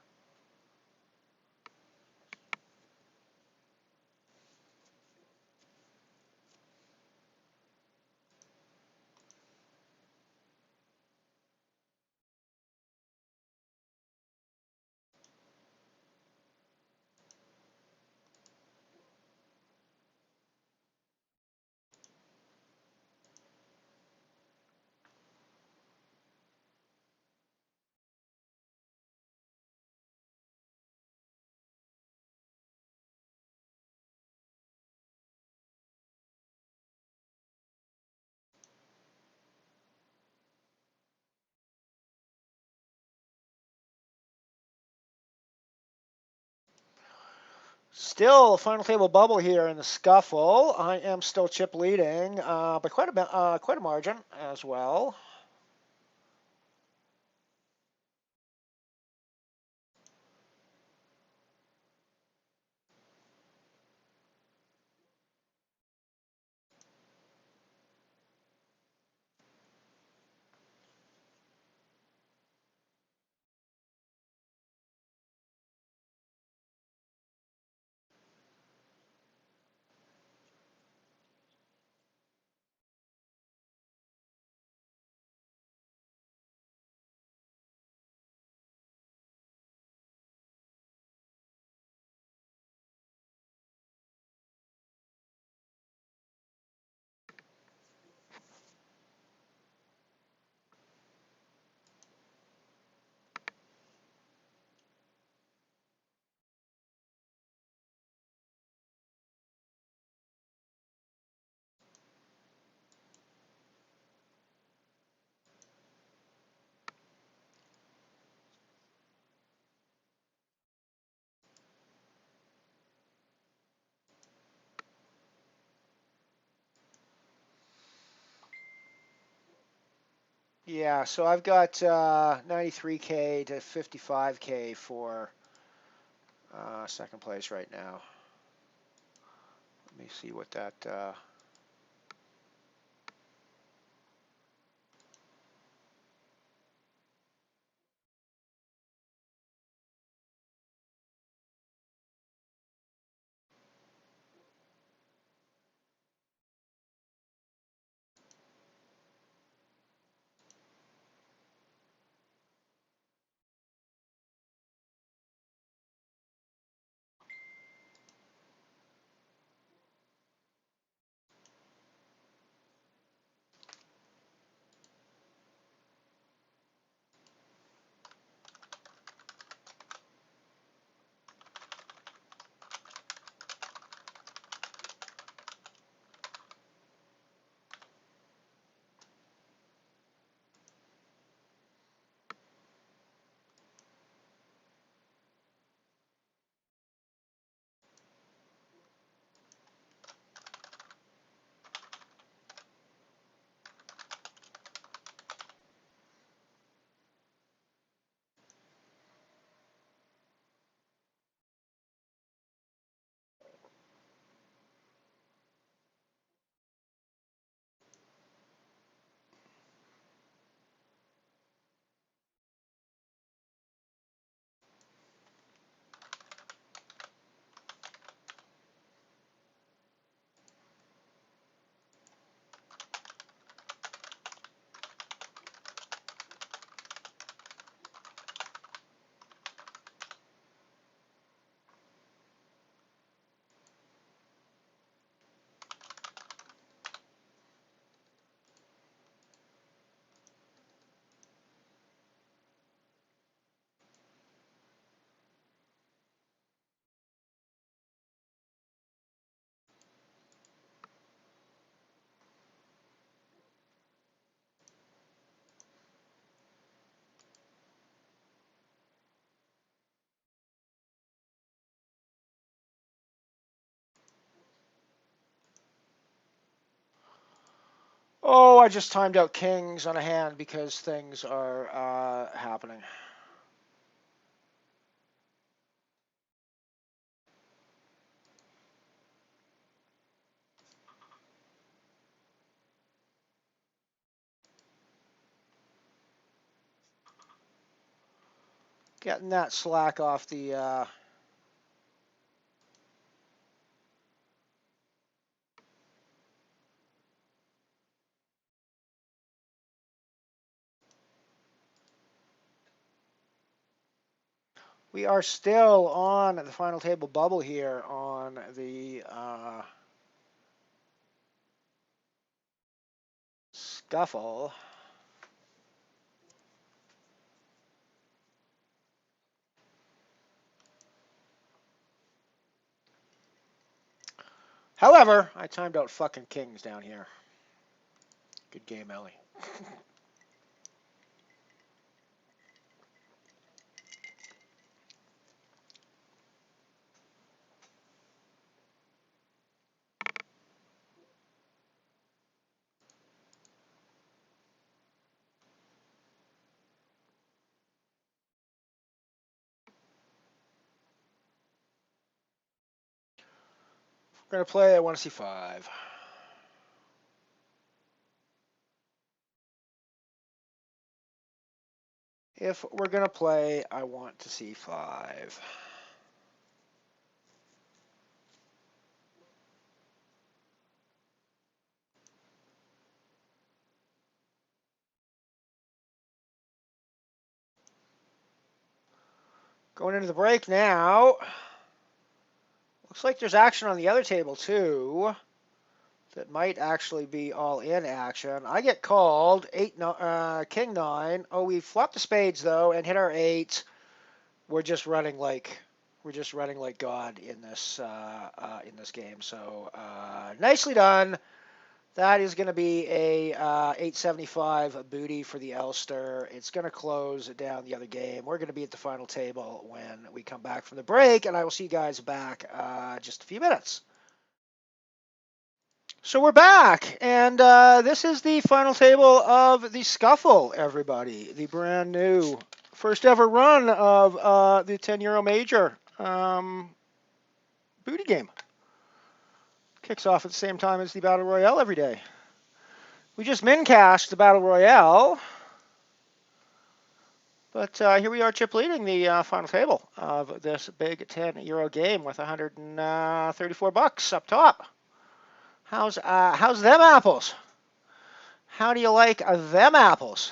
Still final table bubble here in the scuffle. I am still chip leading by quite a margin as well. Yeah, so I've got 93K to 55K for second place right now. Let me see what that. Oh, I just timed out kings on a hand because things are happening. Getting that slack off the... We are still on the final table bubble here on the scuffle. However, I timed out fucking kings down here. Good game, Ellie. We're going to play, I want to see 5. If we're going to play, I want to see 5. Going into the break now. Looks like there's action on the other table, too. That might actually be all in action. I get called, king 9. Oh, we flopped the spades, though, and hit our 8. We're just running like God in this game. So nicely done. That is going to be a 875 booty for the Elster. It's going to close down the other game. We're going to be at the final table when we come back from the break, and I will see you guys back just a few minutes. So we're back, and this is the final table of the Scuffle, everybody. The brand new first ever run of the 10 Euro Major booty game. Kicks off at the same time as the Battle Royale every day. We just min-cashed the Battle Royale, but here we are chip leading the final table of this big 10 Euro game with 134 bucks up top. How's them apples? How do you like them apples?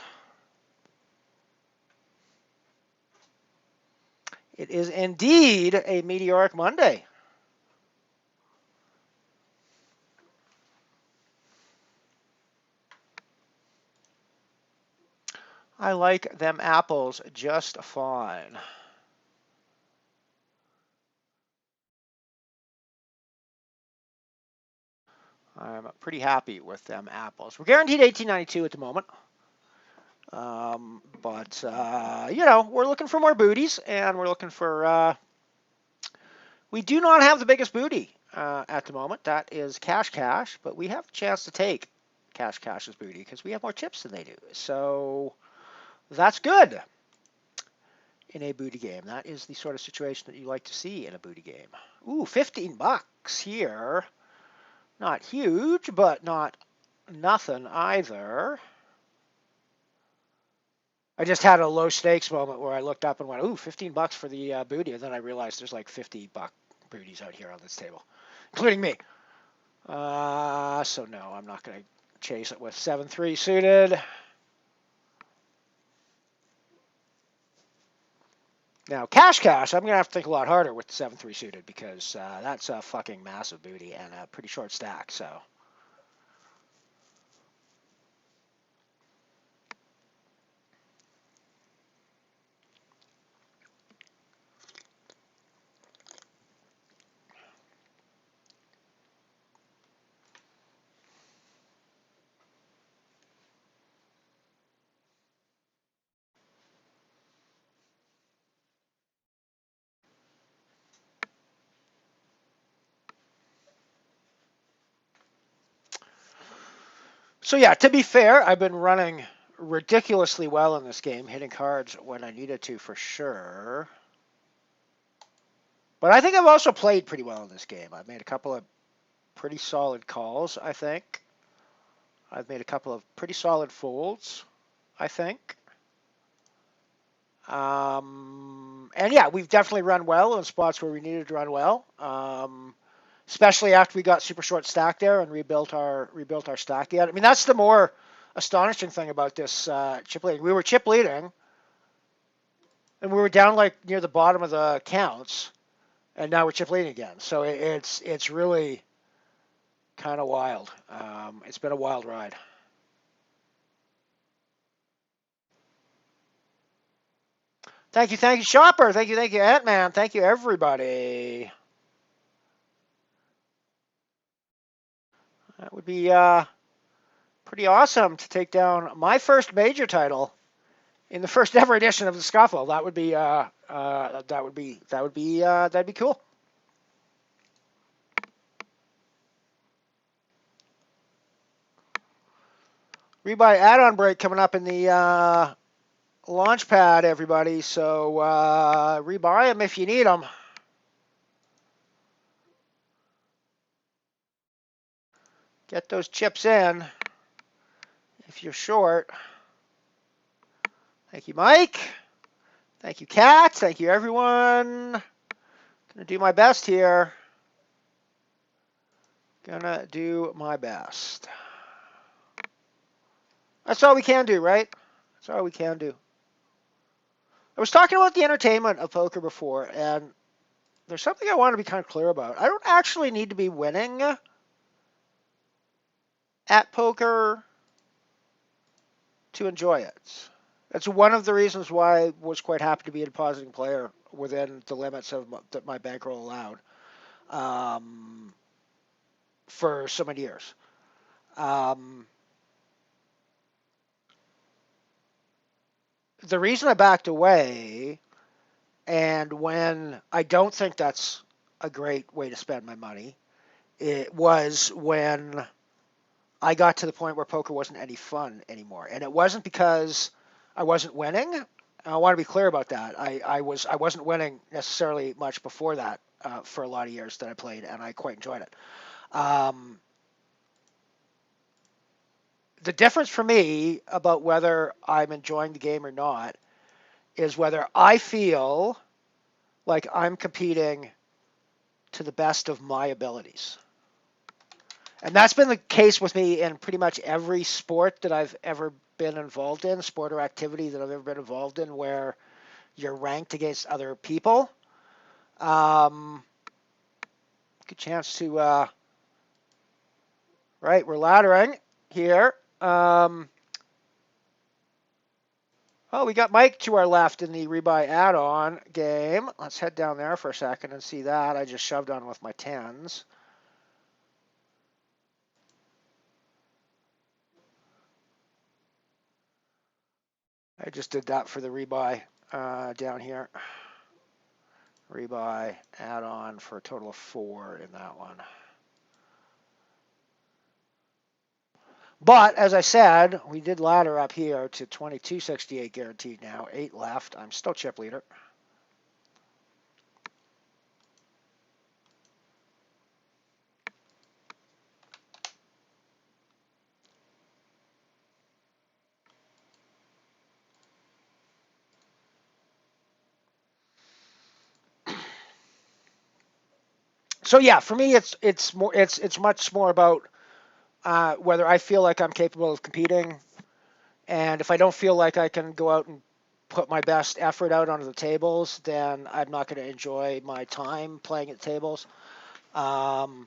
It is indeed a meteoric Monday. I like them apples just fine. I'm pretty happy with them apples. We're guaranteed 1892 at the moment. But you know, we're looking for more booties, and we're looking for... we do not have the biggest booty at the moment. That is Cash, but we have a chance to take Cash's booty because we have more chips than they do. So that's good in a booty game. That is the sort of situation that you like to see in a booty game. Ooh, 15 bucks here. Not huge, but not nothing either. I just had a low stakes moment where I looked up and went, ooh, 15 bucks for the booty. And then I realized there's like 50 buck booties out here on this table, including me. So no, I'm not going to chase it with 7-3 suited. Now, Cash, I'm going to have to think a lot harder with the 7-3 suited because that's a fucking massive booty and a pretty short stack, so... So yeah, to be fair, I've been running ridiculously well in this game, hitting cards when I needed to for sure. But I think I've also played pretty well in this game. I've made a couple of pretty solid calls, I think. I've made a couple of pretty solid folds, I think. And yeah, we've definitely run well in spots where we needed to run well. Especially after we got super short stack there and rebuilt our stack yet. I mean, that's the more astonishing thing about this chip leading. We were chip leading, and we were down like near the bottom of the counts, and now we're chip leading again. So it's really kind of wild. It's been a wild ride. Thank you, Shopper. Thank you, Ant-Man. Thank you, everybody. That would be pretty awesome to take down my first major title in the first ever edition of the Scuffle. That'd be cool. Rebuy add-on break coming up in the launch pad, everybody. So rebuy them if you need them. Get those chips in if you're short. Thank you, Mike. Thank you, Kat. Thank you, everyone. Gonna do my best here. Gonna do my best. That's all we can do, right? That's all we can do. I was talking about the entertainment of poker before, and there's something I want to be kind of clear about. I don't actually need to be winning at poker to enjoy it. That's one of the reasons why I was quite happy to be a depositing player within the limits of that my bankroll allowed for so many years. The reason I backed away, and when I don't think that's a great way to spend my money, it was when I got to the point where poker wasn't any fun anymore. And it wasn't because I wasn't winning. I want to be clear about that. I wasn't winning necessarily much before that for a lot of years that I played, and I quite enjoyed it. The difference for me about whether I'm enjoying the game or not is whether I feel like I'm competing to the best of my abilities. And that's been the case with me in pretty much every sport that I've ever been involved in, sport or activity that I've ever been involved in, where you're ranked against other people. Good chance to, right, we're laddering here. Oh, we got Mike to our left in the rebuy add-on game. Let's head down there for a second and see that. I just shoved on with my 10s. I just did that for the rebuy down here. Rebuy add-on for a total of 4 in that one. But as I said, we did ladder up here to 22.68 guaranteed now. 8 left. I'm still chip leader. So yeah, for me, it's much more about whether I feel like I'm capable of competing, and if I don't feel like I can go out and put my best effort out onto the tables, then I'm not going to enjoy my time playing at the tables. And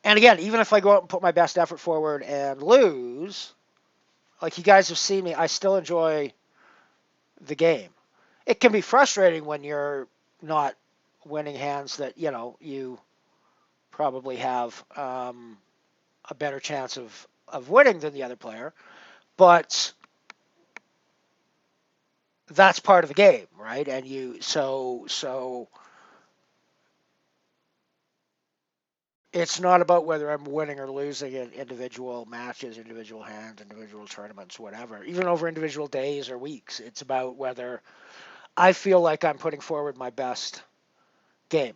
again, even if I go out and put my best effort forward and lose, like you guys have seen me, I still enjoy the game. It can be frustrating when you're not winning hands that you probably have a better chance of winning than the other player, but that's part of the game, right? And so it's not about whether I'm winning or losing in individual matches, individual hands, individual tournaments, whatever, even over individual days or weeks. It's about whether I feel like I'm putting forward my best game.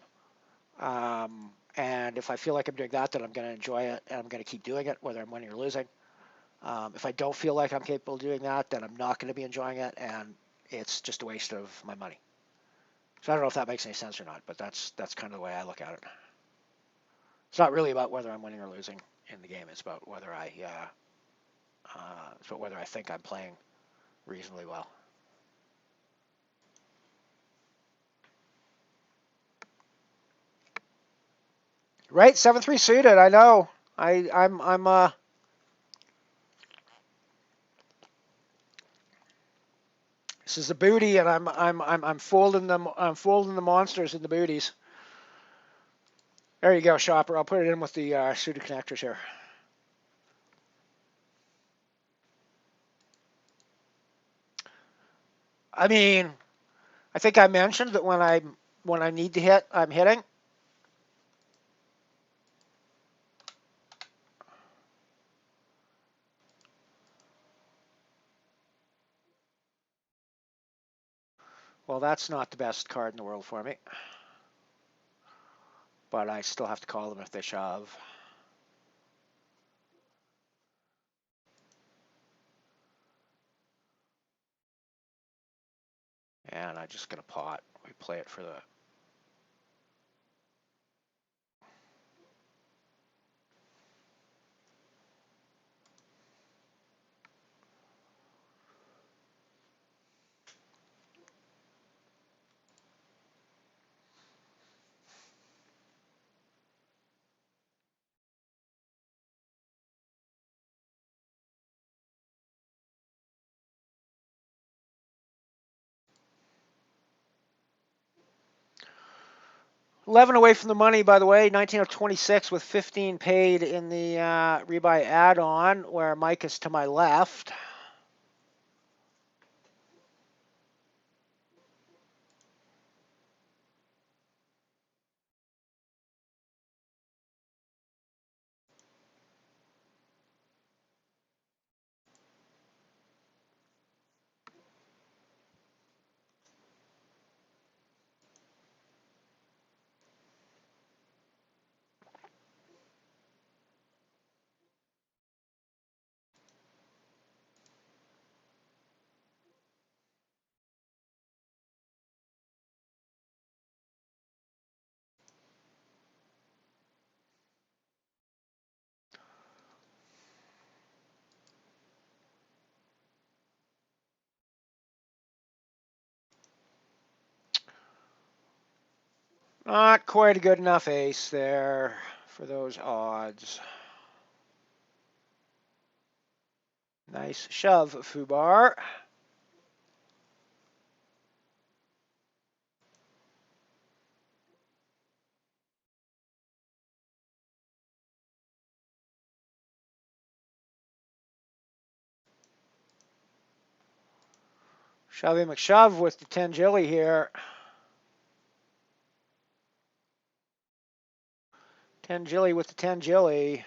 And if I feel like I'm doing that, then I'm going to enjoy it and I'm going to keep doing it, whether I'm winning or losing. If I don't feel like I'm capable of doing that, then I'm not going to be enjoying it, and it's just a waste of my money. So I don't know if that makes any sense or not, but that's kind of the way I look at it. It's not really about whether I'm winning or losing in the game. It's about whether I think I'm playing reasonably well. Right, 7-3 suited. I know. I'm. This is the booty, and I'm folding them. I'm folding the monsters in the booties. There you go, shopper. I'll put it in with the suited connectors here. I mean, I think I mentioned that when I need to hit, I'm hitting. Well, that's not the best card in the world for me. But I still have to call them if they shove. And I'm just going to pot. We play it for the... $11 away from the money, by the way. 19 of 26 with 15 paid in the rebuy add-on, where Mike is to my left. Not quite a good enough ace there for those odds. Nice shove, Fubar. Shovey McShove with the 10 Jilly here. 10 Jilly with the 10 Jilly.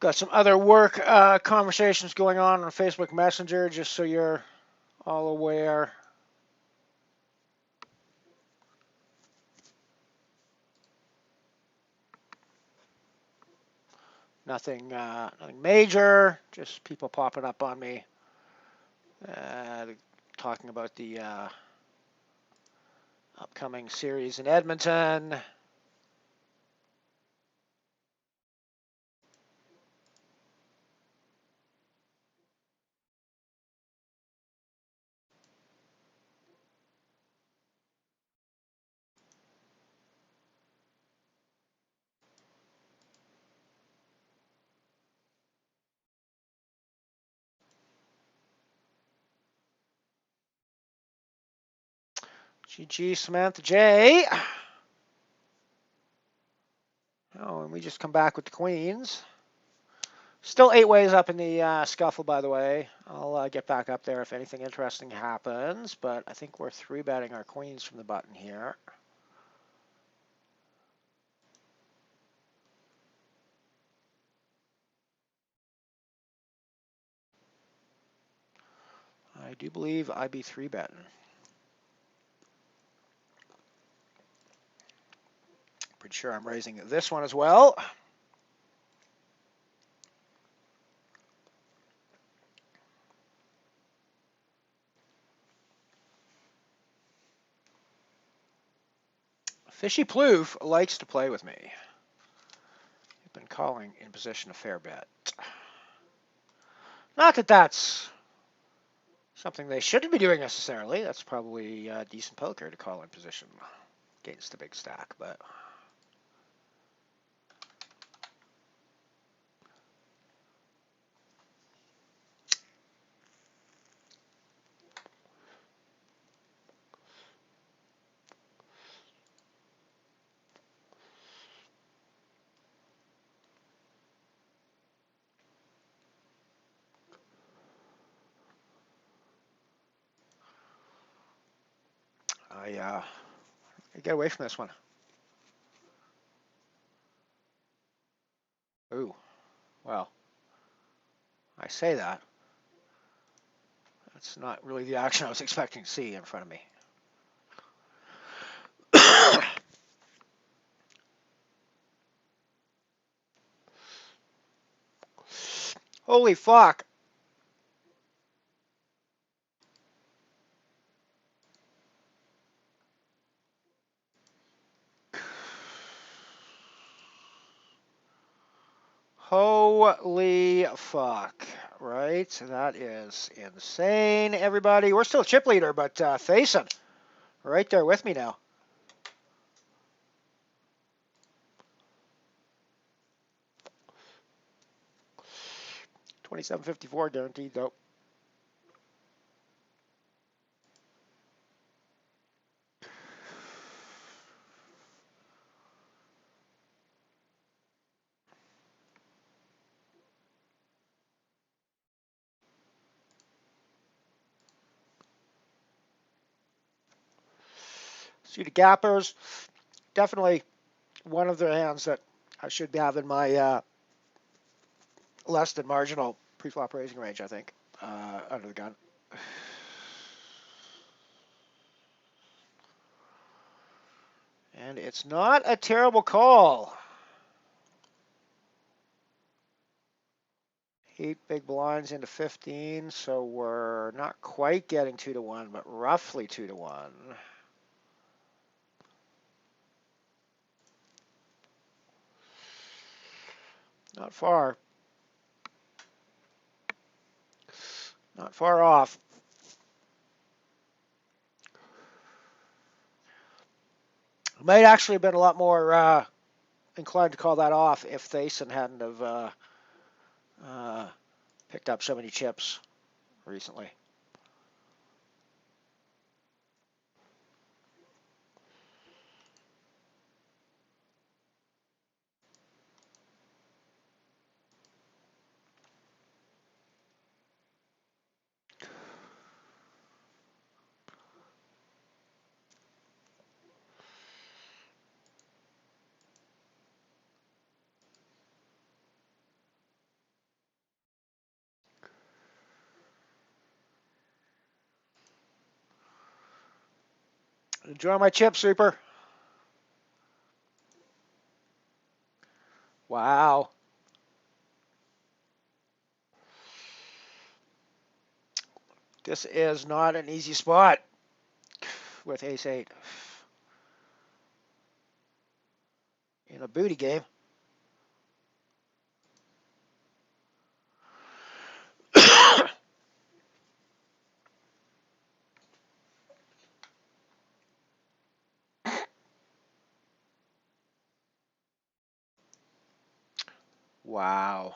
Got some other work conversations going on Facebook Messenger, just so you're all aware. Nothing major, just people popping up on me, talking about the upcoming series in Edmonton. GG Samantha J. Oh, and we just come back with the queens. Still 8 ways up in the scuffle, by the way. I'll get back up there if anything interesting happens, but I think we're 3-betting our queens from the button here. I do believe I be 3-betting. Pretty sure I'm raising this one as well. Fishy Plouffe likes to play with me. I've been calling in position a fair bet. Not that that's something they shouldn't be doing necessarily. That's probably decent poker to call in position against the big stack, but I get away from this one. Ooh, well, I say that. That's not really the action I was expecting to see in front of me. Holy fuck. Holy fuck. Right? That is insane, everybody. We're still chip leader, but Thason, right there with me now. 27.54 guaranteed, though. See the gappers. Definitely one of the hands that I should be having my less than marginal pre-flop raising range, I think, under the gun. And it's not a terrible call. 8 big blinds into 15, so we're not quite getting 2-1, but roughly 2-1. Not far. Not far off. Might actually have been a lot more inclined to call that off if Thason hadn't have picked up so many chips recently. Enjoy my chips, Super. Wow. This is not an easy spot with ace-8 in a booty game. Wow.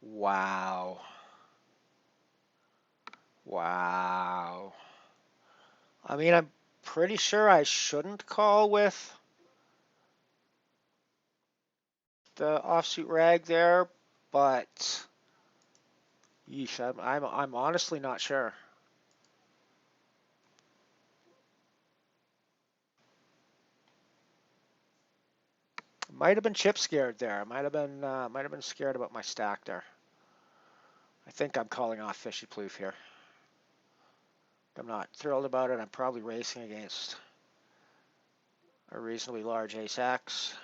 Wow. Wow. I mean, I'm pretty sure I shouldn't call with the offsuit rag there, but yeesh, I'm honestly not sure. Might have been chip scared there. Might have been scared about my stack there. I think I'm calling off Fishy Ploof here. I'm not thrilled about it. I'm probably racing against a reasonably large ace-X.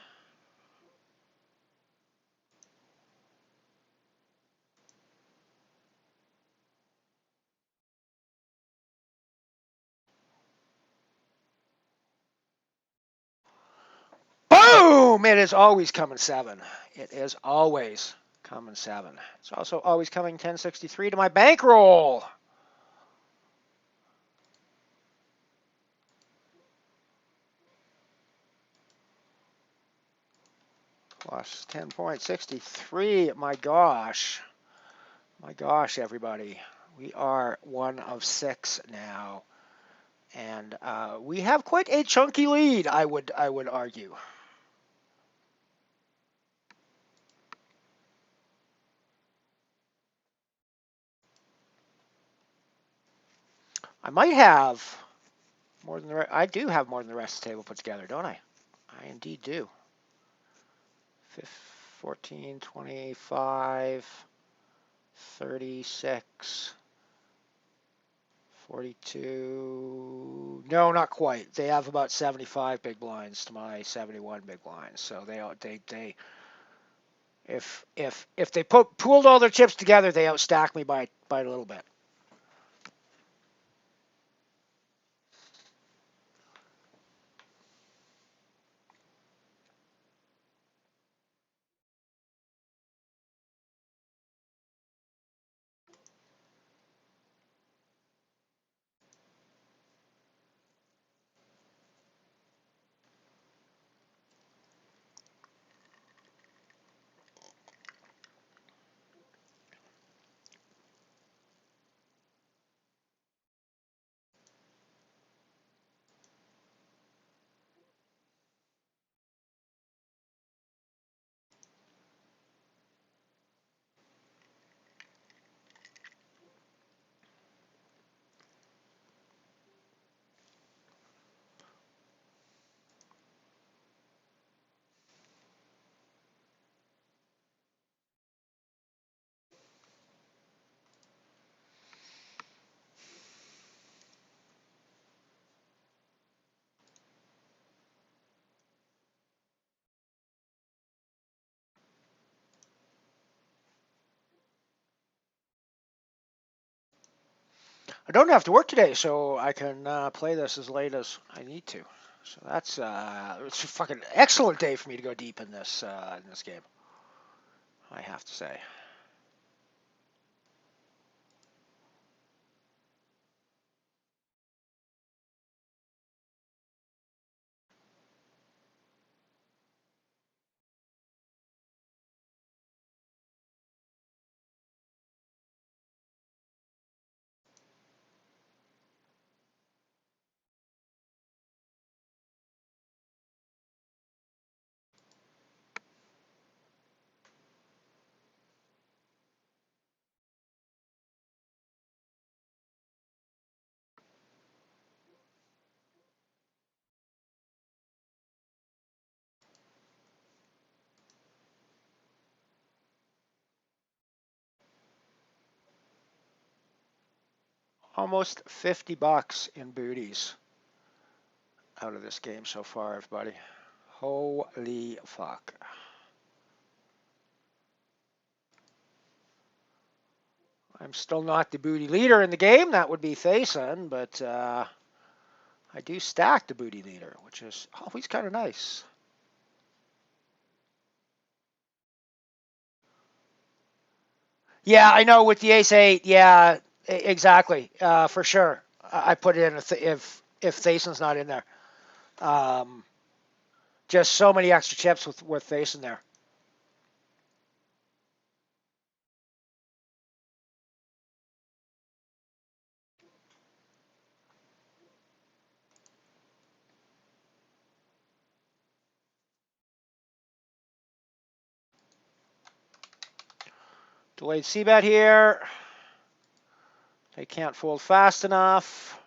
Boom! It is always coming 7. It is always coming 7. It's also always coming 1063 to my bankroll. Plus 10.63. My gosh. My gosh, everybody. We are 1 of 6 now. And we have quite a chunky lead, I would argue. I might have more than I do have more than the rest of the table put together, don't I? I indeed do. 14, 25, 36, 42. No, not quite. They have about 75 big blinds to my 71 big blinds. So they if they pooled all their chips together, they outstack me by a little bit. I don't have to work today, so I can play this as late as I need to. So that's it's a fucking excellent day for me to go deep in this game, I have to say. Almost $50 in booties out of this game so far, everybody. Holy fuck. I'm still not the booty leader in the game. That would be Thason, but I do stack the booty leader, which is always kind of nice. Yeah, I know with the ace-8. Yeah, exactly, for sure. I put it in if Thason's not in there. Um, just so many extra chips with Thason there. Delayed c-bet here. They can't fold fast enough.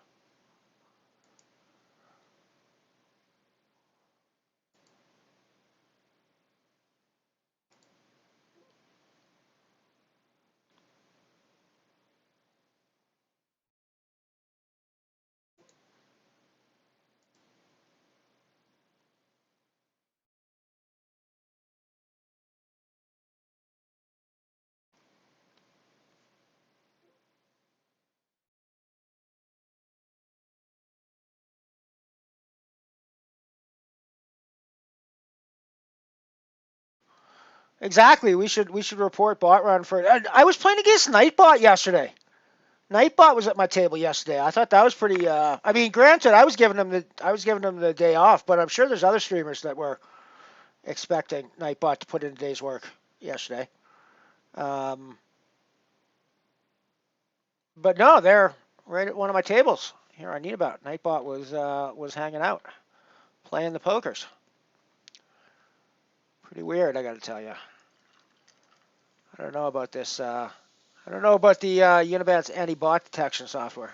Exactly. We should report bot run for it. I was playing against Nightbot yesterday. Nightbot was at my table yesterday. I thought that was pretty. I mean, granted, I was giving them the day off, but I'm sure there's other streamers that were expecting Nightbot to put in a day's work yesterday. Um, but no, they're right at one of my tables here on Need About. Nightbot was hanging out, playing the pokers. Pretty weird, I got to tell you. I don't know about this. I don't know about the Unibet's anti-bot detection software.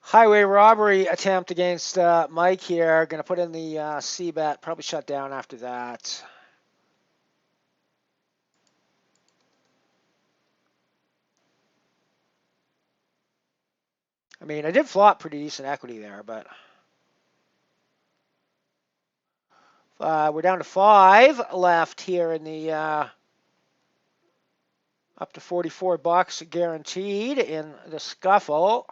Highway robbery attempt against Mike here. Going to put in the C-bet. Probably shut down after that. I mean, I did flop pretty decent equity there, but we're down to 5 left here in the up to $44 guaranteed in the scuffle.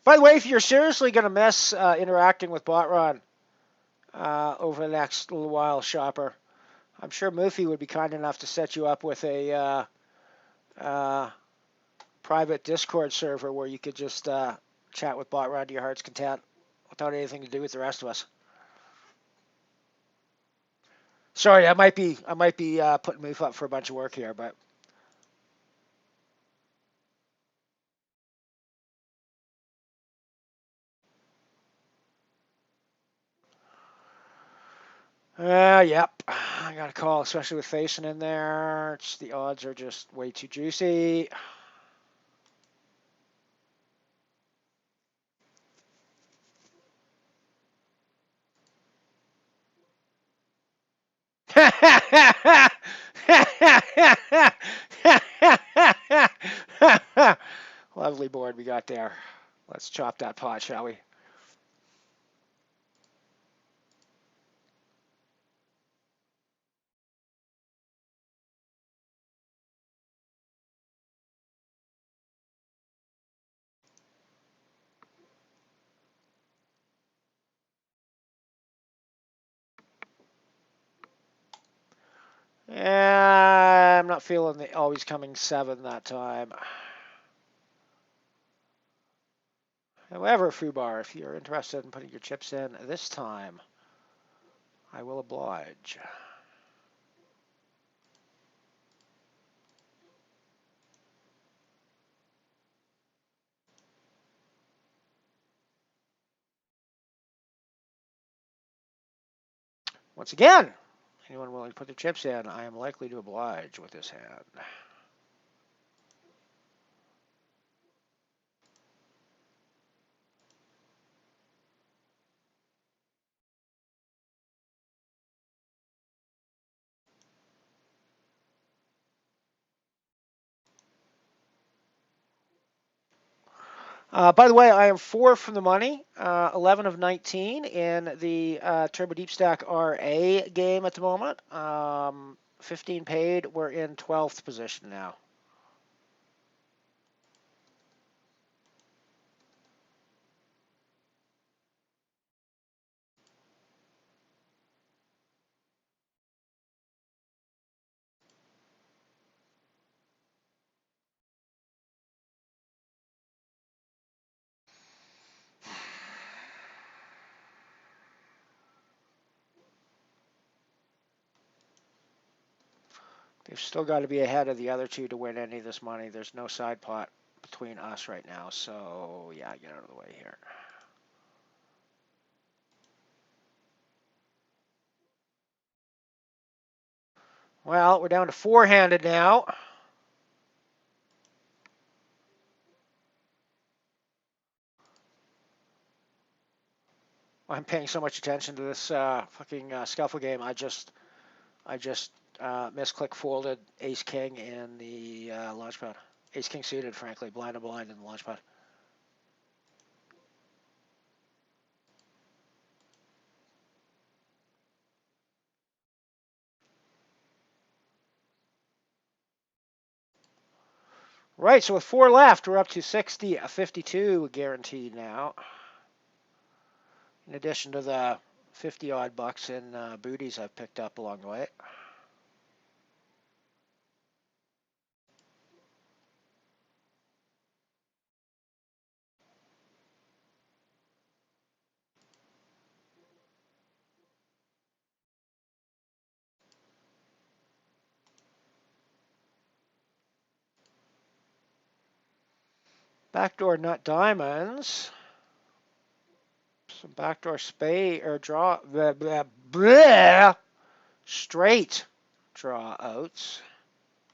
By the way, if you're seriously going to miss interacting with BotRun over the next little while, shopper, I'm sure Moofy would be kind enough to set you up with a private Discord server where you could just chat with BotRun to your heart's content without anything to do with the rest of us. Sorry, I might be putting Moof up for a bunch of work here, but yep. I got a call, especially with Faison in there. The odds are just way too juicy. Lovely board we got there. Let's chop that pot, shall we? I'm not feeling the always coming 7 that time. However, Fubar, if you're interested in putting your chips in this time, I will oblige. Once again, anyone willing to put their chips in, I am likely to oblige with this hand. By the way, I am 4 from the money, 11 of 19 in the Turbo Deep Stack RA game at the moment. 15 paid. We're in 12th position now. They've still got to be ahead of the other two to win any of this money. There's no side pot between us right now, so yeah, get out of the way here. Well, we're down to four-handed now. I'm paying so much attention to this fucking scuffle game. I just misclick folded ace king in the launchpad. Ace king suited, frankly, blind and blind in the launchpad. Right, so with 4 left, we're up to 60, 52 guaranteed now. In addition to the 50 odd bucks in booties I've picked up along the way. Backdoor nut diamonds. Some backdoor spade or draw. Blah, blah, blah. Straight draw outs.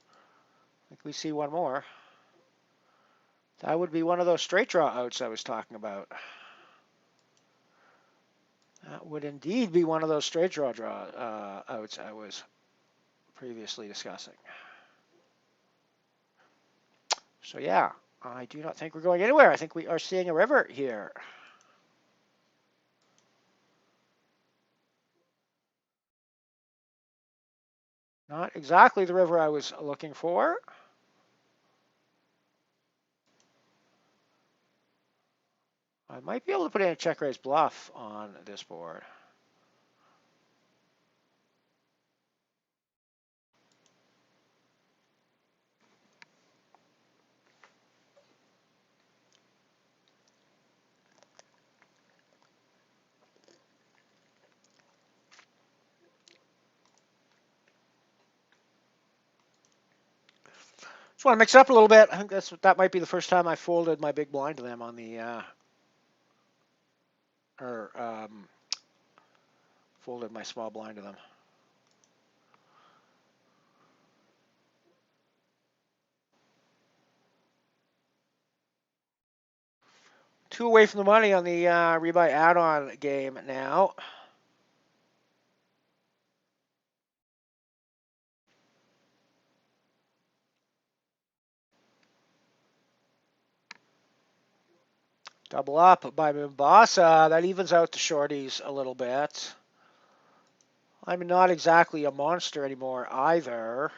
I think we see one more. That would be one of those straight draw outs I was talking about. That would indeed be one of those straight draw outs I was previously discussing. So yeah, I do not think we're going anywhere. I think we are seeing a river here. Not exactly the river I was looking for. I might be able to put in a check raise bluff on this board. Just want to mix it up a little bit. I think that might be the first time I folded my big blind to them on the folded my small blind to them. Two away from the money on the rebuy add-on game now. Double up by Mombasa. That evens out the shorties a little bit. I'm not exactly a monster anymore either.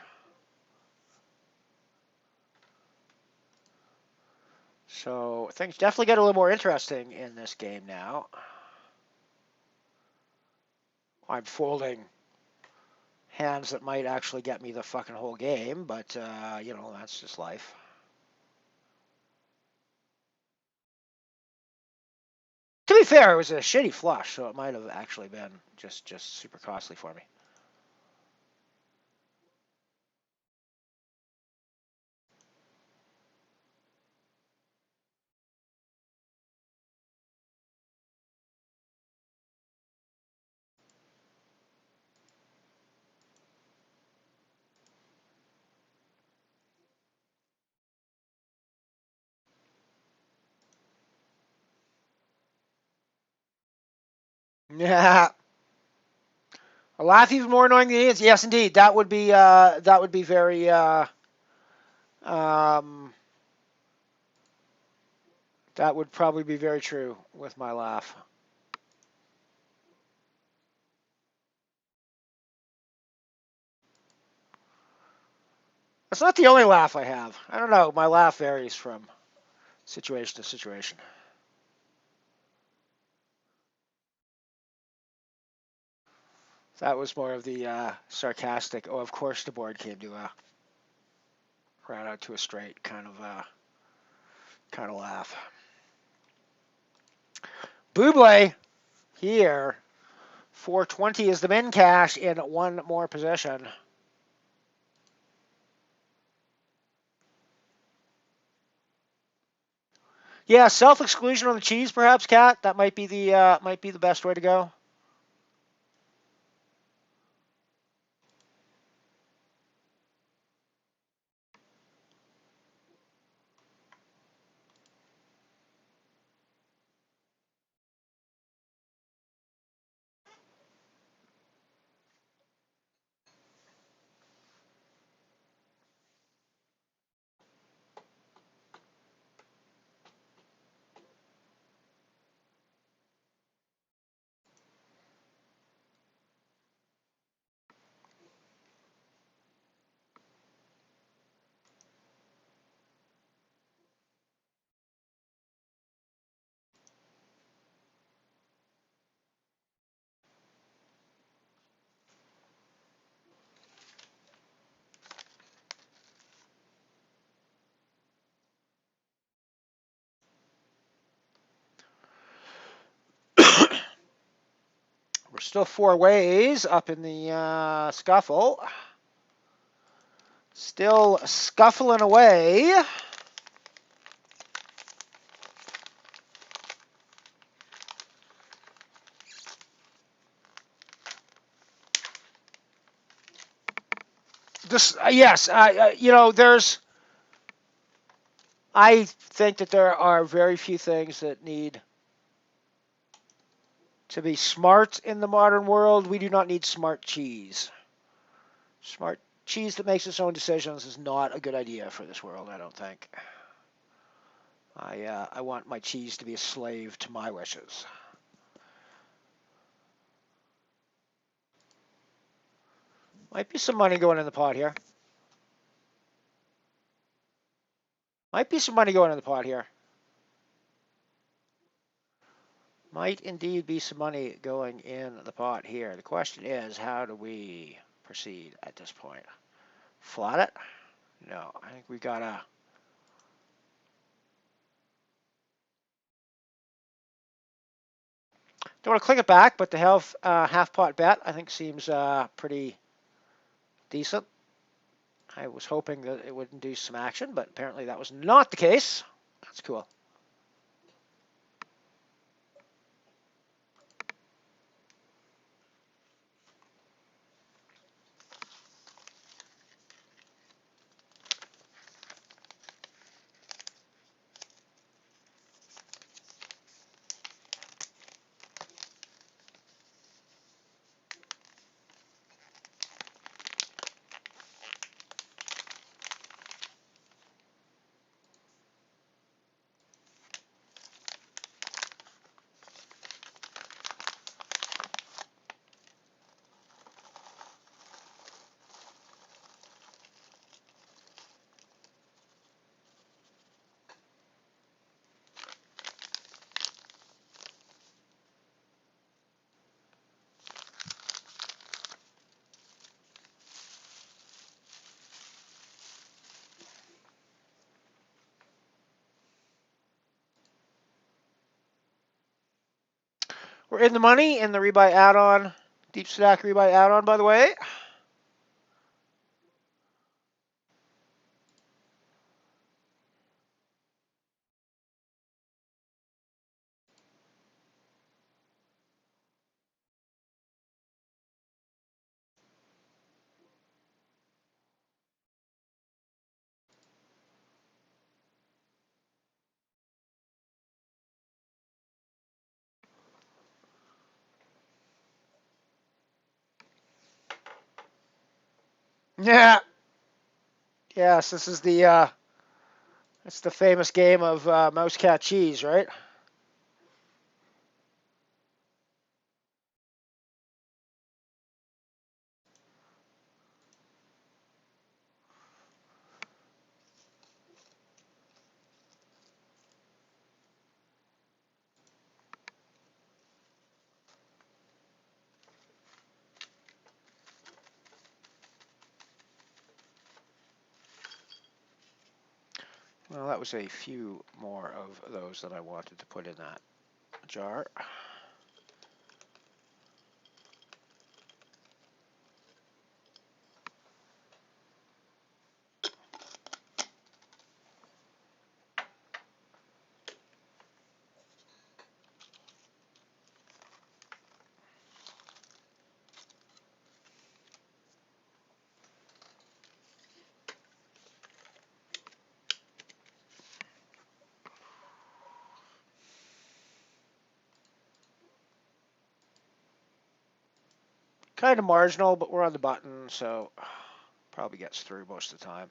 So things definitely get a little more interesting in this game now. I'm folding hands that might actually get me the fucking whole game, but you know, that's just life. be fair, it was a shitty flush, so it might have actually been just super costly for me. Yeah. A laugh even more annoying than it is. Yes, indeed. That would be very um, that would probably be very true with my laugh. That's not the only laugh I have. I don't know. My laugh varies from situation to situation. That was more of the sarcastic. Oh, of course the board came to a ran out to a straight kind of laugh. Buble here. 420 is the min cash in one more position. Yeah, self-exclusion on the cheese, perhaps, Cat. That might be the best way to go. We're still four ways up in the scuffle. Still scuffling away. This, yes, there's. I think that there are very few things that need to be smart in the modern world. We do not need smart cheese. Smart cheese that makes its own decisions is not a good idea for this world, I don't think. I want my cheese to be a slave to my wishes. Might be some money going in the pot here. Might be some money going in the pot here. Might indeed be some money going in the pot here. The question is, how do we proceed at this point? Flat it? No, I think we gotta. Don't want to click it back, but the half pot bet I think seems pretty decent. I was hoping that it would induce some action, but apparently that was not the case. That's cool. We're in the money in the rebuy add-on, deep stack rebuy add-on, by the way. Yeah. Yes, this is the it's the famous game of mouse, cat, cheese, right? Well, that was a few more of those that I wanted to put in that jar. Kind of marginal, but we're on the button, so probably gets through most of the time.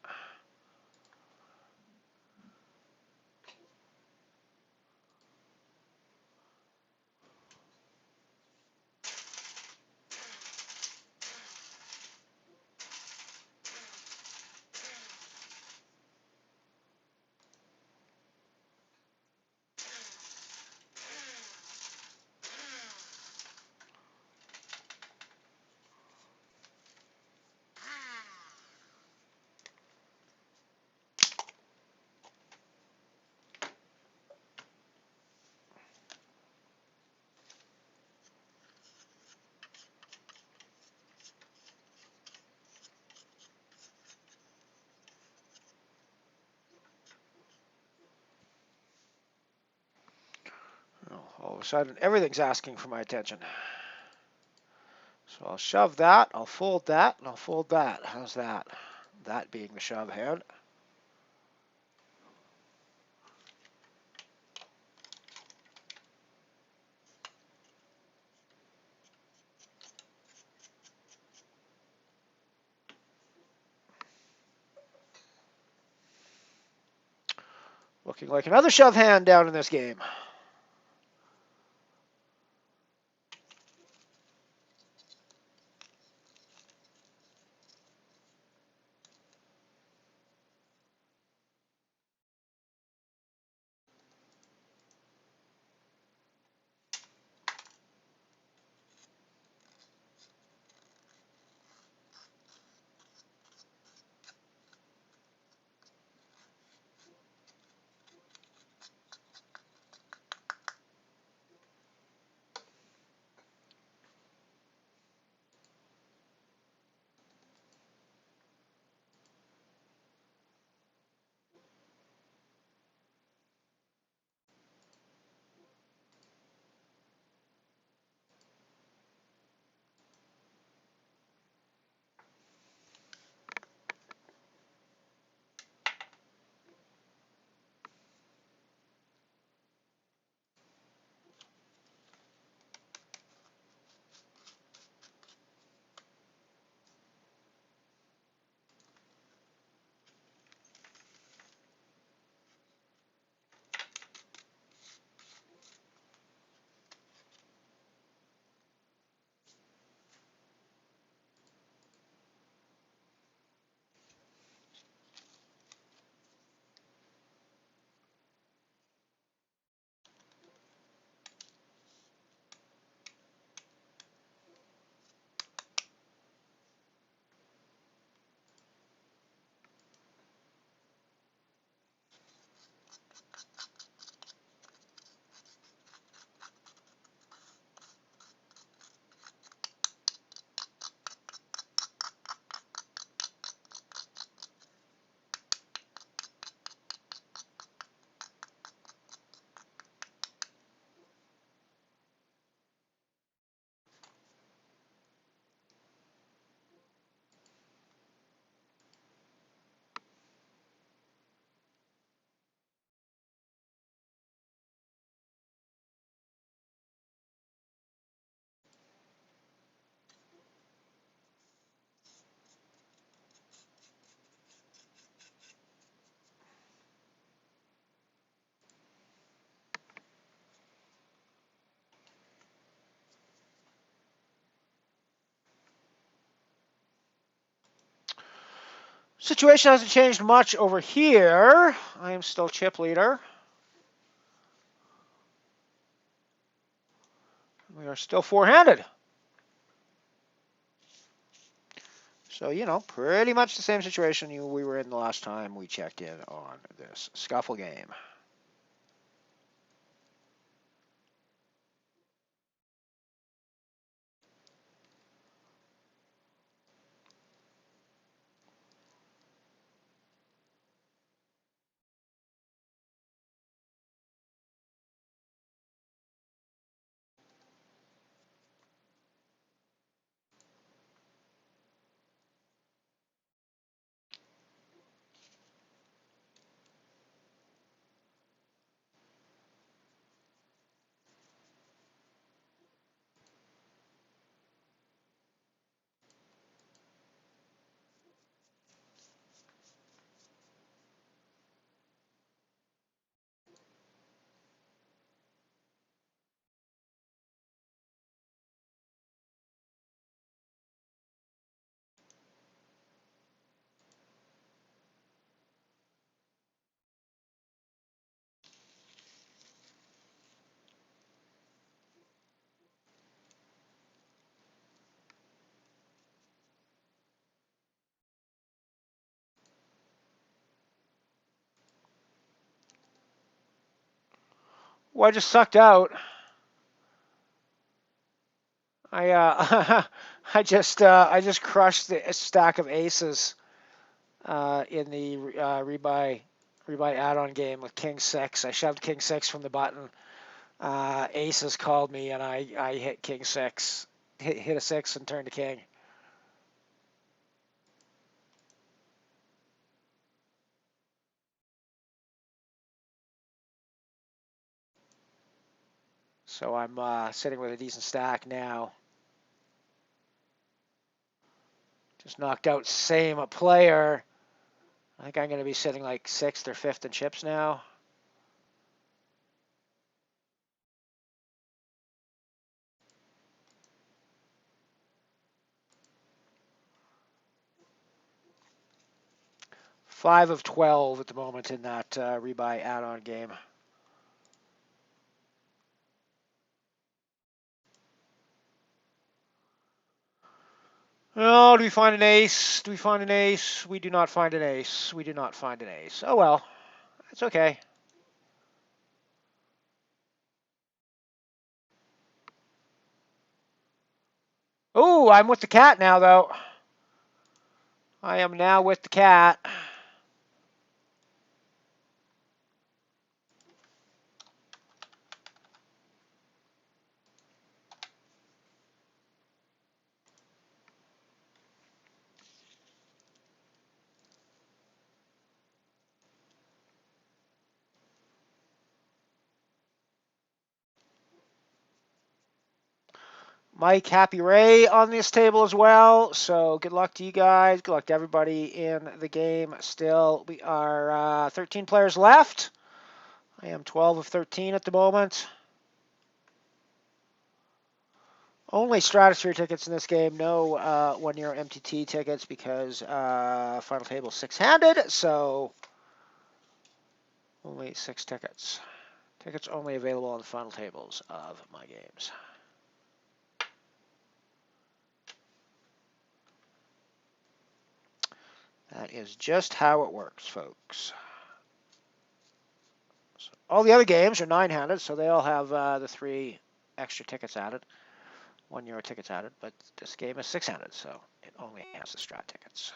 Well, all of a sudden, everything's asking for my attention. So I'll shove that, I'll fold that, and I'll fold that. How's that? That being the shove hand. Looking like another shove hand down in this game. Situation hasn't changed much over here. I am still chip leader. We are still four-handed. So, you know, pretty much the same situation we were in the last time we checked in on this scuffle game. Well, I just sucked out. I just crushed the stack of aces in the rebuy add-on game with King Six. I shoved King Six from the button. Aces called me, and I hit King Six, hit a six, and turned to king. So I'm sitting with a decent stack now. Just knocked out same player. I think I'm going to be sitting like sixth or fifth in chips now. Five of 12 at the moment in that rebuy add-on game. Oh, do we find an ace? Do we find an ace? We do not find an ace. We do not find an ace. Oh well, it's okay. Oh, I'm with the cat now, though. I am now with the cat. Mike, Happy Ray on this table as well. So good luck to you guys. Good luck to everybody in the game. Still, we are 13 players left. I am 12 of 13 at the moment. Only Stratosphere tickets in this game. No one-year MTT tickets because final table six-handed. So only 6 tickets. Tickets only available on the final tables of my games. That is just how it works, folks. So all the other games are 9-handed, so they all have the 3 extra tickets added, €1 tickets added, but this game is 6-handed, so it only has the Strat tickets.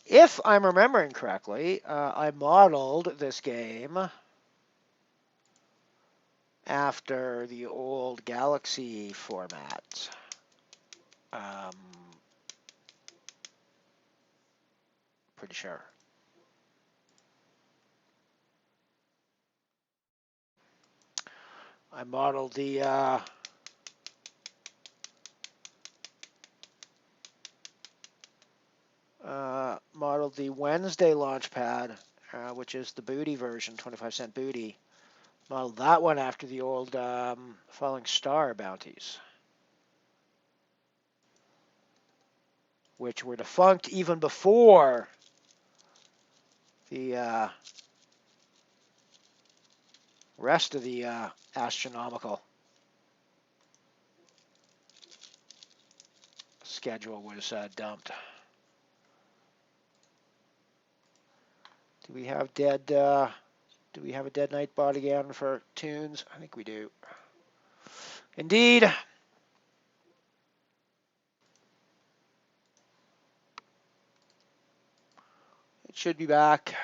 If I'm remembering correctly, I modeled this game after the old Galaxy format. Pretty sure. I modeled the Wednesday launch pad, which is the booty version, 25-cent booty, Modeled that one after the old falling star bounties, which were defunct even before the rest of the astronomical schedule was dumped. Do we have dead? Do we have a dead night bot again for tunes? I think we do. Indeed. It should be back.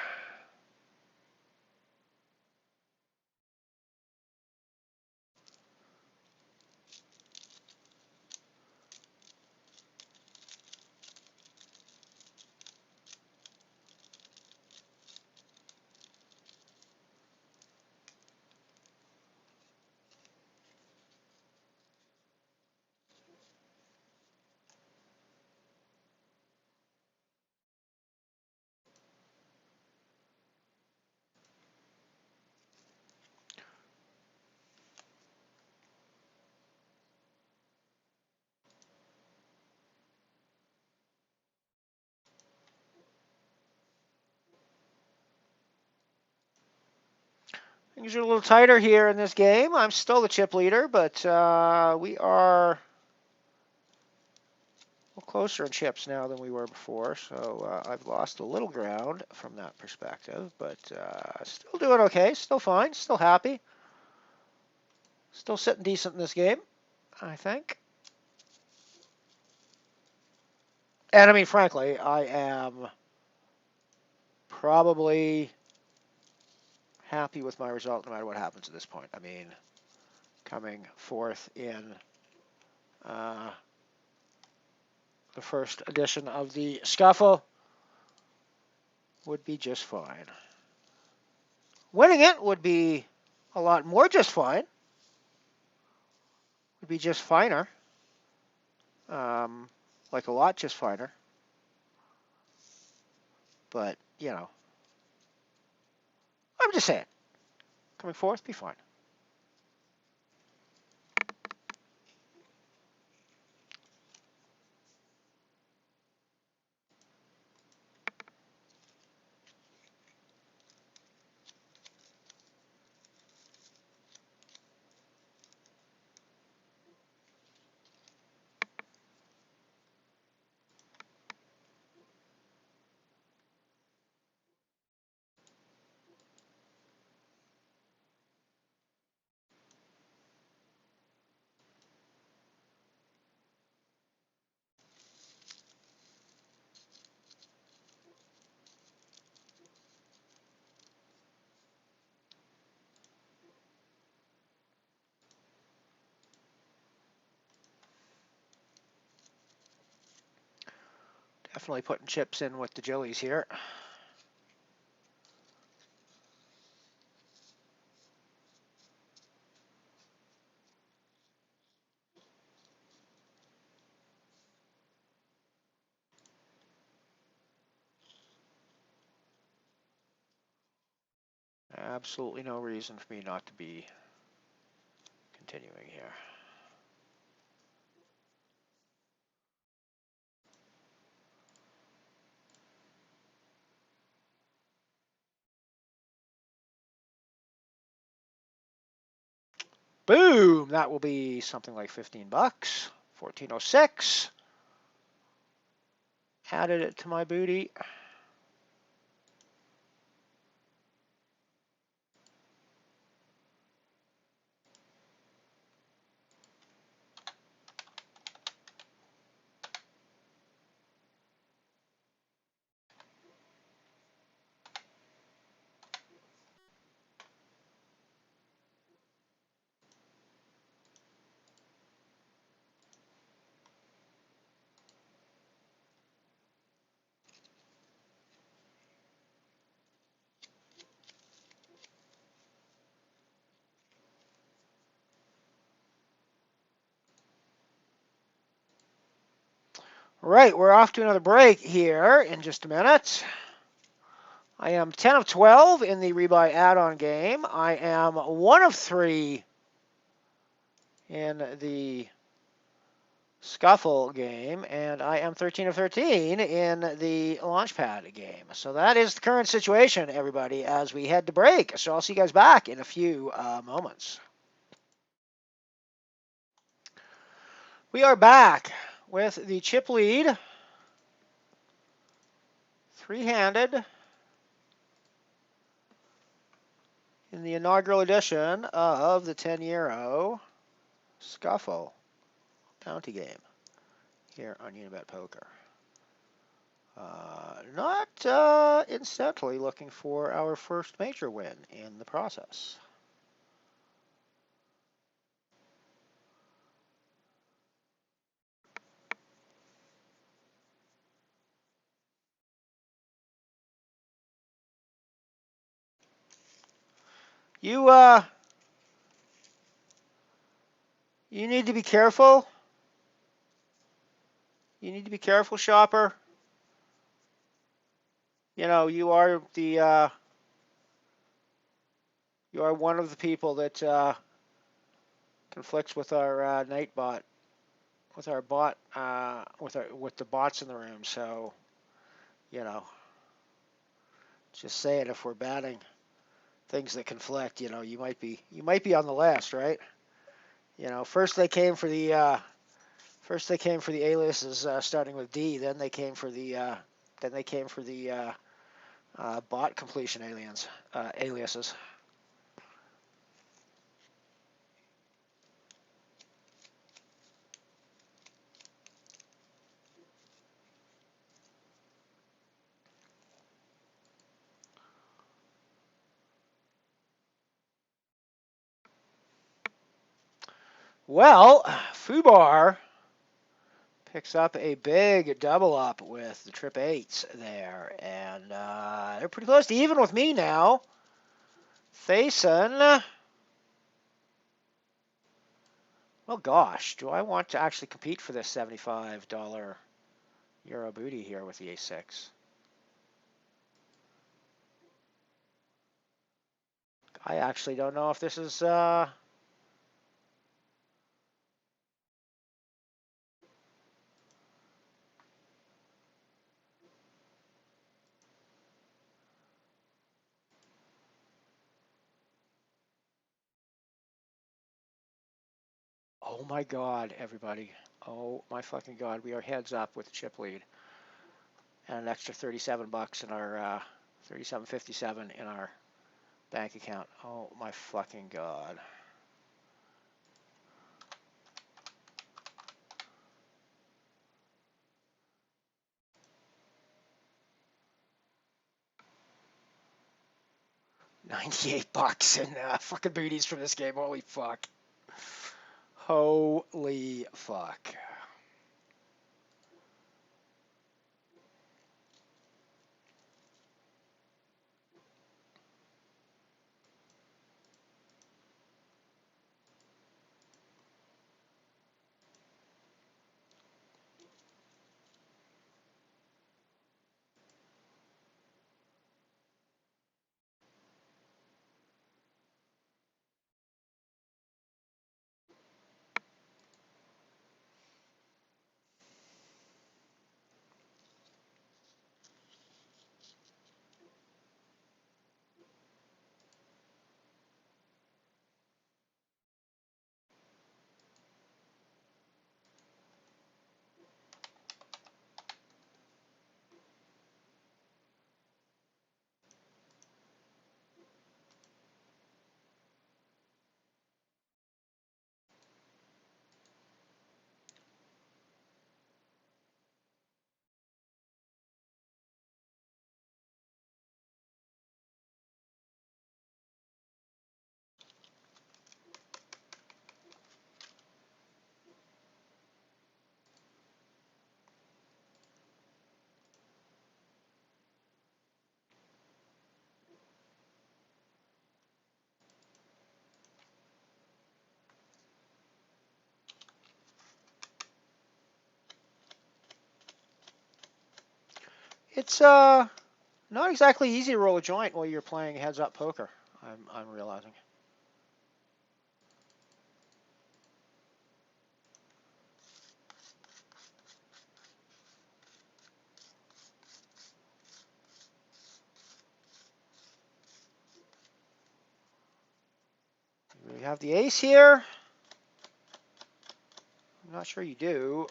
Things are a little tighter here in this game. I'm still the chip leader, but we are a little closer in chips now than we were before. So I've lost a little ground from that perspective, but still doing okay. Still fine. Still happy. Still sitting decent in this game, I think. And I mean, frankly, I am probably happy with my result no matter what happens at this point. I mean, coming fourth in the first edition of the Scuffle would be just fine. Winning it would be a lot more just fine. Would be just finer. Like a lot just finer. But, you know, I'm just saying. Coming fourth, be fine. Definitely putting chips in with the Joeys here. Absolutely no reason for me not to be continuing here. Boom! That will be something like 15 bucks. 1406. Added it to my booty. Right, we're off to another break here in just a minute. I am 10 of 12 in the rebuy add-on game. I am 1 of 3 in the scuffle game, and I am 13 of 13 in the launchpad game. So that is the current situation, everybody, as we head to break. So I'll see you guys back in a few moments. We are back with the chip lead, three-handed, in the inaugural edition of the 10 euro scuffle bounty game here on Unibet Poker. Not incidentally looking for our first major win in the process. You need to be careful. You need to be careful, shopper. You know, you are one of the people that conflicts with our Nightbot, with our bot, with the bots in the room. So, you know, just saying, if we're batting things that conflict, you know, you might be on the list, right? You know, first they came for the aliases starting with D, then they came for the bot completion aliases. Well, Fubar picks up a big double up with the trip eights there, and they're pretty close to even with me now. Thason, well, gosh, do I want to actually compete for this $75 euro booty here with the ace-6? I actually don't know if this is... Oh my God, everybody. Oh my fucking God, we are heads up with the chip lead. And an extra 37 bucks in our 37.57 in our bank account. Oh my fucking God. $98 in fucking booties from this game. Holy fuck. Holy fuck. It's Not exactly easy to roll a joint while you're playing heads-up poker, I'm realizing. We have the ace here. I'm not sure you do.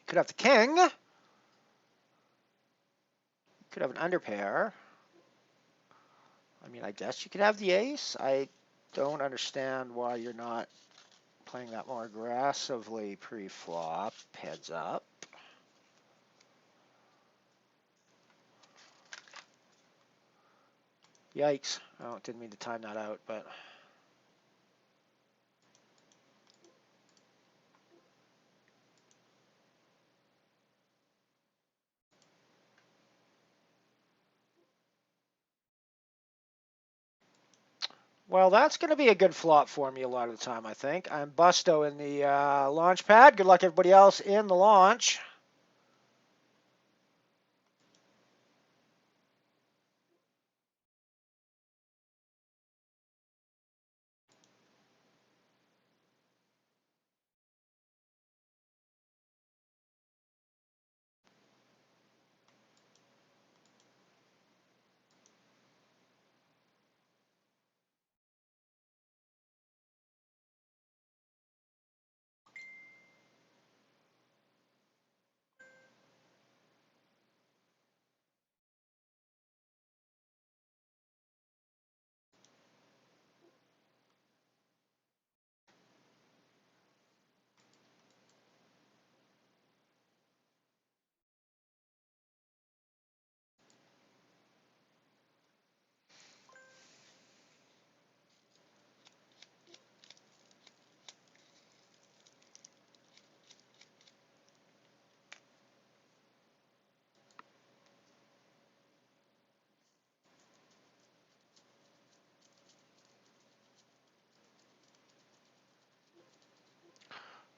Could have the king. Could have an underpair. I mean, I guess you could have the ace. I don't understand why you're not playing that more aggressively pre-flop. Heads up. Yikes. Oh, didn't mean to time that out, but... Well, that's going to be a good flop for me a lot of the time, I think. I'm Busto in the launch pad. Good luck, everybody else in the launch.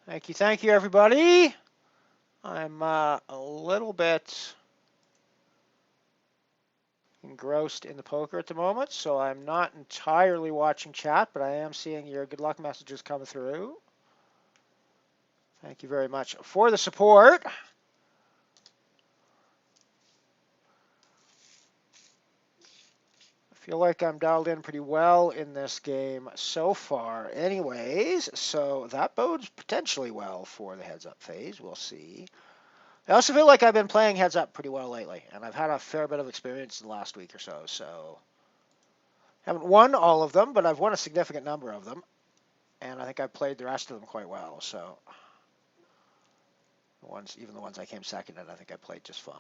Thank you, everybody. I'm a little bit engrossed in the poker at the moment, so I'm not entirely watching chat, but I am seeing your good luck messages come through. Thank you very much for the support. I feel like I'm dialed in pretty well in this game so far anyways, so that bodes potentially well for the heads up phase. We'll see. I also feel like I've been playing heads up pretty well lately, and I've had a fair bit of experience in the last week or so haven't won all of them, but I've won a significant number of them, and I think I've played the rest of them quite well, so even the ones I came second in, I think I played just fine.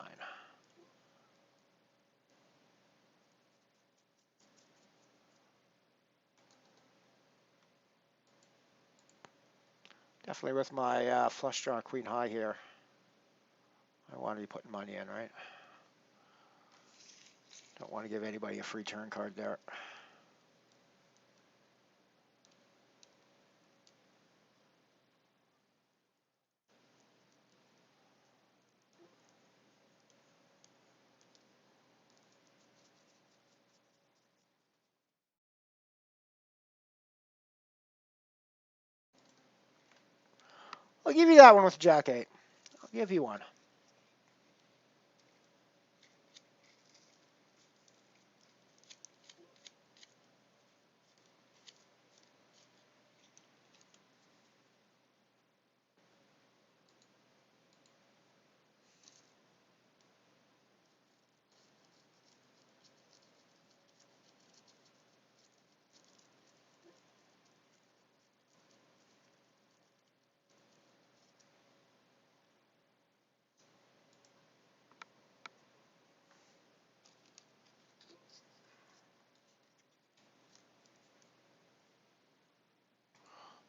Definitely with my flush draw queen high here, I want to be putting money in, right? Don't want to give anybody a free turn card there. I'll give you that one with Jack 8. I'll give you one.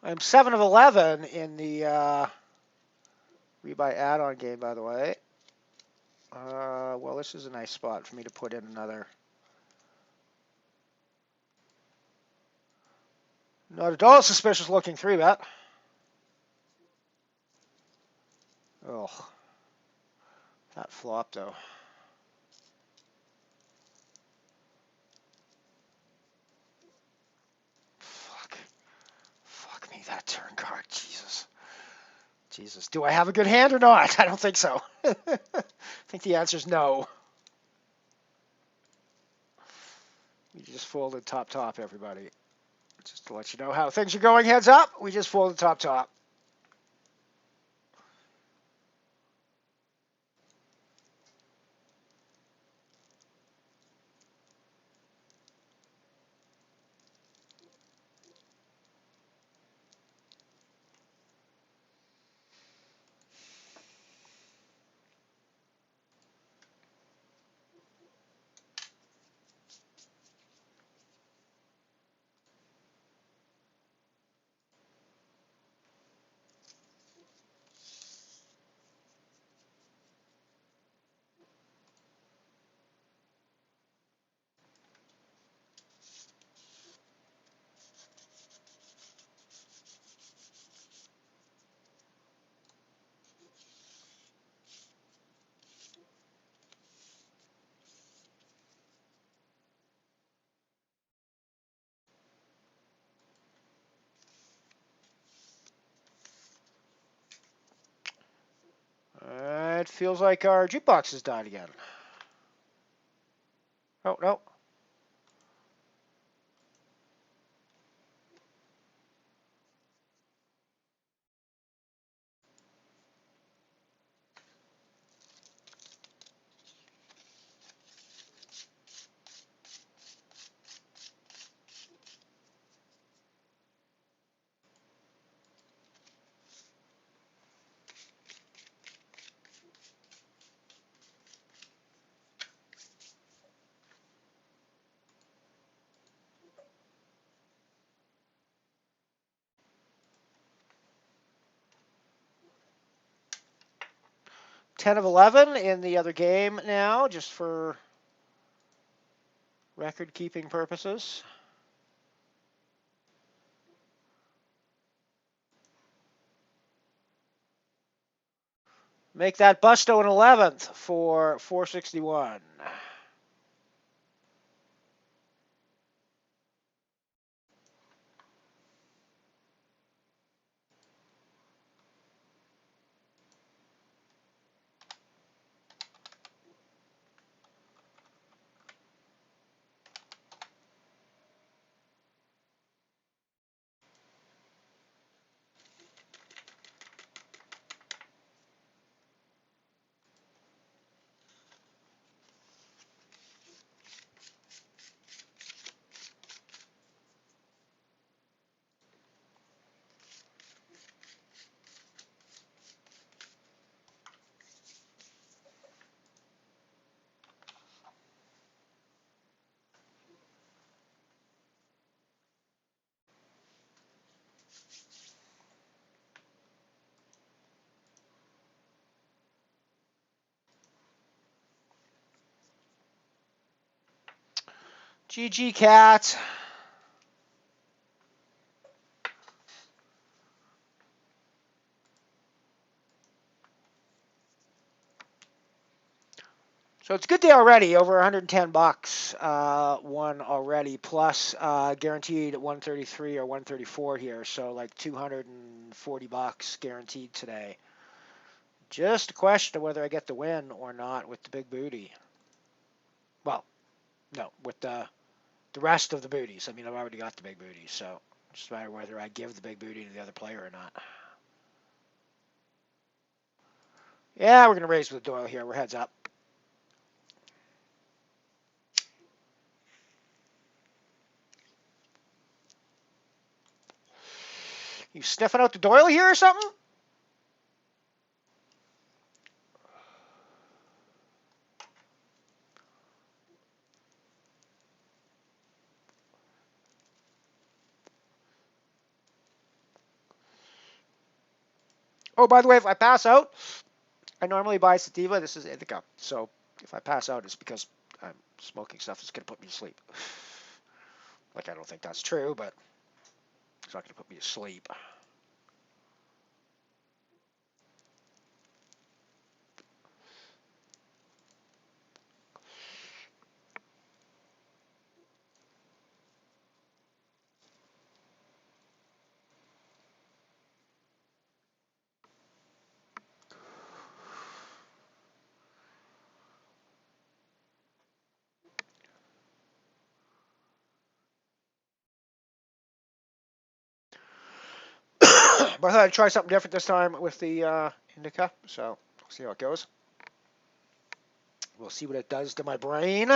I'm 7 of 11 in the rebuy add-on game, by the way. Well, this is a nice spot for me to put in Not at all suspicious looking 3-bet. Oh, that flop though. Fuck. Fuck me, that turn card. Jesus. Jesus. Do I have a good hand or not? I don't think so. I think the answer is no. We just folded top, everybody. Just to let you know how things are going, heads up. We just folded top. 'It feels like our jukebox has died again. Oh, no. Ten of 11 in the other game now, just for record-keeping purposes. Make that Busto an 11th for 461. GG, Cat. So it's a good day already, over 110 bucks won already, plus guaranteed at 133 or 134 here, so like 240 bucks guaranteed today. Just a question of whether I get the win or not with the big booty. Well, no, with the rest of the booties. I mean, I've already got the big booty, so it's just a matter of whether I give the big booty to the other player or not. Yeah, we're going to raise with Doyle here. We're heads up. You sniffing out the Doyle here or something? Oh, by the way, if I pass out, I normally buy sativa. This is indica. So if I pass out, it's because I'm smoking stuff that's going to put me to sleep. Like, I don't think that's true, but It's not going to put me to sleep. But I thought I'd try something different this time with the indica, so we'll see how it goes. We'll see what it does to my brain.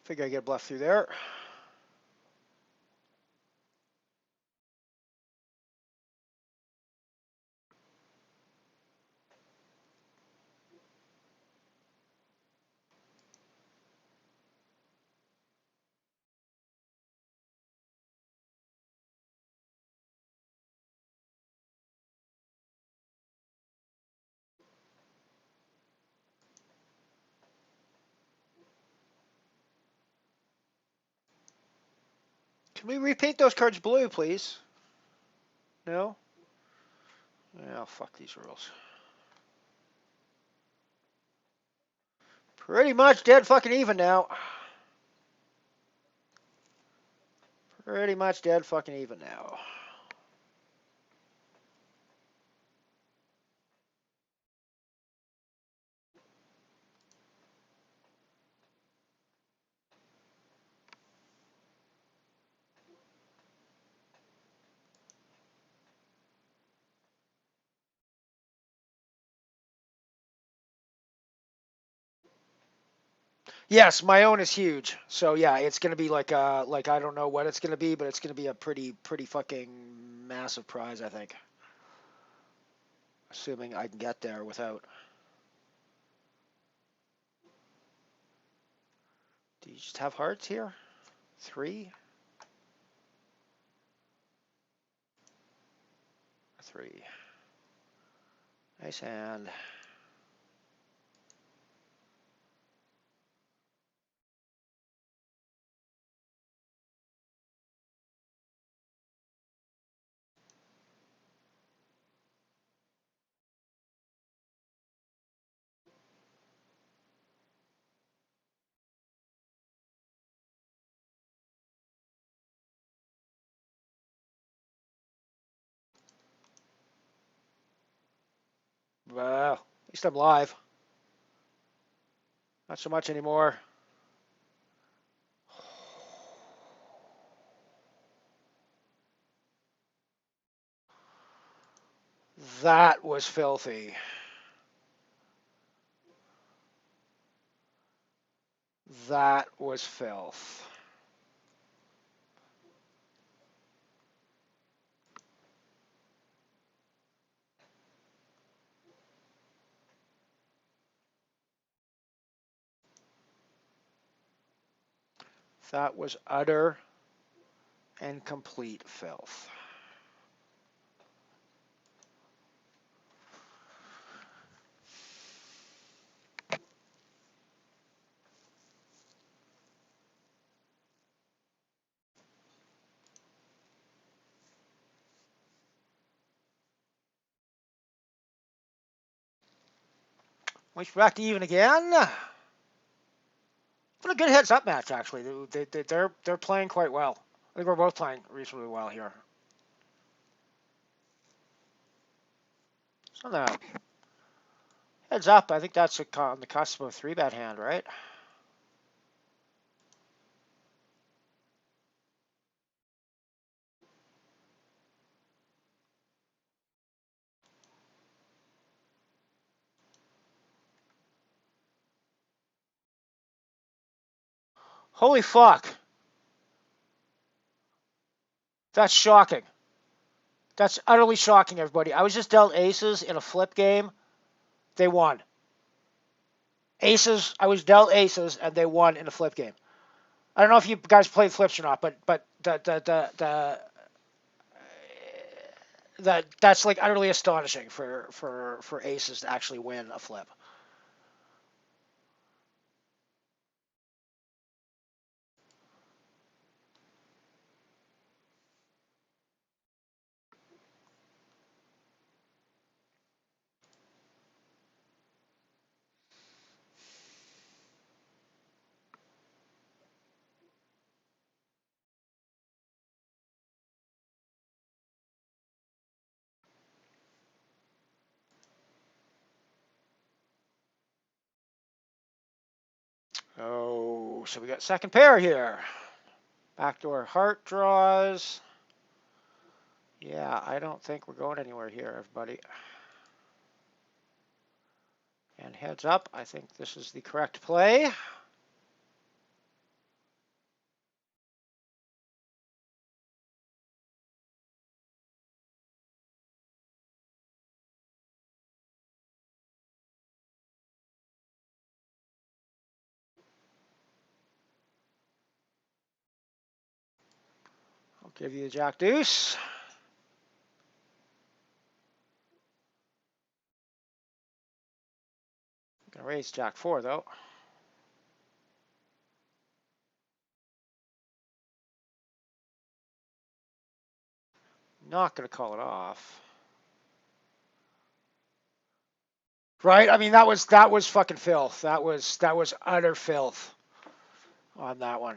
Figure I get a bluff through there. Can we repaint those cards blue, please? No? Yeah, fuck these rules. Pretty much dead fucking even now. Pretty much dead fucking even now. Yes, my own is huge. So yeah, it's gonna be like I don't know what it's gonna be, but it's gonna be a pretty fucking massive prize, I think. Assuming I can get there without. Do you just have hearts here? 3? 3. Nice hand. Well, at least I'm live. Not so much anymore. That was filthy. That was filth. That was utter and complete filth. We're back to even again. What a good heads-up match, actually. They're playing quite well. I think we're both playing reasonably well here. So now, heads up. I think that's on the cusp of a 3-bet hand, right? Holy fuck. That's shocking. That's utterly shocking, everybody. I was just dealt aces in a flip game. They won. Aces. I was dealt aces, and they won in a flip game. I don't know if you guys played flips or not, but that's like utterly astonishing for aces to actually win a flip. Oh, so we got second pair here. Backdoor heart draws. Yeah, I don't think we're going anywhere here, everybody. And heads up, I think this is the correct play. I'll give you the jack deuce. I'm going to raise jack 4, though. Not going to call it off. Right? I mean, that was fucking filth. That was utter filth on that one.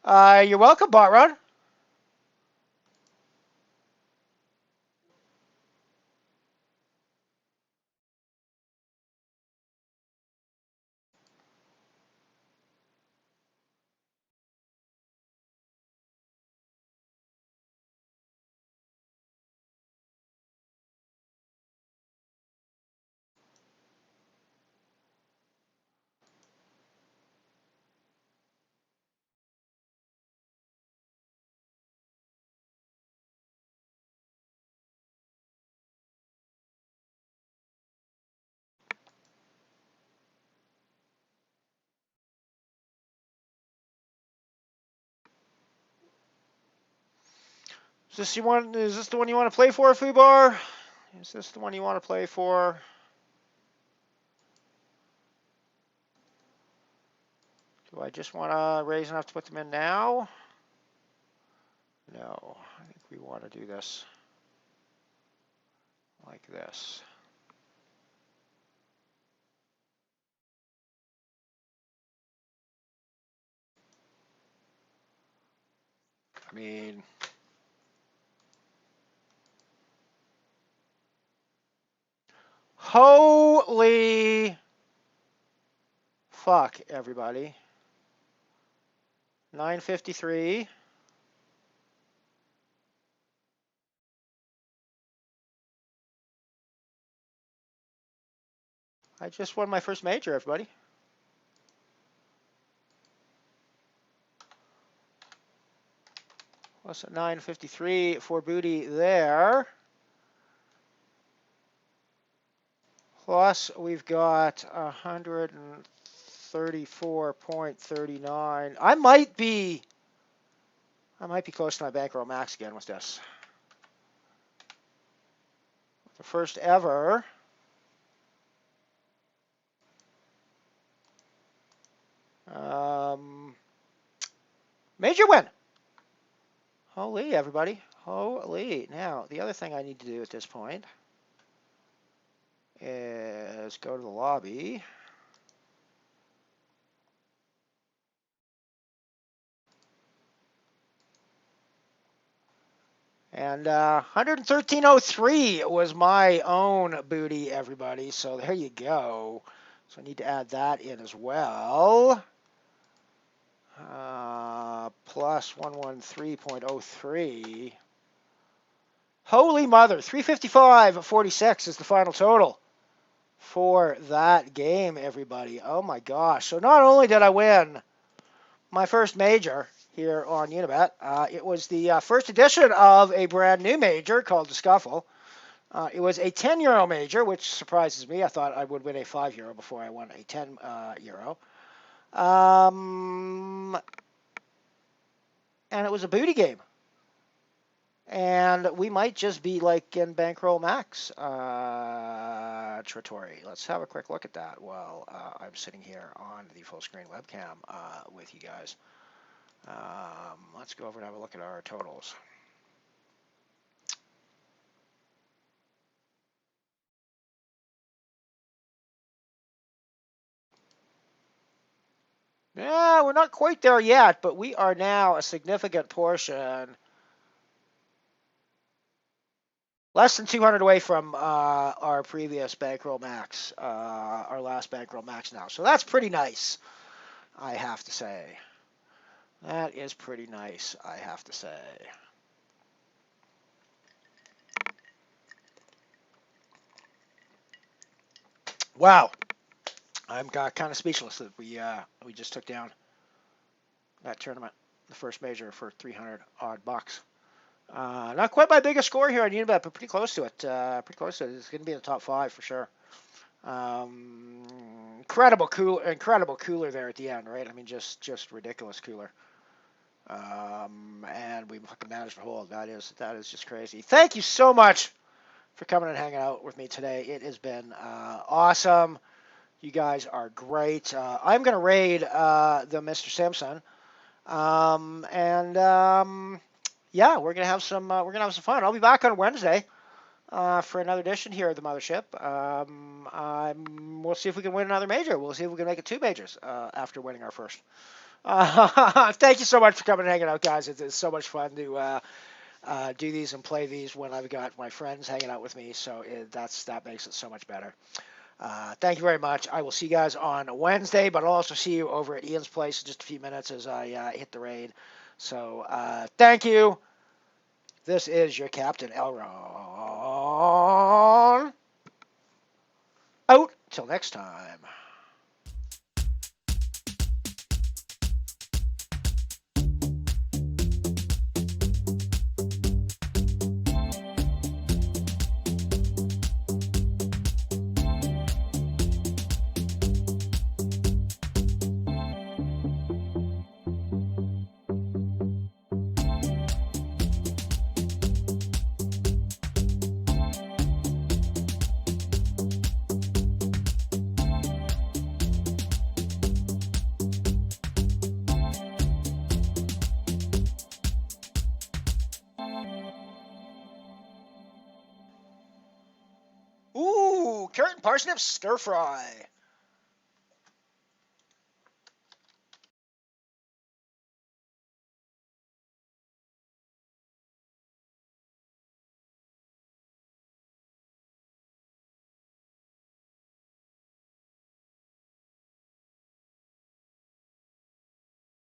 You're welcome, Bot Run. Is this the one you want to play for, Fubar? Is this the one you want to play for? Do I just want to raise enough to put them in now? No, I think we want to do this like this. I mean, holy fuck, everybody. 953. I just won my first major, everybody. Plus 953 for booty there. Plus we've got 134.39. I might be close to my bankroll max again with this. The first ever. Major win. Holy, everybody. Holy. Now, the other thing I need to do at this point is go to the lobby. And 113.03 was my own booty, everybody. So there you go. So I need to add that in as well. Plus 113.03. Holy mother, 355.46 is the final total for that game, everybody. Oh my gosh. So not only did I win my first major here on Unibet, it was the first edition of a brand new major called the Scuffle. It was a €10 major, which surprises me. I thought I would win a €5 before I won a €10. And it was a booty game. And we might just be like in Bankroll Max territory. Let's have a quick look at that while I'm sitting here on the full screen webcam with you guys. Let's go over and have a look at our totals. Yeah, we're not quite there yet, but we are now a significant portion, less than 200 away from our previous Bankroll Max, our last Bankroll Max now. So that's pretty nice, I have to say. That is pretty nice, I have to say. Wow. I'm kind of speechless that we just took down that tournament, the first major, for 300 odd bucks. Not quite my biggest score here on Unibet, but pretty close to it. Pretty close to it. It's going to be in the top 5 for sure. Incredible cooler there at the end, right? I mean, just ridiculous cooler. And we fucking managed to hold. That is just crazy. Thank you so much for coming and hanging out with me today. It has been awesome. You guys are great. I'm going to raid the Mr. Simpson, yeah, we're gonna have some fun. I'll be back on Wednesday for another edition here at the Mothership. We'll see if we can win another major. We'll see if we can make it 2 majors after winning our first. Thank you so much for coming and hanging out, guys. It's so much fun to do these and play these when I've got my friends hanging out with me. So that makes it so much better. Thank you very much. I will see you guys on Wednesday, but I'll also see you over at Ian's place in just a few minutes as I hit the raid. So thank you. This is your Captain Elron. Out. Till next time. Ooh, carrot and parsnip stir fry.